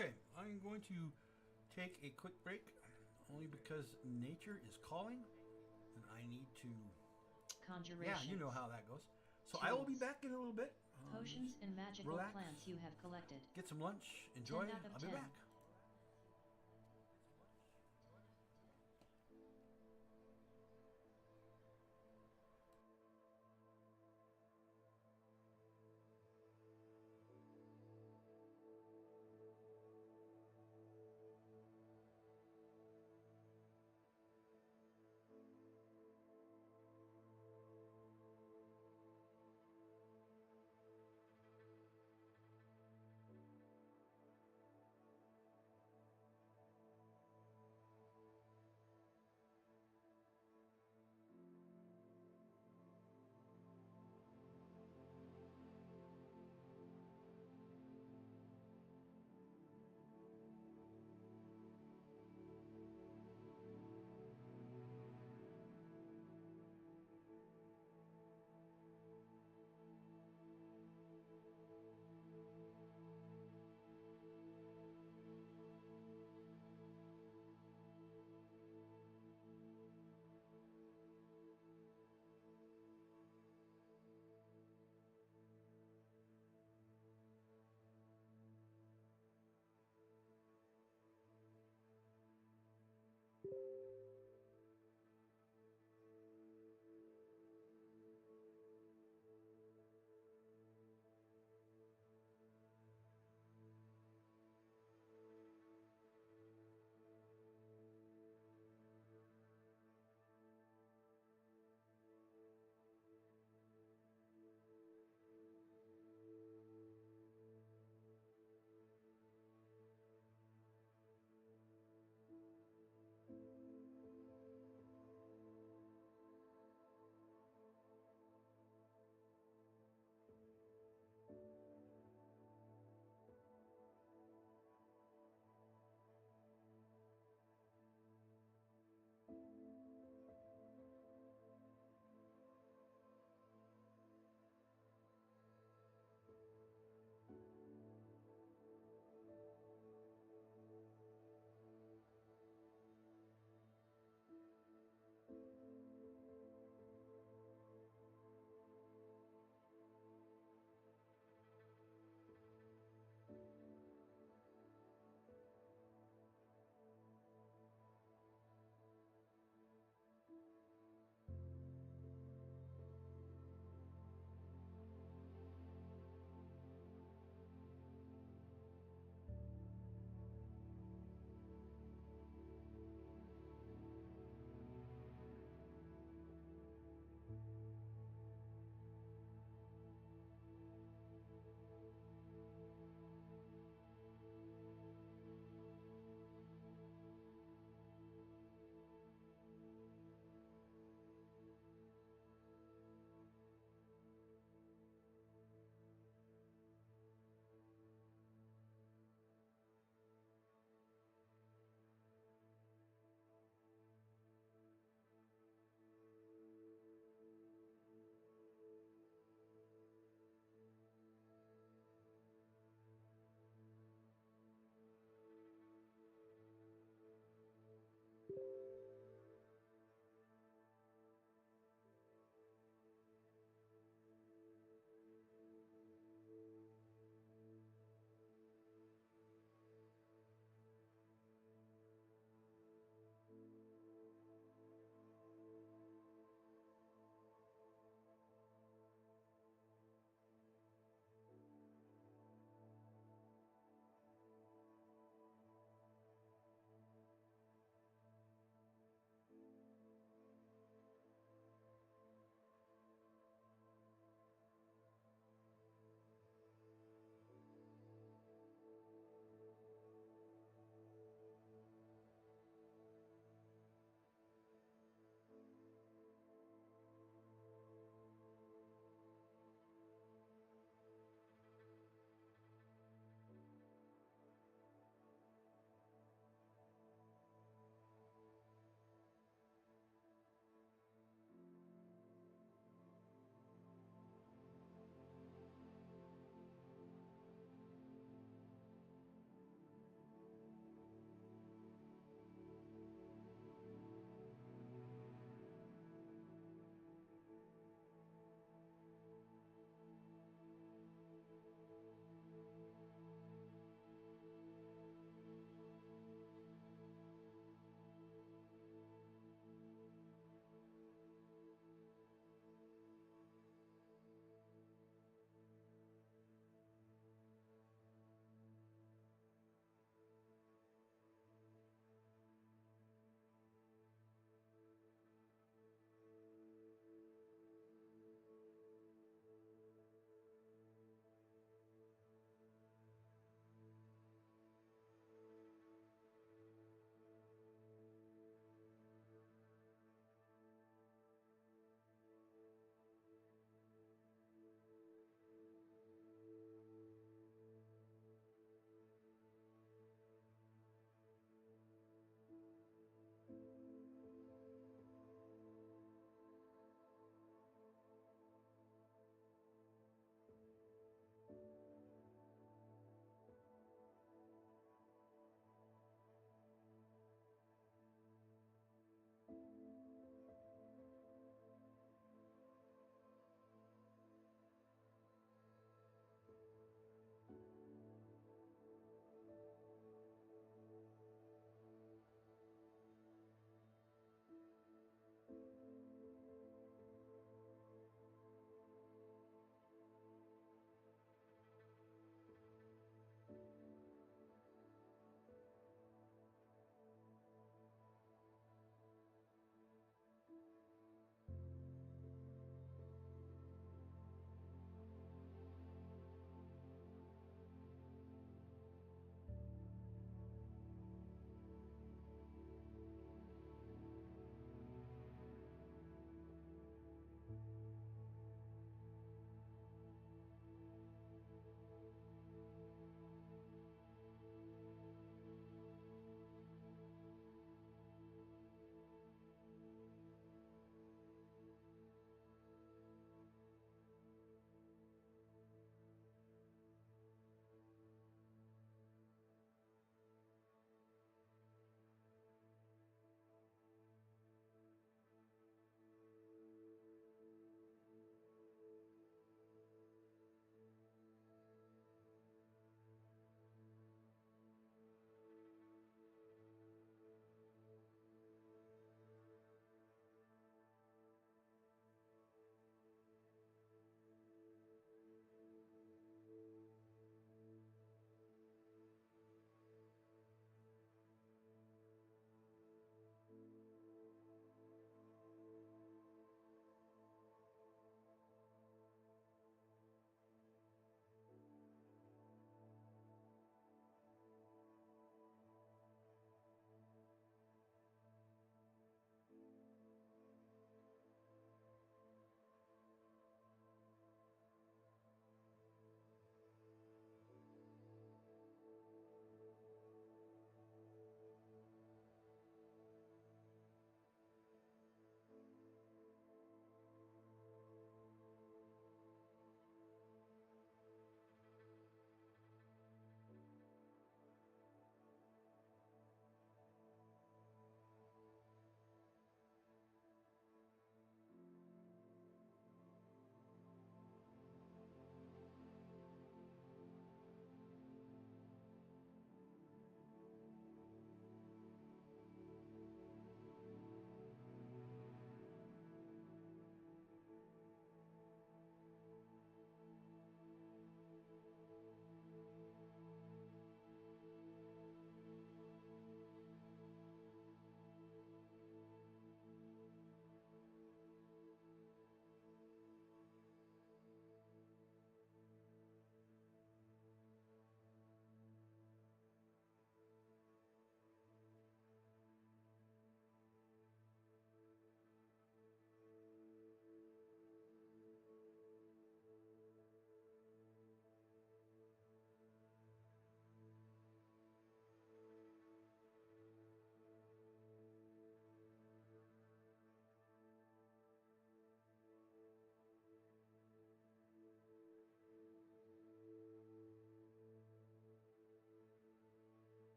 Okay, I'm going to take a quick break, only because nature is calling, and I need to... Conjuration. Yeah, you know how that goes. So I will be back in a little bit. Potions and magical relax, plants you have collected. Get some lunch, enjoy. 10 out of I'll be 10. back.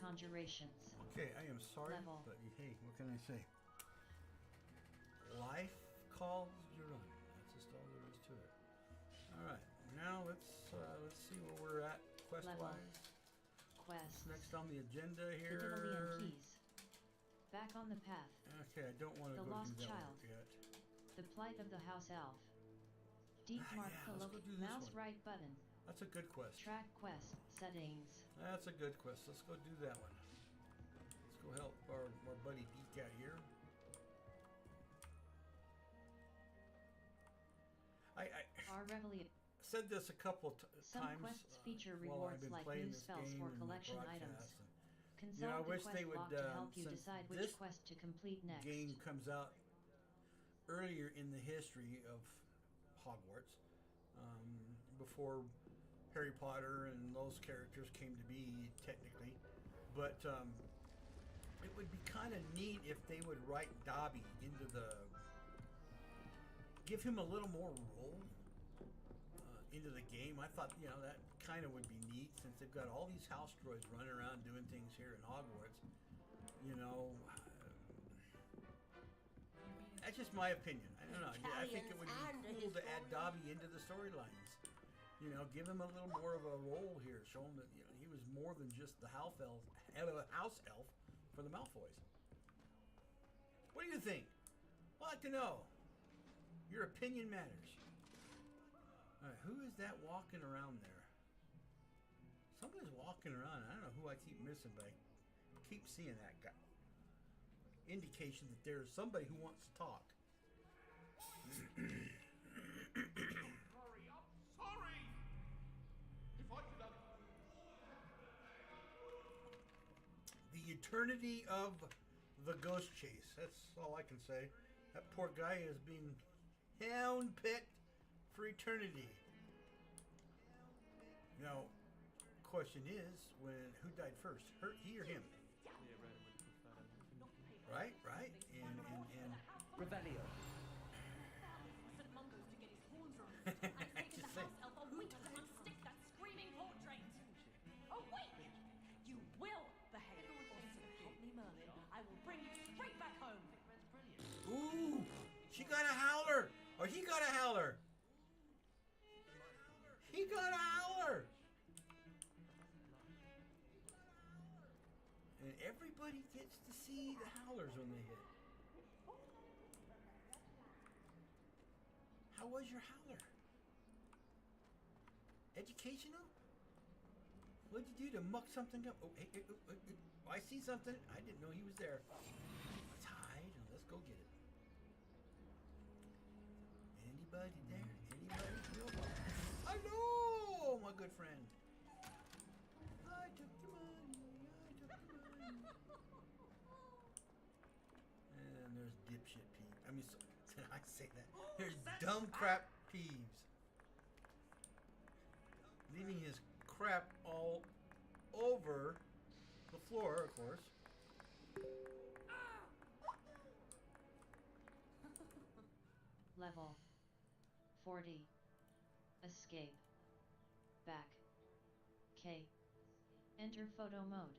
conjurations. Okay, I am sorry, Level. but hey, what can I say? Life calls your own. That's just all there is to it. All right, now let's see where we're at quest Level. wise. Quest. Next on the agenda The here. Diddleyan Keys. Back on the path. Okay, I don't want to The go Lost do that Child. one yet. The Plight of the House Elf. Deep mark yeah, the let's go do this mouse one. right button. That's a good quest. Track quest settings. That's a good quest. Let's go do that one. Let's go help our buddy Deke out here. I Our Reveille. said this a couple Some times quests feature while I've rewards been like playing new this spells game for and collection my items. broadcasts. Consult You know, I the wish quest they would, block to help you since decide this which quest to complete next. game comes out earlier in the history of Hogwarts, before Harry Potter and those characters came to be, technically. But it would be kind of neat if they would write Dobby into give him a little more role into the game. I thought, that kind of would be neat, since they've got all these house droids running around doing things here in Hogwarts. That's just my opinion. I don't know. I think it would be cool to add Dobby into the storylines. Give him a little more of a role here. Show him that he was more than just the house elf for the Malfoys. What do you think? I'd like to know. Your opinion matters. All right, who is that walking around there? Somebody's walking around. I don't know who I keep missing, but I keep seeing that guy. Indication that there's somebody who wants to talk. Sorry, I'm sorry. If I could have... The eternity of the ghost chase. That's all I can say. That poor guy is being hound-picked for eternity. Now, question is, who died first? He or him? Right? And Revelio. Just saying. Oh wait! You will behave, or so help me Merlin. I will bring you straight back home. Ooh! She got a howler! Or he got a howler! He got a howler! And everybody gets to see the howlers when they hit. How was your howler? Educational? What'd you do to muck something up? Oh, hey, I see something. I didn't know he was there. Let's hide and let's go get it. Anybody there? Anybody? Nobody. Hello, my good friend. I took your money. And there's dipshit Peeves. I mean, did I say that? There's dumb crap Peeves. Leaving his crap all over the floor, of course. Level 40. Escape. Back. K. Enter photo mode.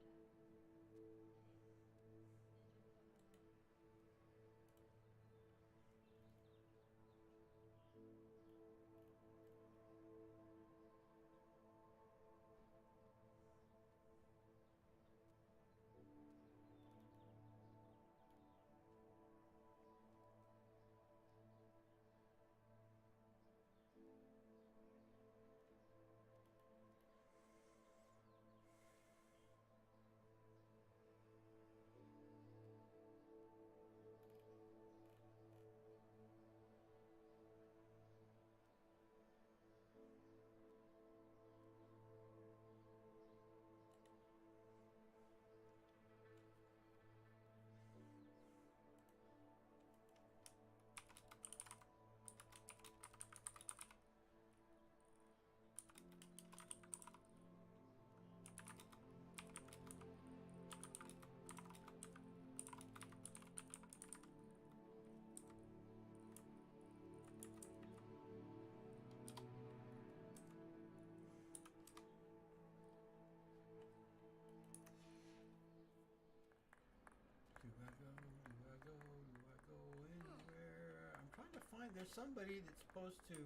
there's somebody that's supposed to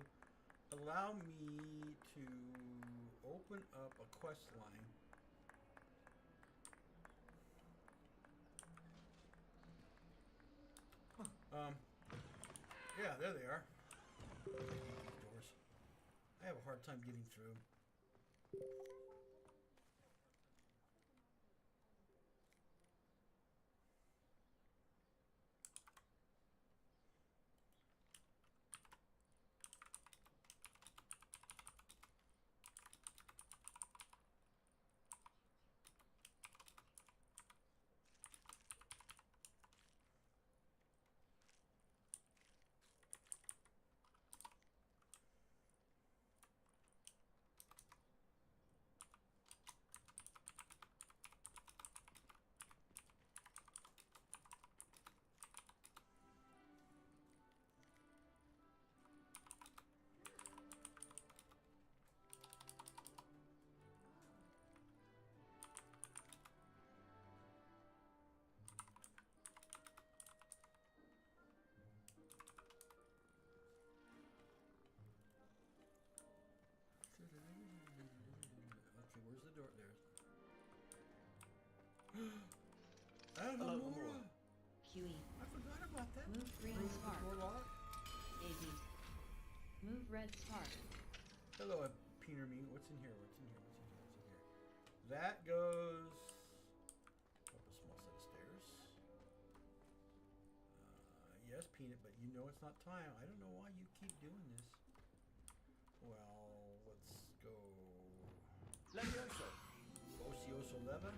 allow me to open up a quest line. Yeah, there they are. Doors. I have a hard time getting through. Okay, where's the door? There's. Alamora! QE. I forgot about that. Move green spark. AD. Move red spark. Hello, Peter Me. What's in here? What's in here? What's in here? What's in here? That goes up a small set of stairs. Yes, Peanut, but you know it's not time. I don't know why you keep doing this. Well, let's go. Levioso. Ocioso Leva.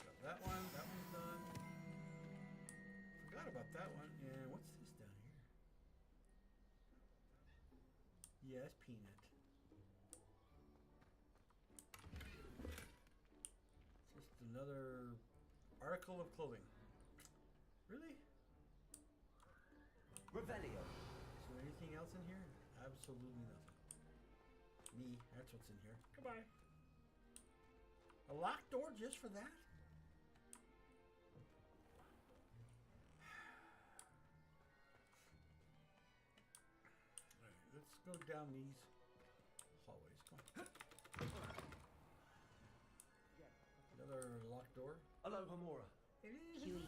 Got that one. That one's done. Forgot about that one. And what's this down here? Yes, Peanut. Just another article of clothing. Really? Revelio. Is there anything else in here? Absolutely nothing. Me, that's what's in here. Goodbye. A locked door just for that? Alright, let's go down these hallways. Come on. Another locked door. Hello, Hamora. QE.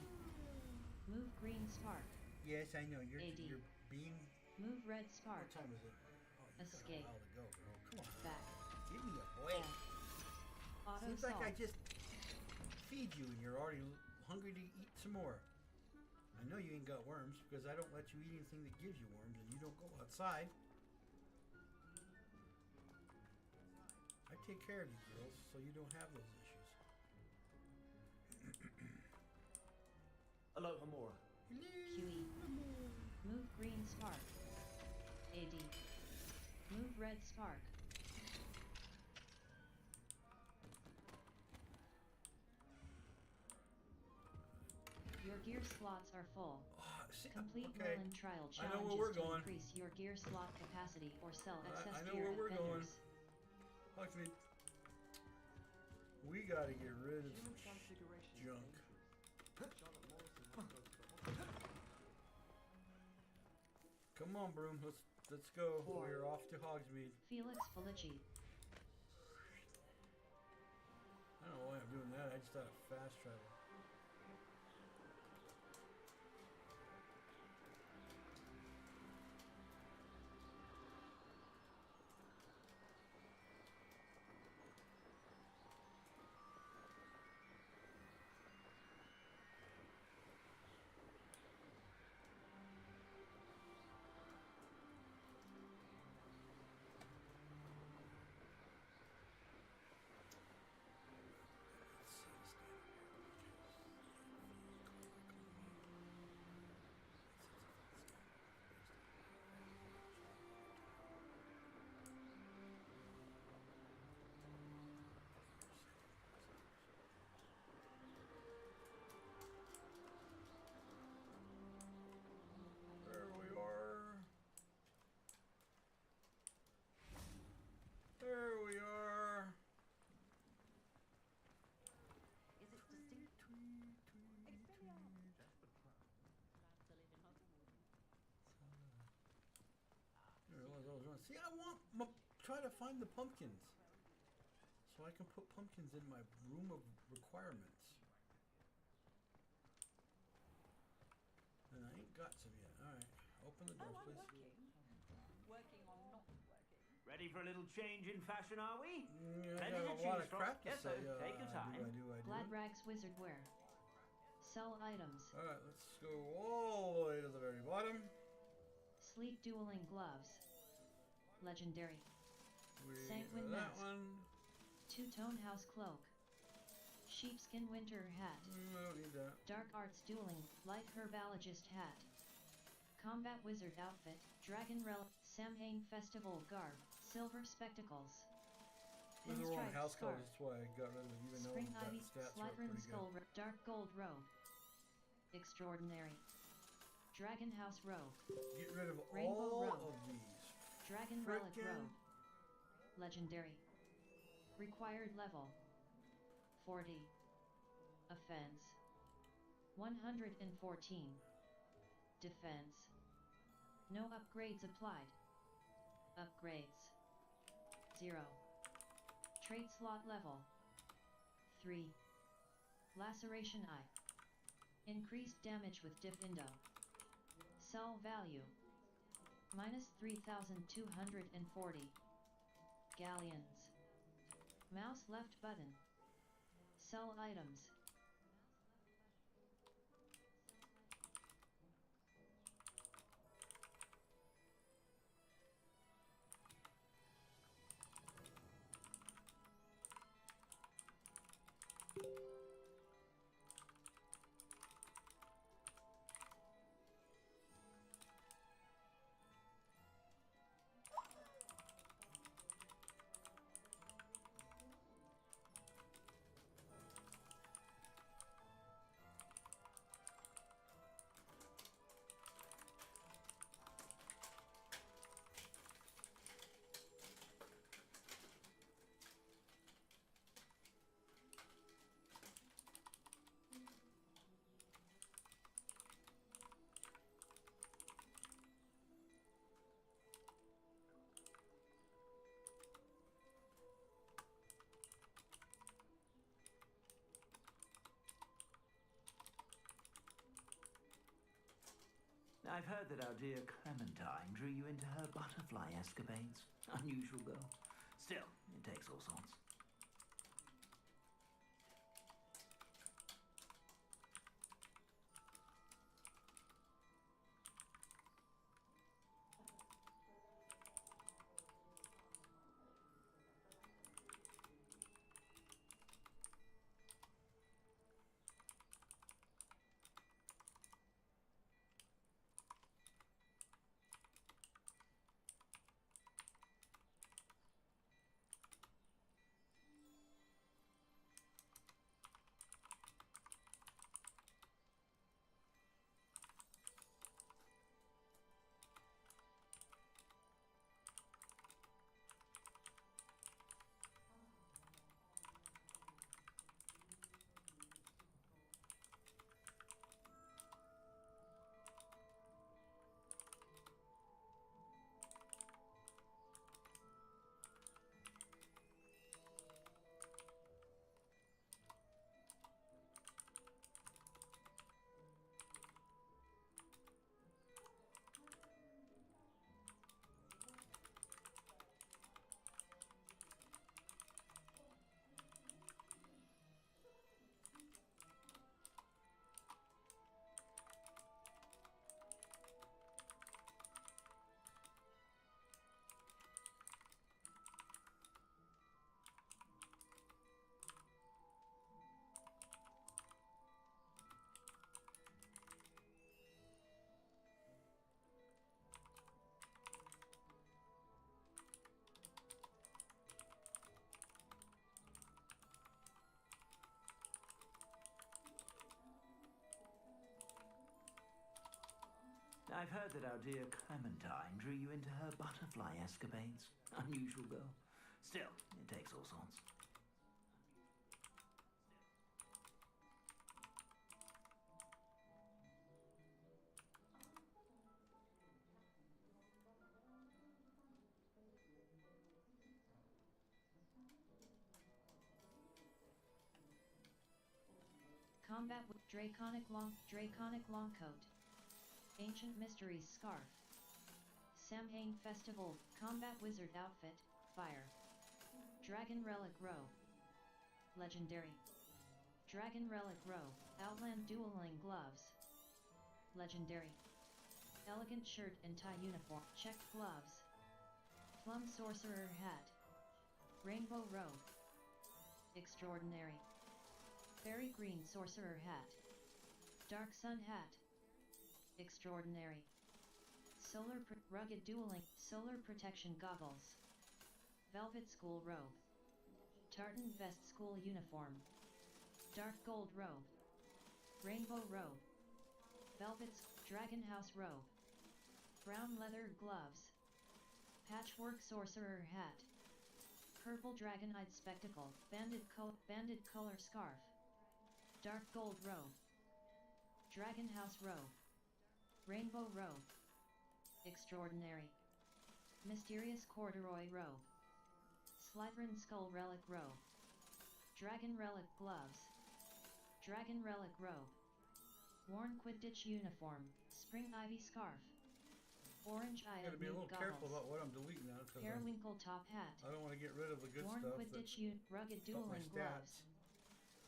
Move green spark. Yes, I know. You're AD. you're being. Move red spark. What time is it? Oh, you Escape. got a while to go, girl. Come on. Back. Give me a break. Auto Seems like I solve. just feed you and you're already hungry to eat some more. I know you ain't got worms because I don't let you eat anything that gives you worms and you don't go outside. I take care of you girls so you don't have those issues. Hello, Hamora. QE. Move green spark. AD. Move red spark. Your gear slots are full. Complete okay. Merlin trial I know where challenges we're to going. increase your gear slot capacity or sell excess I know gear where at we're going. vendors. Huxley, we gotta get rid of some junk. Come on, Broom. Let's go. 4. We're off to Hogsmeade. Felix Felici. I don't know why I'm doing that. I just thought of fast travel. See, I want try to find the pumpkins so I can put pumpkins in my room of requirements. And I ain't got some yet. All right, open the doors, please. Working on not working. Ready for a little change in fashion, are we? I got a lot of crap to say. Take your time. I do. Glad Rags Wizard Wear. Sell items. All right, let's go all the way to the very bottom. Sleek dueling gloves. Legendary. Sanguine that mask. one. Two-tone house cloak. Sheepskin winter hat. I don't need that. Dark arts dueling light herbalogist hat. Combat wizard outfit. Dragon relic. Samhain festival garb. Silver spectacles. This is the wrong Pinstripe house scarf. colors. That's why I got rid of it, even Spring though ivy. the stats were Slytherin pretty skull. good. Dark gold robe. Extraordinary. Dragon house robe. Get rid of Rainbow all robe. of these. Dragon relic Frickin' robe. Legendary. Required level 40. Offense 114. Defense. No upgrades applied. Upgrades 0. Trait slot level 3. Laceration eye. Increased damage with Diff Indo. Sell value minus 3,240. Galleons. Mouse left button. Sell items. I've heard that our dear Clementine drew you into her butterfly escapades. Unusual girl. Still, it takes all sorts. I've heard that our dear Clementine drew you into her butterfly escapades. Unusual girl. Still, it takes all sorts. Combat with Draconic Longcoat. Ancient Mysteries Scarf. Samhain Festival, Combat Wizard Outfit, Fire. Dragon Relic Robe. Legendary. Dragon Relic Robe, Outland Dueling Gloves. Legendary. Elegant Shirt and Tie Uniform, Checked Gloves. Plum Sorcerer Hat. Rainbow Robe. Extraordinary. Berry Green Sorcerer Hat. Dark Sun Hat. Extraordinary. Rugged Dueling, Solar Protection Goggles. Velvet School Robe. Tartan Vest School Uniform. Dark Gold Robe. Rainbow Robe. Velvet Dragon House Robe. Brown Leather Gloves. Patchwork Sorcerer Hat. Purple Dragon-Eyed Spectacle, Banded Color Scarf. Dark Gold Robe. Dragon House Robe. Rainbow Robe. Extraordinary. Mysterious Corduroy Robe. Slytherin Skull Relic Robe. Dragon Relic Gloves. Dragon Relic Robe. Worn Quidditch Uniform, Spring Ivy Scarf. Orange Eye Gotta be a little careful about what I'm deleting now, because Periwinkle Top Hat. I don't want to get rid of the good Worn stuff. Quidditch Rugged Dueling Gloves.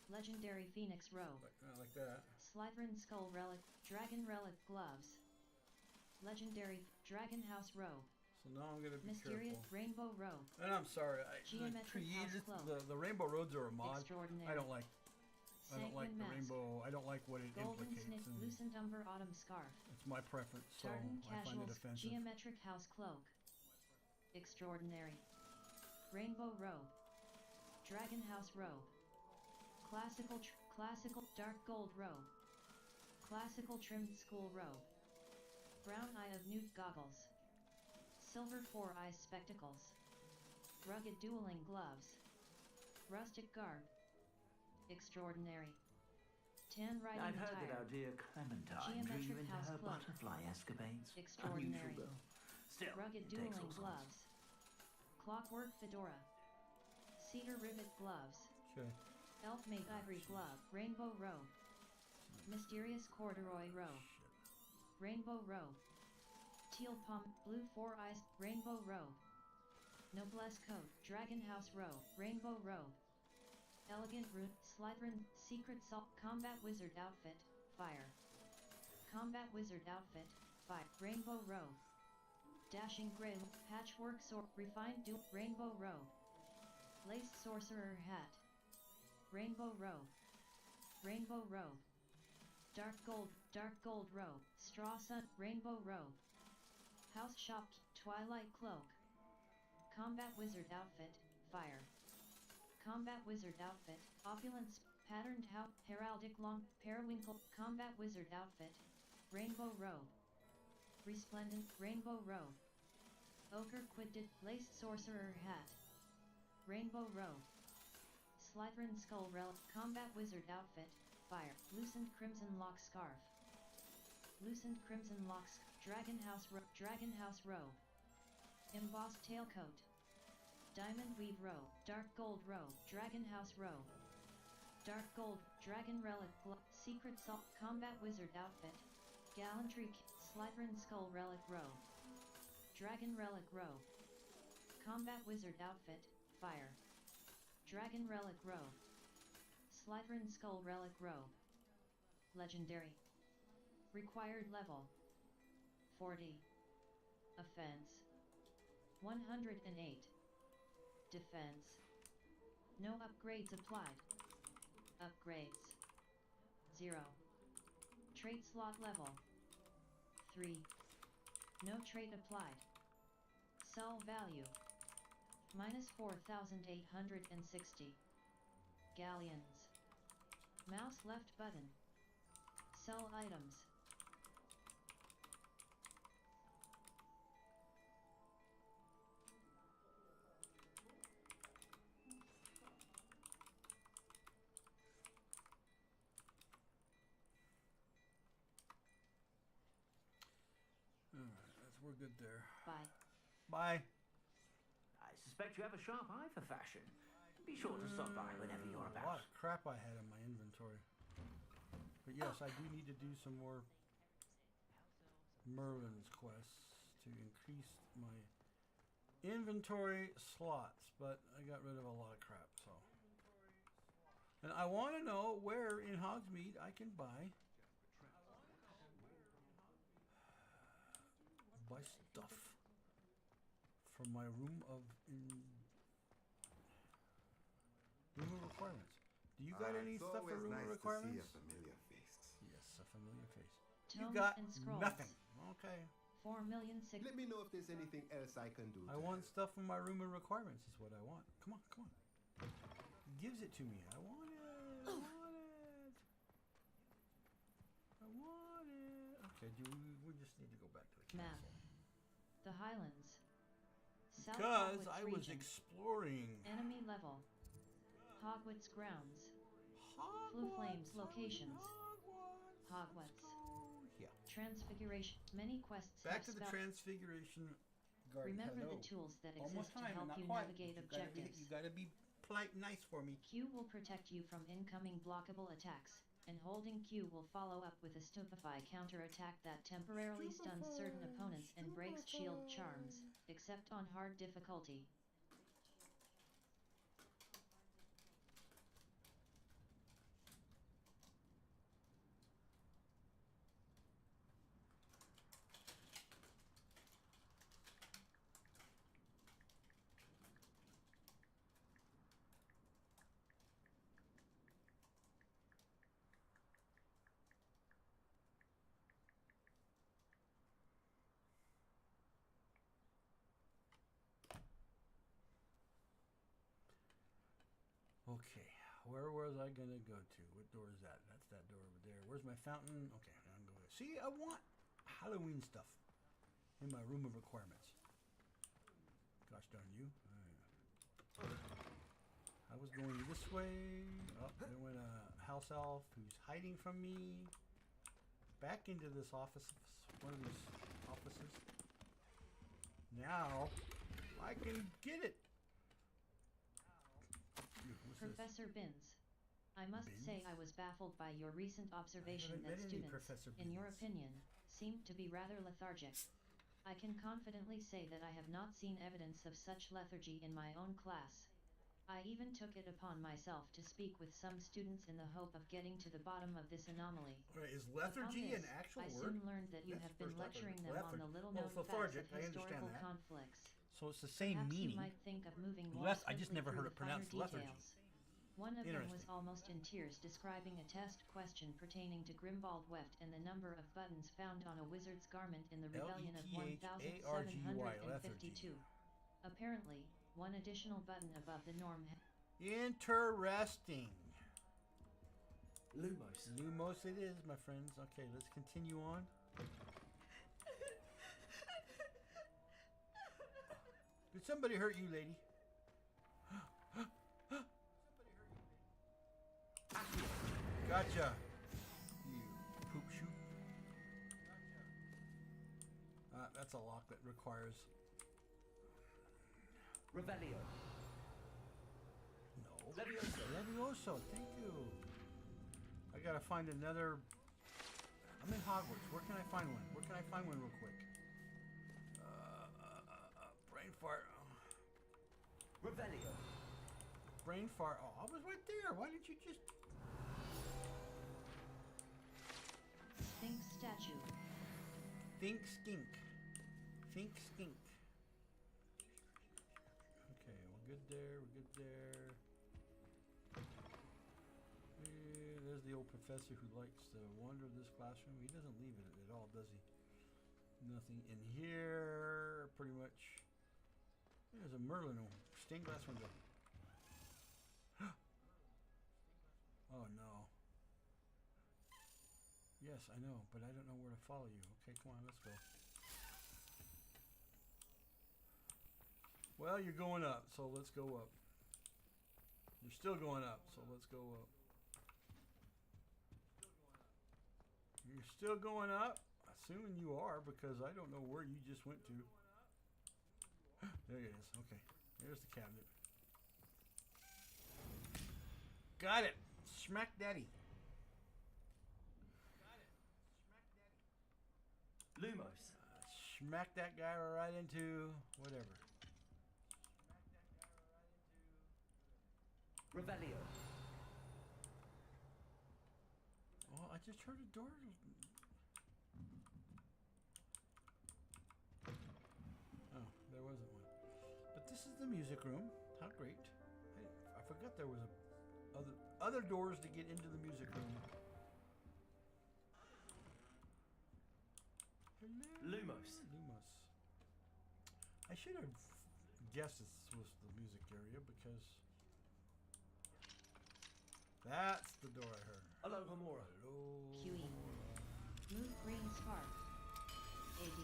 Legendary Phoenix Robe. Like that. Slytherin Skull Relic, Dragon Relic Gloves. Legendary Dragon House Robe. So now I'm gonna be Mysterious careful. Rainbow Robe. And I'm sorry, Geometric House Cloak. the Rainbow Roads are a mod. Extraordinary. I don't like the Mask. rainbow. I don't like what it Golden implicates. Snip Loosened Umber Autumn Scarf. It's my preference, so Tartan I find it Casuals offensive. Geometric House Cloak. Extraordinary. Rainbow Robe. Dragon House Robe. Classical Dark Gold Robe. Classical Trimmed School Robe. Brown Eye of Newt Goggles. Silver 4-Eye Spectacles. Rugged Dueling Gloves. Rustic Garb. Extraordinary. Tan Riding I've heard Attire. that our dear Clementine drew Geometric you into House her Cloak. butterfly escapades. Extraordinary. Unusual, though. Still, Rugged it takes Dueling all sorts. Gloves. Clockwork Fedora. Cedar Rivet Gloves. Okay. Elf Made Ivory Glove. Rainbow Robe. Mysterious Corduroy Robe. Rainbow Robe. Teal Palm. Blue 4-Eyes. Rainbow Robe. Noblesse Coat. Dragon House Robe. Rainbow Robe. Elegant Root. Slytherin. Secret Salt. Combat Wizard Outfit. Fire. Combat Wizard Outfit. Fire. Rainbow Robe. Dashing Grid. Patchwork Sword. Refined Rainbow Robe. Laced Sorcerer Hat. Rainbow Robe. Rainbow Robe. Dark Gold Robe. Straw Sun. Rainbow Robe. House Shop. Twilight Cloak. Combat Wizard Outfit. Fire. Combat Wizard Outfit. Opulence. Patterned Heraldic Long. Periwinkle. Combat Wizard Outfit. Rainbow Robe. Resplendent. Rainbow Robe. Ochre Quidditch. Laced Sorcerer Hat. Rainbow Robe. Slytherin Skull Relic. Combat Wizard Outfit. Fire. Loosened Crimson Lock Scarf. Loosened Crimson Locks. Dragon House Robe. Embossed Tailcoat. Diamond Weave Robe. Dark Gold Robe. Dragon House Robe. Dark Gold. Dragon Relic. Secret Salt. Combat Wizard Outfit. Gallantry. Slytherin Skull Relic Robe. Dragon Relic Robe. Combat Wizard Outfit. Fire. Dragon Relic Robe. Slytherin Skull Relic Robe. Legendary. Required level 40. Offense 108. Defense. No upgrades applied. Upgrades 0. Trait slot level 3. No trait applied. Sell value -4,860. Galleons. Mouse left button. Sell items. We're good there. Bye. Bye. I suspect you have a sharp eye for fashion. Be sure to stop by whenever you're A lot about. of crap I had in my inventory. But yes, I do need to do some more Merlin's quests to increase my inventory slots, but I got rid of a lot of crap, so. And I want to know where in Hogsmeade I can buy stuff from my room of requirements. Do you got any stuff for room of requirements? To see a familiar face. Yes, a familiar face. You Tomes got and scrolls. nothing. Okay. 4,000,000. Let me know if there's anything else I can do. I want stuff from my room of requirements is what I want. Come on, come on. He gives it to me. I want it. I want it. I want it. Okay, we just need to go back to the castle. Map. The Highlands. South Because Hogwarts I was region. exploring. Enemy level. Hogwarts grounds. Blue Flames locations. Hogwarts. Yeah. Transfiguration. Many quests Back have to the Transfiguration Garden. Remember Hello. the tools that Almost exist to time, help not you quite. navigate You objectives. gotta be polite and nice for me. Q will protect you from incoming blockable attacks, and holding Q will follow up with a Stupefy counterattack that temporarily stuns certain opponents and breaks shield charms, except on hard difficulty. Okay, where was I gonna go to? What door is that? That's that door over there. Where's my fountain? Okay, now I'm going. See, I want Halloween stuff in my room of requirements. Gosh darn you! I was going this way. Oh, there went a house elf who's hiding from me. Back into this office, one of these offices. Now I can get it. Professor Binns. I must say I was baffled by your recent observation that students, in your opinion, seemed to be rather lethargic. I can confidently say that I have not seen evidence of such lethargy in my own class. I even took it upon myself to speak with some students in the hope of getting to the bottom of this anomaly. Right, is lethargy an actual word? I soon learned that you have been lecturing them on the little-known facts of historical conflicts. So it's the same Perhaps meaning. You might think of moving more I just never heard it pronounced lethargy. One of them was almost in tears describing a test question pertaining to Grimwald Weft and the number of buttons found on a wizard's garment in the rebellion of 1752. Apparently, one additional button above the norm. Interesting. Lumos. Lumos it is, my friends. Okay, let's continue on. Did somebody hurt you, lady? Gotcha. You poop shoot. That's a lock that requires... Revelio. No. Levioso. Levioso, thank you. I gotta find another... I'm in Hogwarts. Where can I find one? Where can I find one real quick? Brain fart. Revelio. Brain fart. Oh, I was right there. Why didn't you just... Think statue. Think skink. Think skink. Okay, we're good there. We're good there. There's the old professor who likes to wander this classroom. He doesn't leave it at all, does he? Nothing in here. Pretty much. There's a Merlin stained glass window. Oh no. Yes, I know, but I don't know where to follow you. Okay, come on, let's go. Well, you're going up, so let's go up. You're still going up, so let's go up. You're still going up? Assuming you are, because I don't know where you just went to. There it is. Okay, there's the cabinet. Got it. Smack daddy. Lumos. Smack that guy right into whatever. Revelio. Oh, I just heard a door. Oh, there wasn't one. But this is the music room. How great. I forgot there was other doors to get into the music room. Hello. Lumos. Lumos. I should have guessed this was the music area because that's the door I heard. Hello, Gamora. Hello. QE. Move green spark. AD.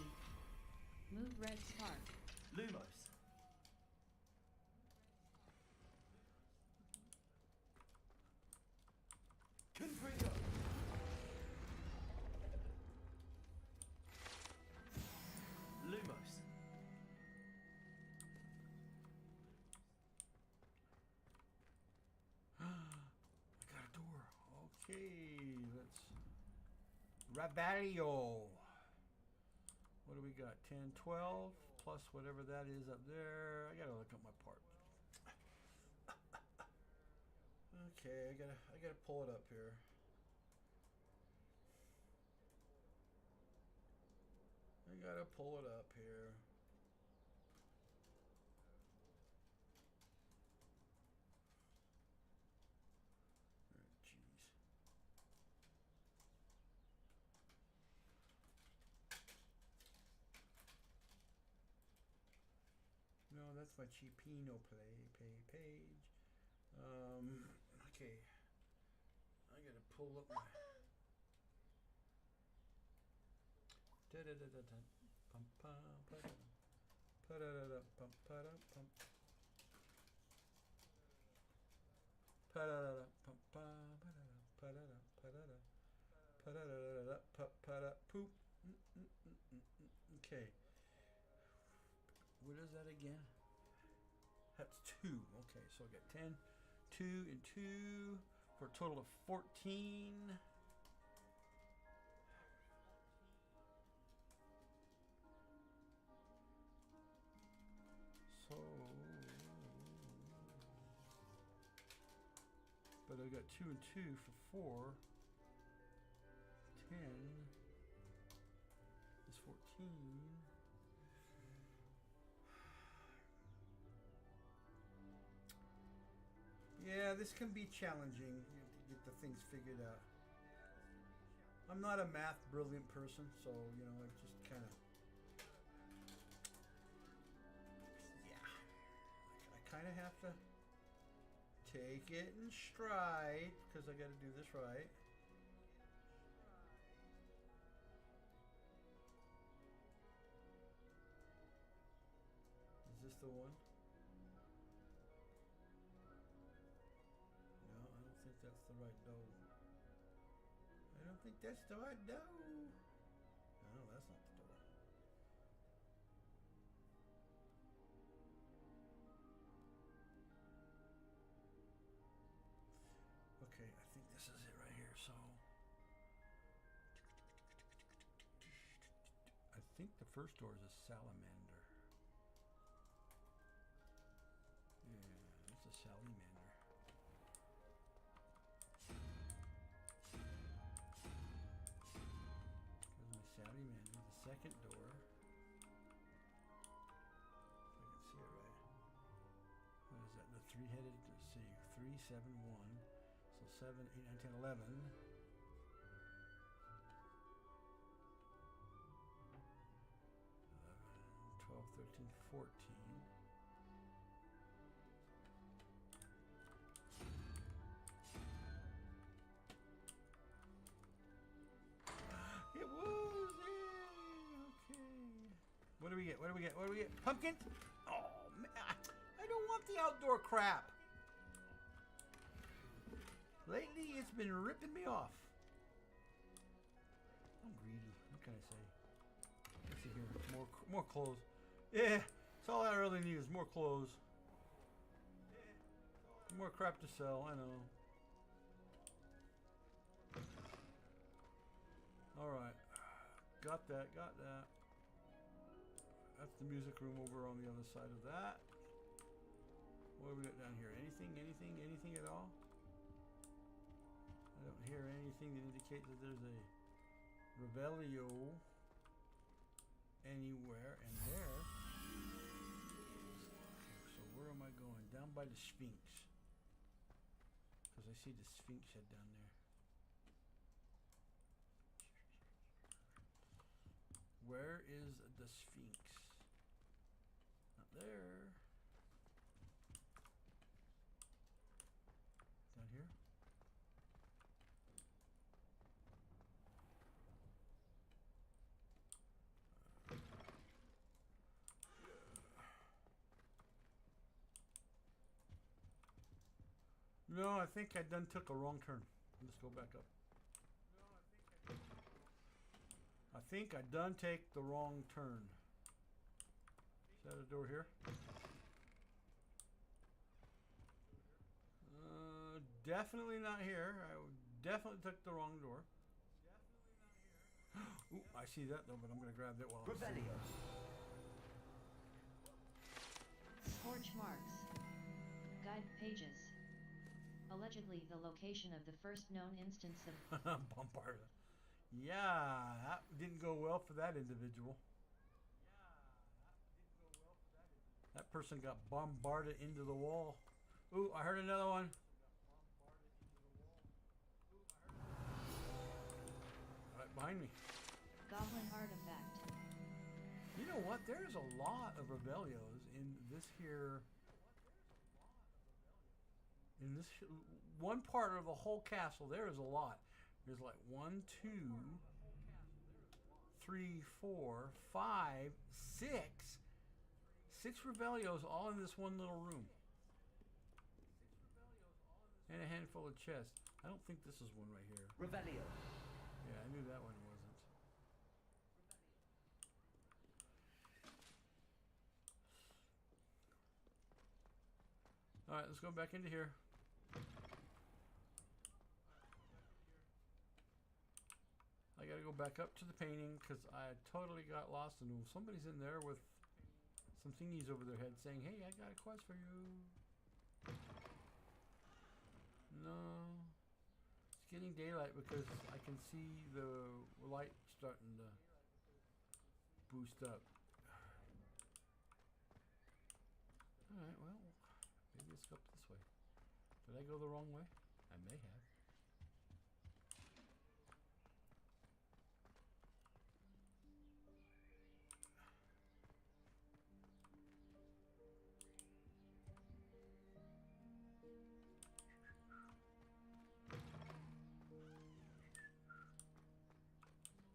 Move red spark. Lumos. Confringo. Lumos. I got a door. Okay, let's Ravalio. What do we got? 10, 12 plus whatever that is up there. I gotta look up my part. Okay, I gotta pull it up here. I gotta pull it up here. Jeez. No, that's my Cheapino page. Okay. I gotta pull up my. Da da da da da. Pum pum pa da. Pa da da da pum pa da pum. Pa da da da pum pa pa da da pa da da pa da da pa pa da poop. Okay. What is that again? That's 2. Okay, so I got 10, 2, and 2 for a total of 14. So, but I got 2 and 2 for 4. 10 is 14. Yeah, this can be challenging to get the things figured out. I'm not a math brilliant person, so, you know, I just kind of... Yeah. I kind of have to take it in stride, because I got to do this right. Is this the one? That's the right dough. I don't think that's the right dough. No, that's not the door. Okay, I think this is it right here. So I think the first door is a salamander. Yeah, it's a salamander. The second door. If I can see it right. What is that? The three-headed, let's see, 3, 7, 1. So 7, 8, 9, 10, 11. 12, 13, 14. It was What do we get? What do we get? What do we get? Pumpkin? Oh, man. I don't want the outdoor crap. Lately, it's been ripping me off. I'm greedy. What can I say? Let's see here. More clothes. Yeah, that's all I really need is more clothes. More crap to sell, I know. Alright. Got that, got that. That's the music room over on the other side of that. What do we got down here? Anything at all? I don't hear anything that indicates that there's a Revelio anywhere. And there. Okay, so where am I going? Down by the Sphinx. Because I see the Sphinx head down there. Where is the Sphinx? Not there. Down here? No, I think I done took a wrong turn. Let's go back up. I think I done take the wrong turn. Is that a door here? Definitely not here. I definitely took the wrong door. Ooh, I see that though, but I'm going to grab that while I'm sitting. Scorch marks. Guide pages. Allegedly the location of the first known instance of Bombarded. Yeah, that didn't go well for that individual. That person got bombarded into the wall. Ooh, I heard another one. Right behind me. Goblin artifact. You know what? There's a lot of Rebellios in this here. In this one part of the whole castle, there is a lot. There's like 1, 2, 3, 4, 5, 6. 6 Rebellios all in this one little room. And a handful of chests. I don't think this is one right here. Revelio. Yeah, I knew that one wasn't. Alright, let's go back into here. I gotta go back up to the painting because I totally got lost and somebody's in there with some thingies over their head saying, hey, I got a quest for you. No. It's getting daylight because I can see the light starting to boost up. Alright, well, maybe let's go up this way. Did I go the wrong way? I may have.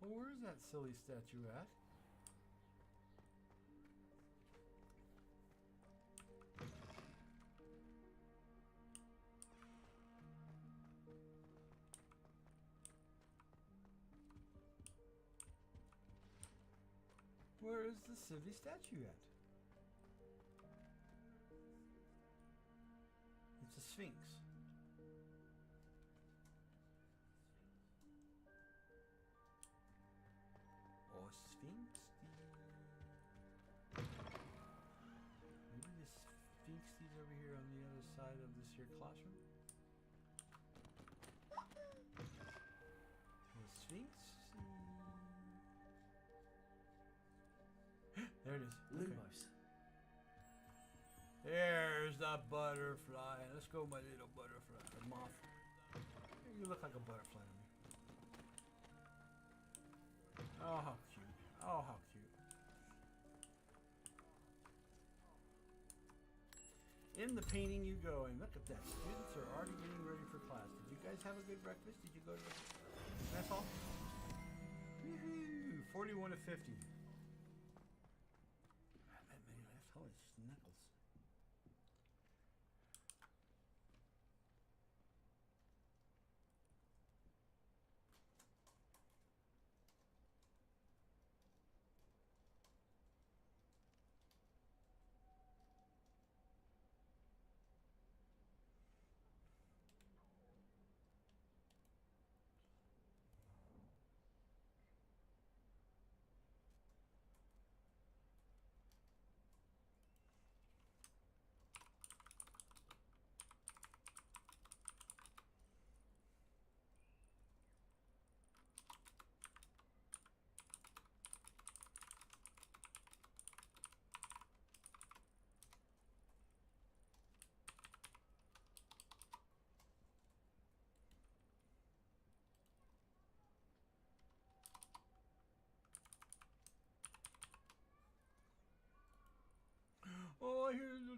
Well, where is that silly statue at? Where is the silly statue at? It's a sphinx. Oh, sphinx? Maybe this sphinx is over here on the other side of this here classroom? The sphinx? There it is. Lumos. There's the butterfly. Let's go, my little butterfly. The moth. You look like a butterfly to me. Oh, how cute. Oh, how cute. In the painting you go, and look at that. Students are already getting ready for class. Did you guys have a good breakfast? Did you go to the mess hall? Woohoo! 41 to 50. That many left. Holy snuckles.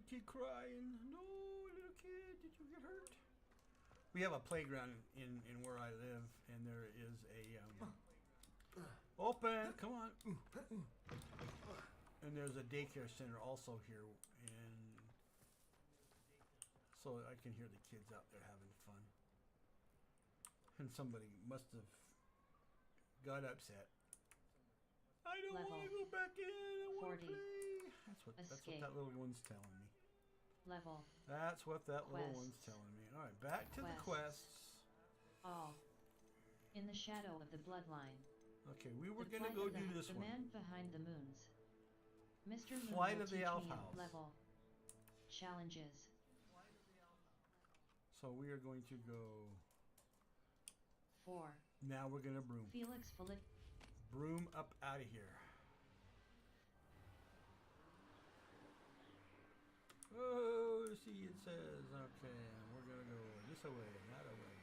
kid crying. No, little kid, did you get hurt? We have a playground in where I live, and there is a open. Come on. And there's a daycare center also here, and so I can hear the kids out there having fun. And somebody must have got upset. I don't want to go back in. I want to play. That's what that little one's telling me. Level. That's what that little Quests. one's telling me. All right, back to the quests. All. In the shadow of the bloodline. Okay, we were The gonna plight go of do the this one. Man behind the moons. Mr. Moon Flight will of the teach Elf me House. level. Challenges. So we are going to go. 4. Now we're gonna broom. Felix Philip. Broom up out of here. Oh, see, it says, okay, we're gonna go this way, that way.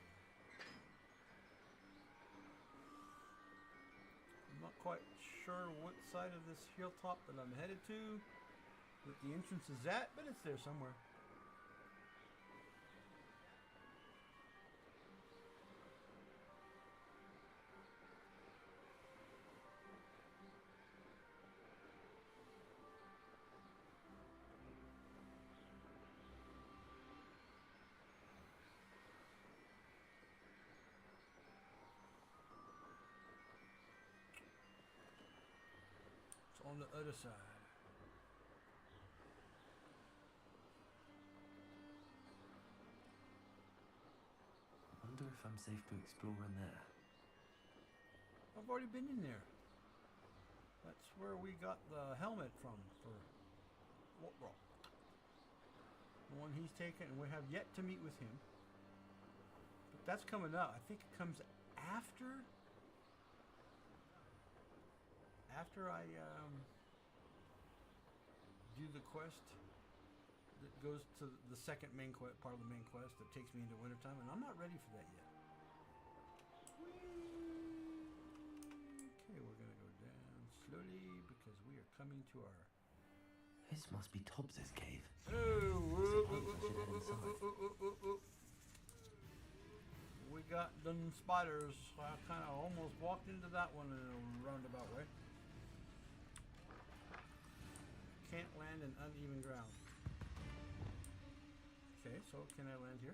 I'm not quite sure what side of this hilltop that I'm headed to, that the entrance is at, but it's there somewhere. On the other side. I wonder if I'm safe to explore in there. I've already been in there. That's where we got the helmet from for Wotrock. The one he's taken, and we have yet to meet with him. But that's coming up. I think it comes after I do the quest that goes to the second main part of the main quest that takes me into wintertime, and I'm not ready for that yet. Okay, we're gonna go down slowly because we are coming to our. This must be Tobbs's cave. We got them spiders. I kind of almost walked into that one in a roundabout way. Can't land in uneven ground. Okay, so can I land here?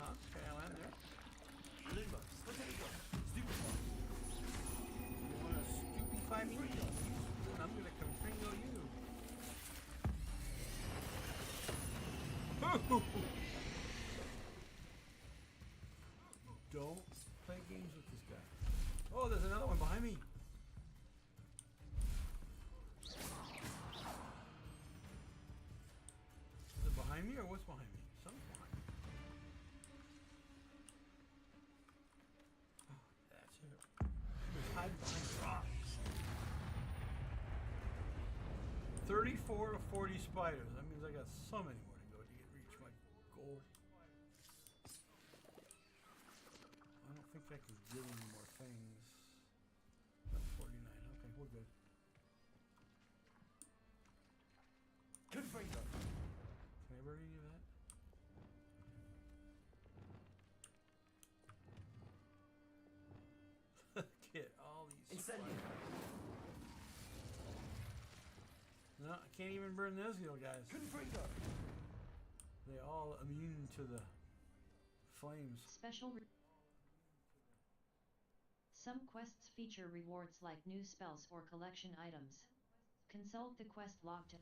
Huh? Can I land there? You wanna stupefy me? I'm gonna confringo you. Don't play games with this guy. Oh, there's another one behind me. Is it behind me or what's behind me? Something's behind me. Oh, that's it. There's hiding behind rocks. 34 to 40 spiders. That means I got so many more to go to reach my goal. I don't think I can get any more things. That's 49. Okay, we're good. Good for you. Can I ever any of that? Get all these. No, I can't even burn those little guys. They all immune to the flames. Special. Some quests feature rewards like new spells or collection items. Consult the quest log to.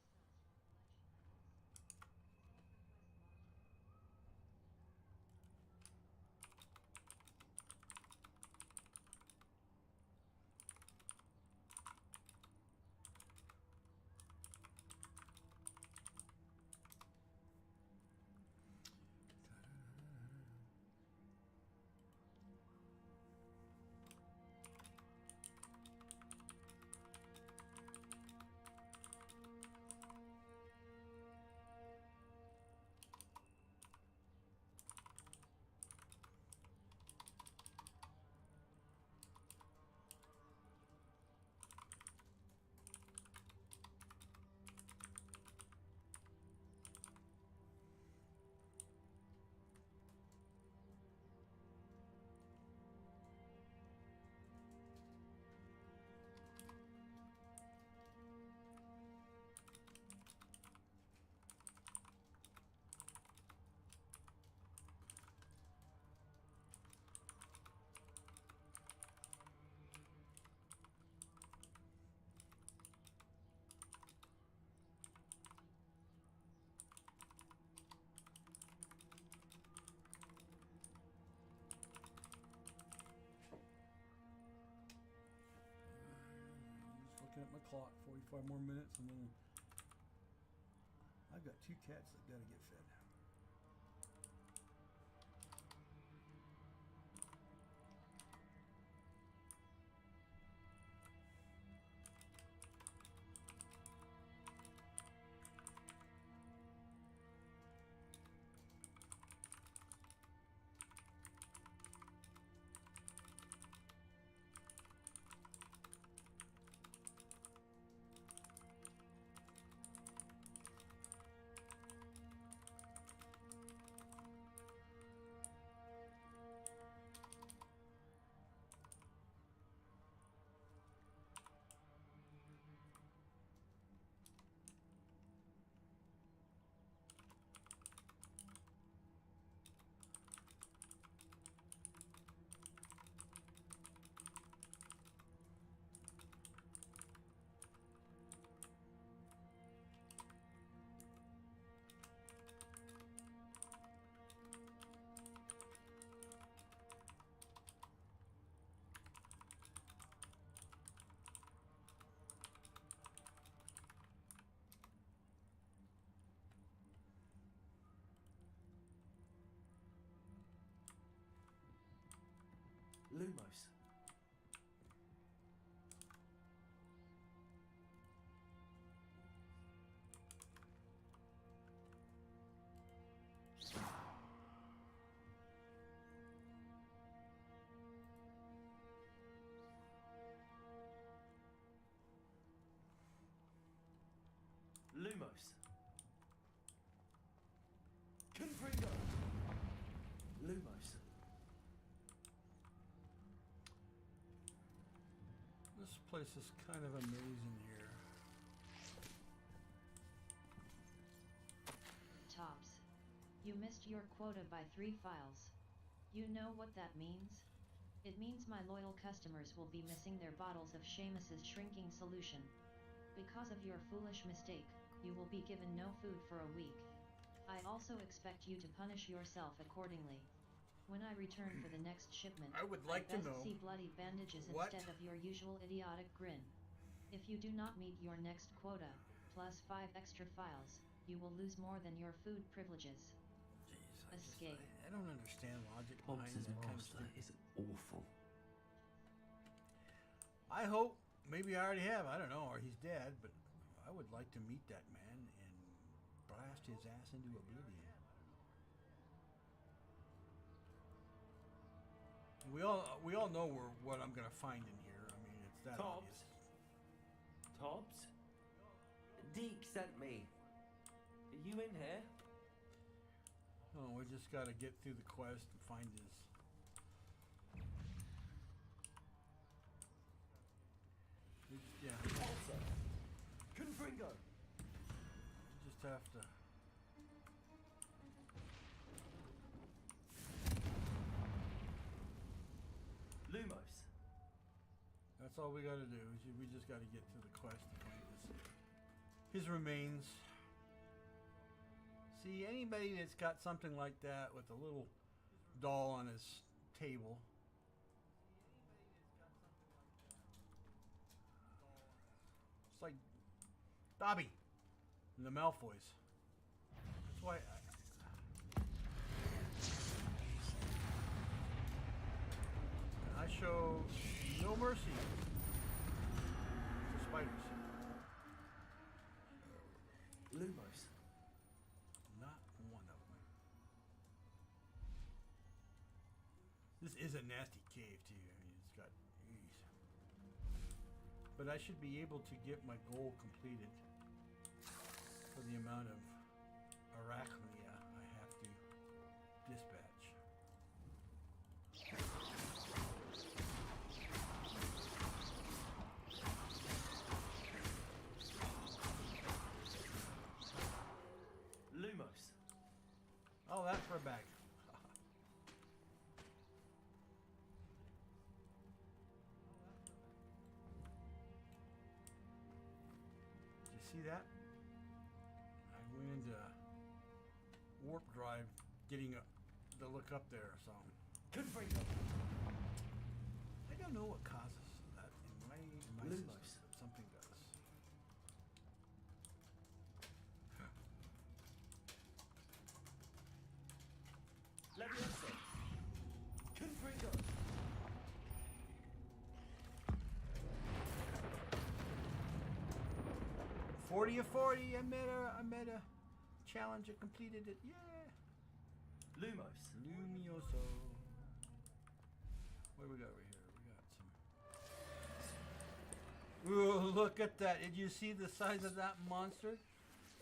at my clock. 45 more minutes, and then I've got 2 cats that gotta get fed. Lumos. Lumos. Confringo. Lumos. This place is kind of amazing here. Tops. You missed your quota by 3 files. You know what that means? It means my loyal customers will be missing their bottles of Seamus's shrinking solution. Because of your foolish mistake, you will be given no food for a week. I also expect you to punish yourself accordingly. When I return for the next shipment, I would like to know see bloody bandages what? instead of your usual idiotic grin. If you do not meet your next quota, plus 5 extra files, you will lose more than your food privileges. Jeez, Escape. I don't understand logic Hobbs' behind that kind of master stuff. is awful. I hope, maybe I already have, I don't know, or he's dead, but I would like to meet that man and blast his ass into oblivion. We all know what I'm gonna find in here. I mean, it's that obvious. Tobbs? Deke sent me. Are you in here? Oh, we just gotta get through the quest and find his. Yeah. Alter. Confringo. We just have to. Lumos. That's all we gotta do. We just gotta get through the quest to find his remains. See, anybody that's got something like that with a little doll on his table. It's like Dobby and the Malfoys. That's why I show no mercy to spiders. Lumos. Not one of them. This is a nasty cave too. I mean, it's got. But I should be able to get my goal completed for the amount of arachnia I have to dispatch. Lumos. Oh, that's for a bag. Did you see that? I went into warp drive getting to look up there, so. Confringo. I don't know what causes that in my system, Lumos. but something does. 40 of 40. I met a challenge. I completed it. Yeah. Lumos. Lumioso. What do we got right here? We got some. Ooh, look at that. Did you see the size of that monster?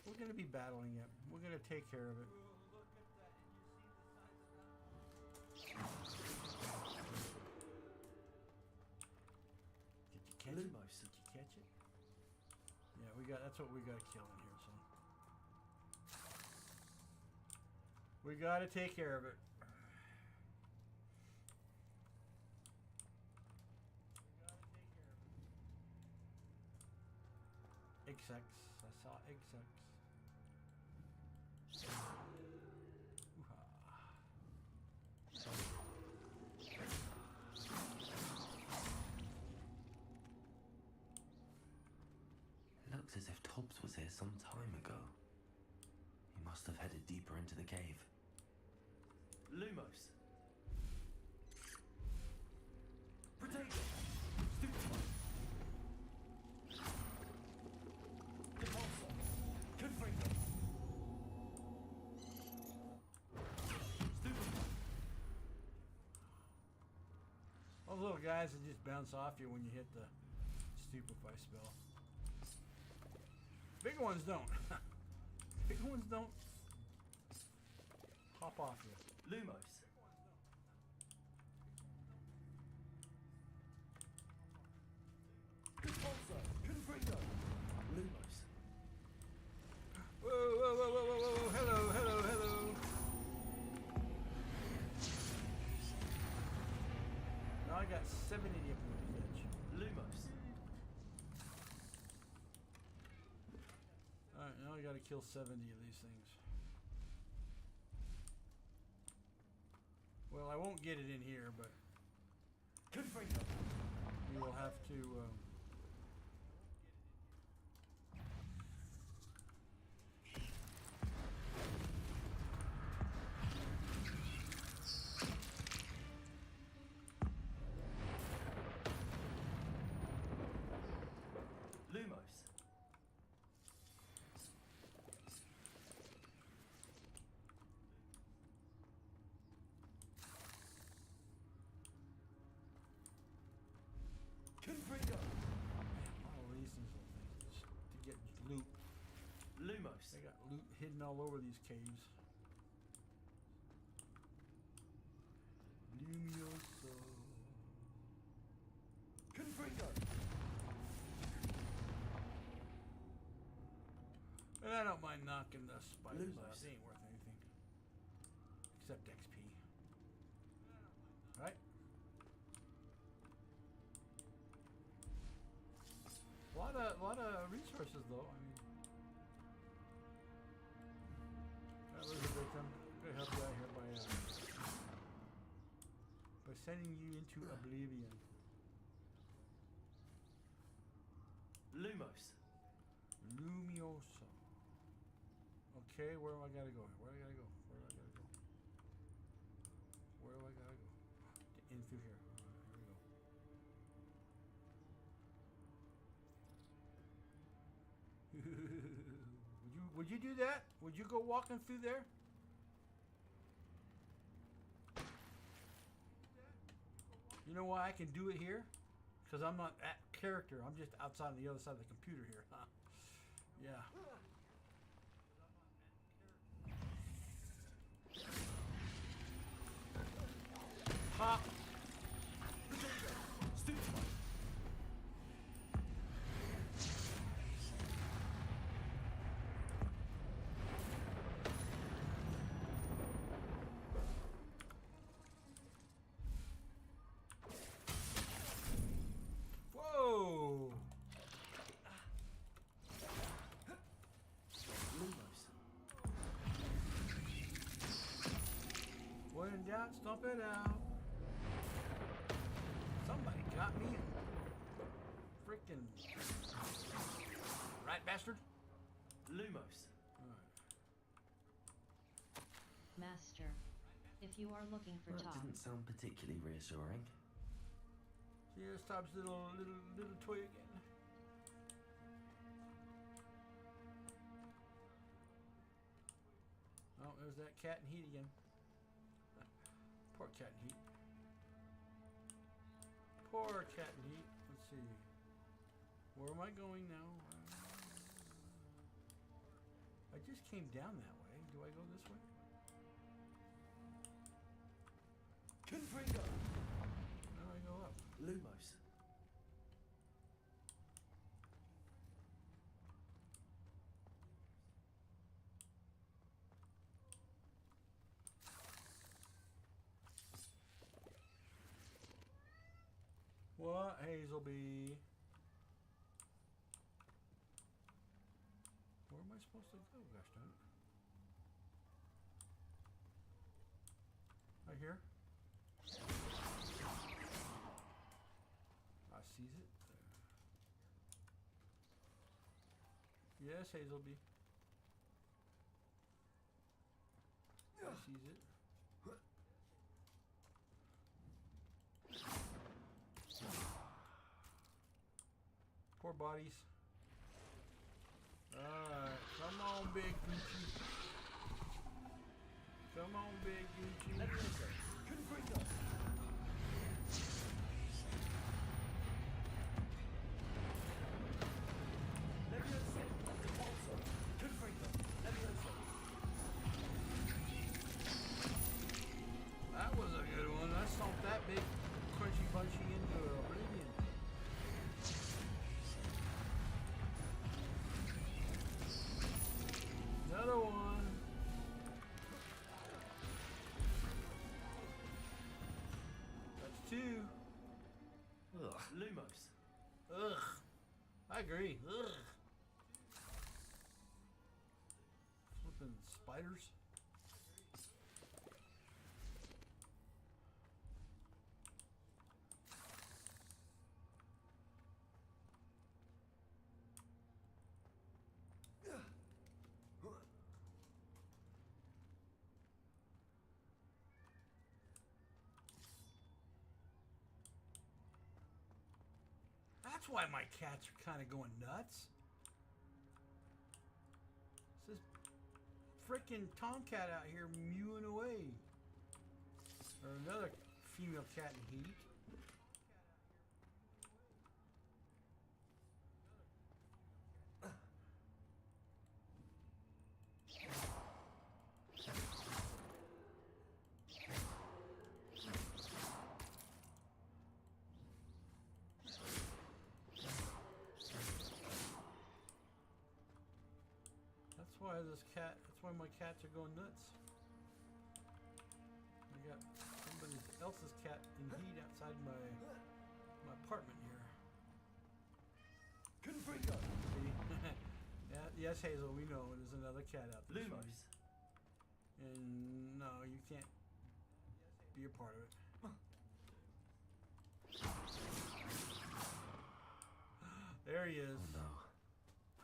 We're going to be battling it. We're going to take care of it. Did you catch it? Did you catch it? Yeah, that's what we got to kill in here, son. We got to take care of it. Egg sex. I saw egg sex. Looks as if Tobbs was here some time ago. He must have headed deeper into the cave. Lumos. Potato. Stupefy. Repulsor. Confringo. Stupefy. Those little guys that just bounce off you when you hit the stupefy spell. Bigger ones don't. Bigger ones don't pop off you. Lumos. Repulsor. Confringo. Lumos. Whoa, whoa, whoa, whoa, whoa, whoa, hello, hello, hello. Now I got 70 of them on the edge. Lumos. Alright, now I gotta kill 70 of these things. Well, I won't get it in here, but Confringo. we will have to Lumos. Confringo. all these little things just to get loot. Lumos. They got loot hidden all over these caves. Lumioso. Confringo. And I don't mind knocking the spiders Lumos. out. They ain't worth anything. Except XP. Right? A lot of resources though. I mean, that was a victim. I'm gonna help you out here by sending you into oblivion. Lumos. Lumioso. Okay, where do I gotta go? Where do I gotta go? Where do I gotta go? Where do I gotta go? In through here. Here we go. Would you do that? Would you go walking through there? You know why I can do it here? Because I'm not at character. I'm just outside on the other side of the computer here. Huh? Yeah. Pop. Stupefy. Whoa! Lumos. When in doubt, stomp it out. Somebody got me. Freaking right, bastard. Lumos. Master, if you are looking for That Tob, didn't sound particularly reassuring. See, there's Tob's little toy again. there's that cat in heat again. Poor cat in heat. Poor cat in heat. Let's see. Where am I going now? I just came down that way. Do I go this way? Confringo! No, I go up. Lumos. What, Hazelby? Where am I supposed to go? Gosh darn it. Right here? I sees it. Yes, Hazelby. I sees it. Poor bodies. Alright, come on, big Gucci. Come on, big Gucci. Let me listen. Confringo. That was a good one. I stomped that big crunchy punchy into oblivion. Another one. That's two. Ugh. Lumos. Ugh. I agree. Ugh. Flipping spiders. That's why my cats are kind of going nuts. It's this freaking tomcat out here mewing away. Or another female cat in heat. That's why my cats are going nuts. I got somebody else's cat in heat outside my apartment here. Confringo. See? Yeah, yes, Hazel, we know there's another cat out there. Lumos. And no, you can't be a part of it. There he is. Oh no.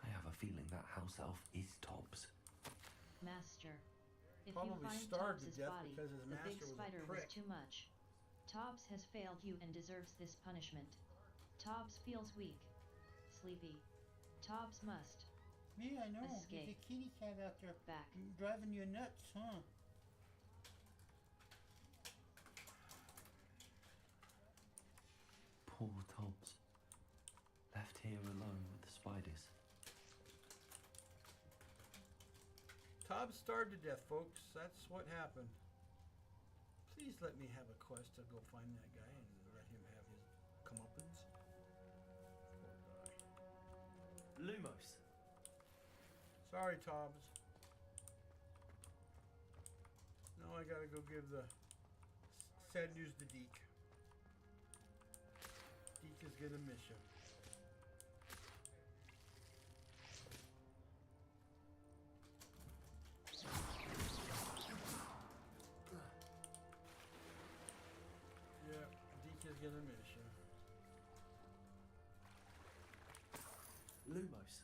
I have a feeling that house elf is Tobbs. Master. If Probably you find starved to Tobbs' death body, because his the big master was a spider was prick. too much. Tobbs has failed you and deserves this punishment. Tobbs feels weak. Sleepy. Tobbs must. Yeah, I know. Escape. There's a kitty cat out there Back. driving you nuts, huh? Poor Tobbs. Left here alone with the spiders. Tobbs starved to death, folks. That's what happened. Please let me have a quest to go find that guy and let him have his comeuppance. Poor guy. Lumos. Sorry, Tobbs. Now I gotta go give the sad news to Deke. Deke is gonna miss you. Yeah, Deke is gonna miss you. Lumos.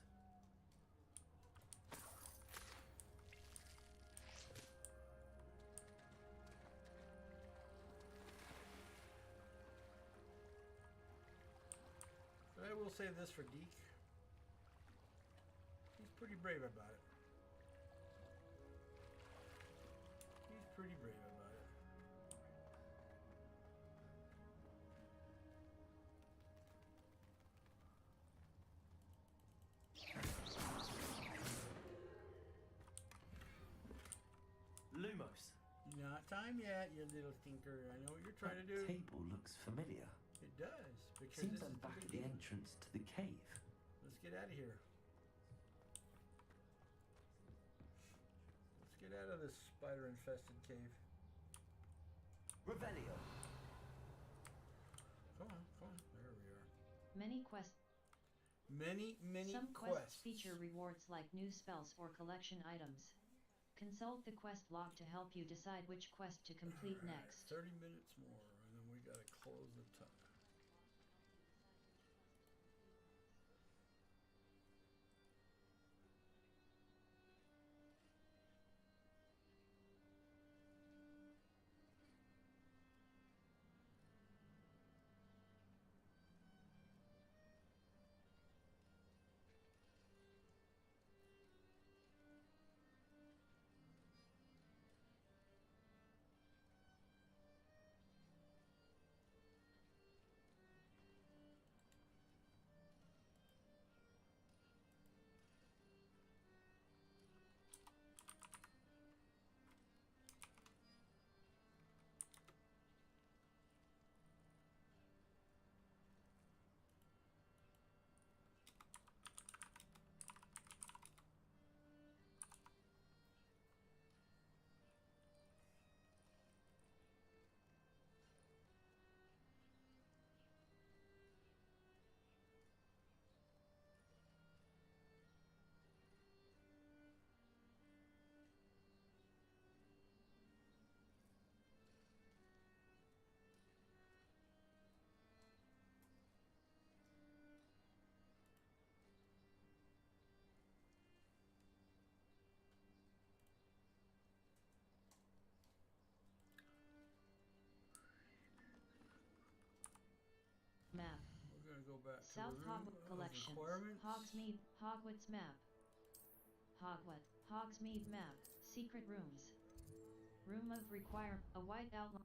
But I will say this for Deke. He's pretty brave about it. Almost. Not time yet, you little stinker. I know what you're trying to do. The table looks familiar. It does. Because Seems this I'm is back at the beginning. entrance to the cave. Let's get out of here. Let's get out of this spider-infested cave. Revelio. Come on, come on. There we are. Many quests. Many Some quests. quests feature rewards like new spells or collection items. Consult the quest log to help you decide which quest to complete next. 30 minutes more, and then we gotta close the tunnel. Map. We're gonna go back South to the room Hogwarts of Collections. requirements. Hogsmeade. Hogwarts map. Hogsmeade map. Secret rooms. Room of require. A white outline.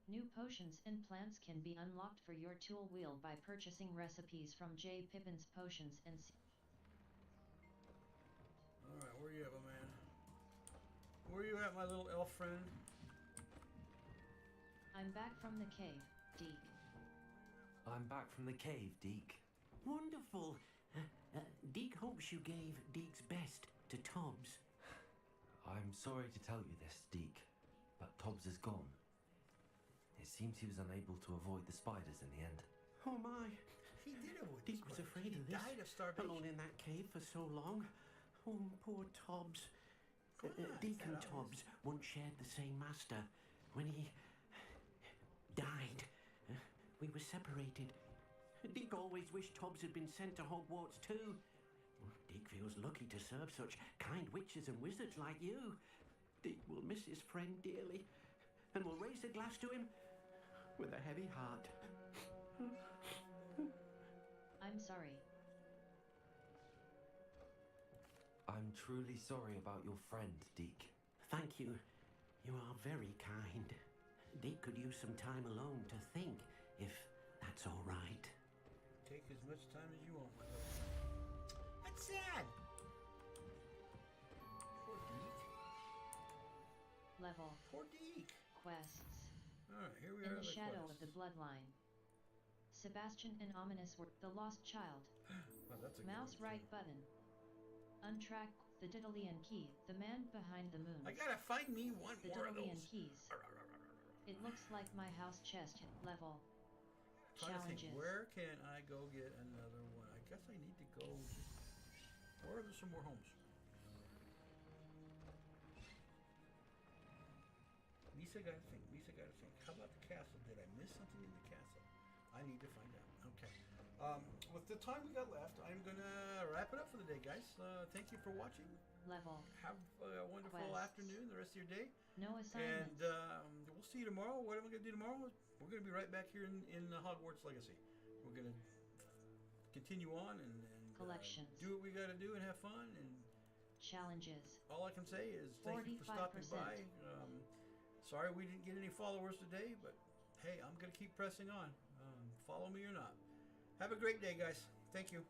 New potions and plants can be unlocked for your tool wheel by purchasing recipes from J. Pippin's Potions and Alright, where you at, my man? Where you at, my little elf friend? I'm back from the cave, Deke. I'm back from the cave, Deke. Wonderful. Deke hopes you gave Deke's best to Tobbs. I'm sorry to tell you this, Deke, but Tobbs is gone. It seems he was unable to avoid the spiders in the end. Oh my. He did avoid Deke was afraid of this. Died of starvation. Alone in that cave for so long. Oh, poor Tobbs. Deke and Tobbs once shared the same master. When he died, we were separated. Deke always wished Tobbs had been sent to Hogwarts too. Deke feels lucky to serve such kind witches and wizards like you. Deke will miss his friend dearly and will raise a glass to him with a heavy heart. I'm sorry. I'm truly sorry about your friend, Deke. Thank you. You are very kind. Deke could use some time alone to think, if that's all right. Take as much time as you want, my love. That's sad. Poor Deke. Level. Poor Deke. Quests. Alright, here we In are. the shadow of the bloodline. Sebastian and Ominous were the lost child. Well, that's a Mouse good one, right button. Untrack the Diddleyan key. The man behind the moon. I gotta find me one The more of Diddleyan those. keys. It looks like my house chest level. Trying to think, Challenges. where can I go get another one? I guess I need to go. Where are there some more homes? Lisa gotta think. Lisa gotta think. How about the castle? Did I miss something in the castle? I need to find out. Okay. With the time we got left, I'm gonna wrap it up for the day, guys. Thank you for watching. Level. Have a wonderful Quests. afternoon, the rest of your day. No assignments. And we'll see you tomorrow. What am I going to do tomorrow? We're going to be right back here in Hogwarts Legacy. We're going to continue on and Collections. Do what we got to do and have fun. And Challenges. all I can say is thank you for stopping 45%. by. Sorry we didn't get any followers today, but hey, I'm going to keep pressing on. Follow me or not. Have a great day, guys. Thank you.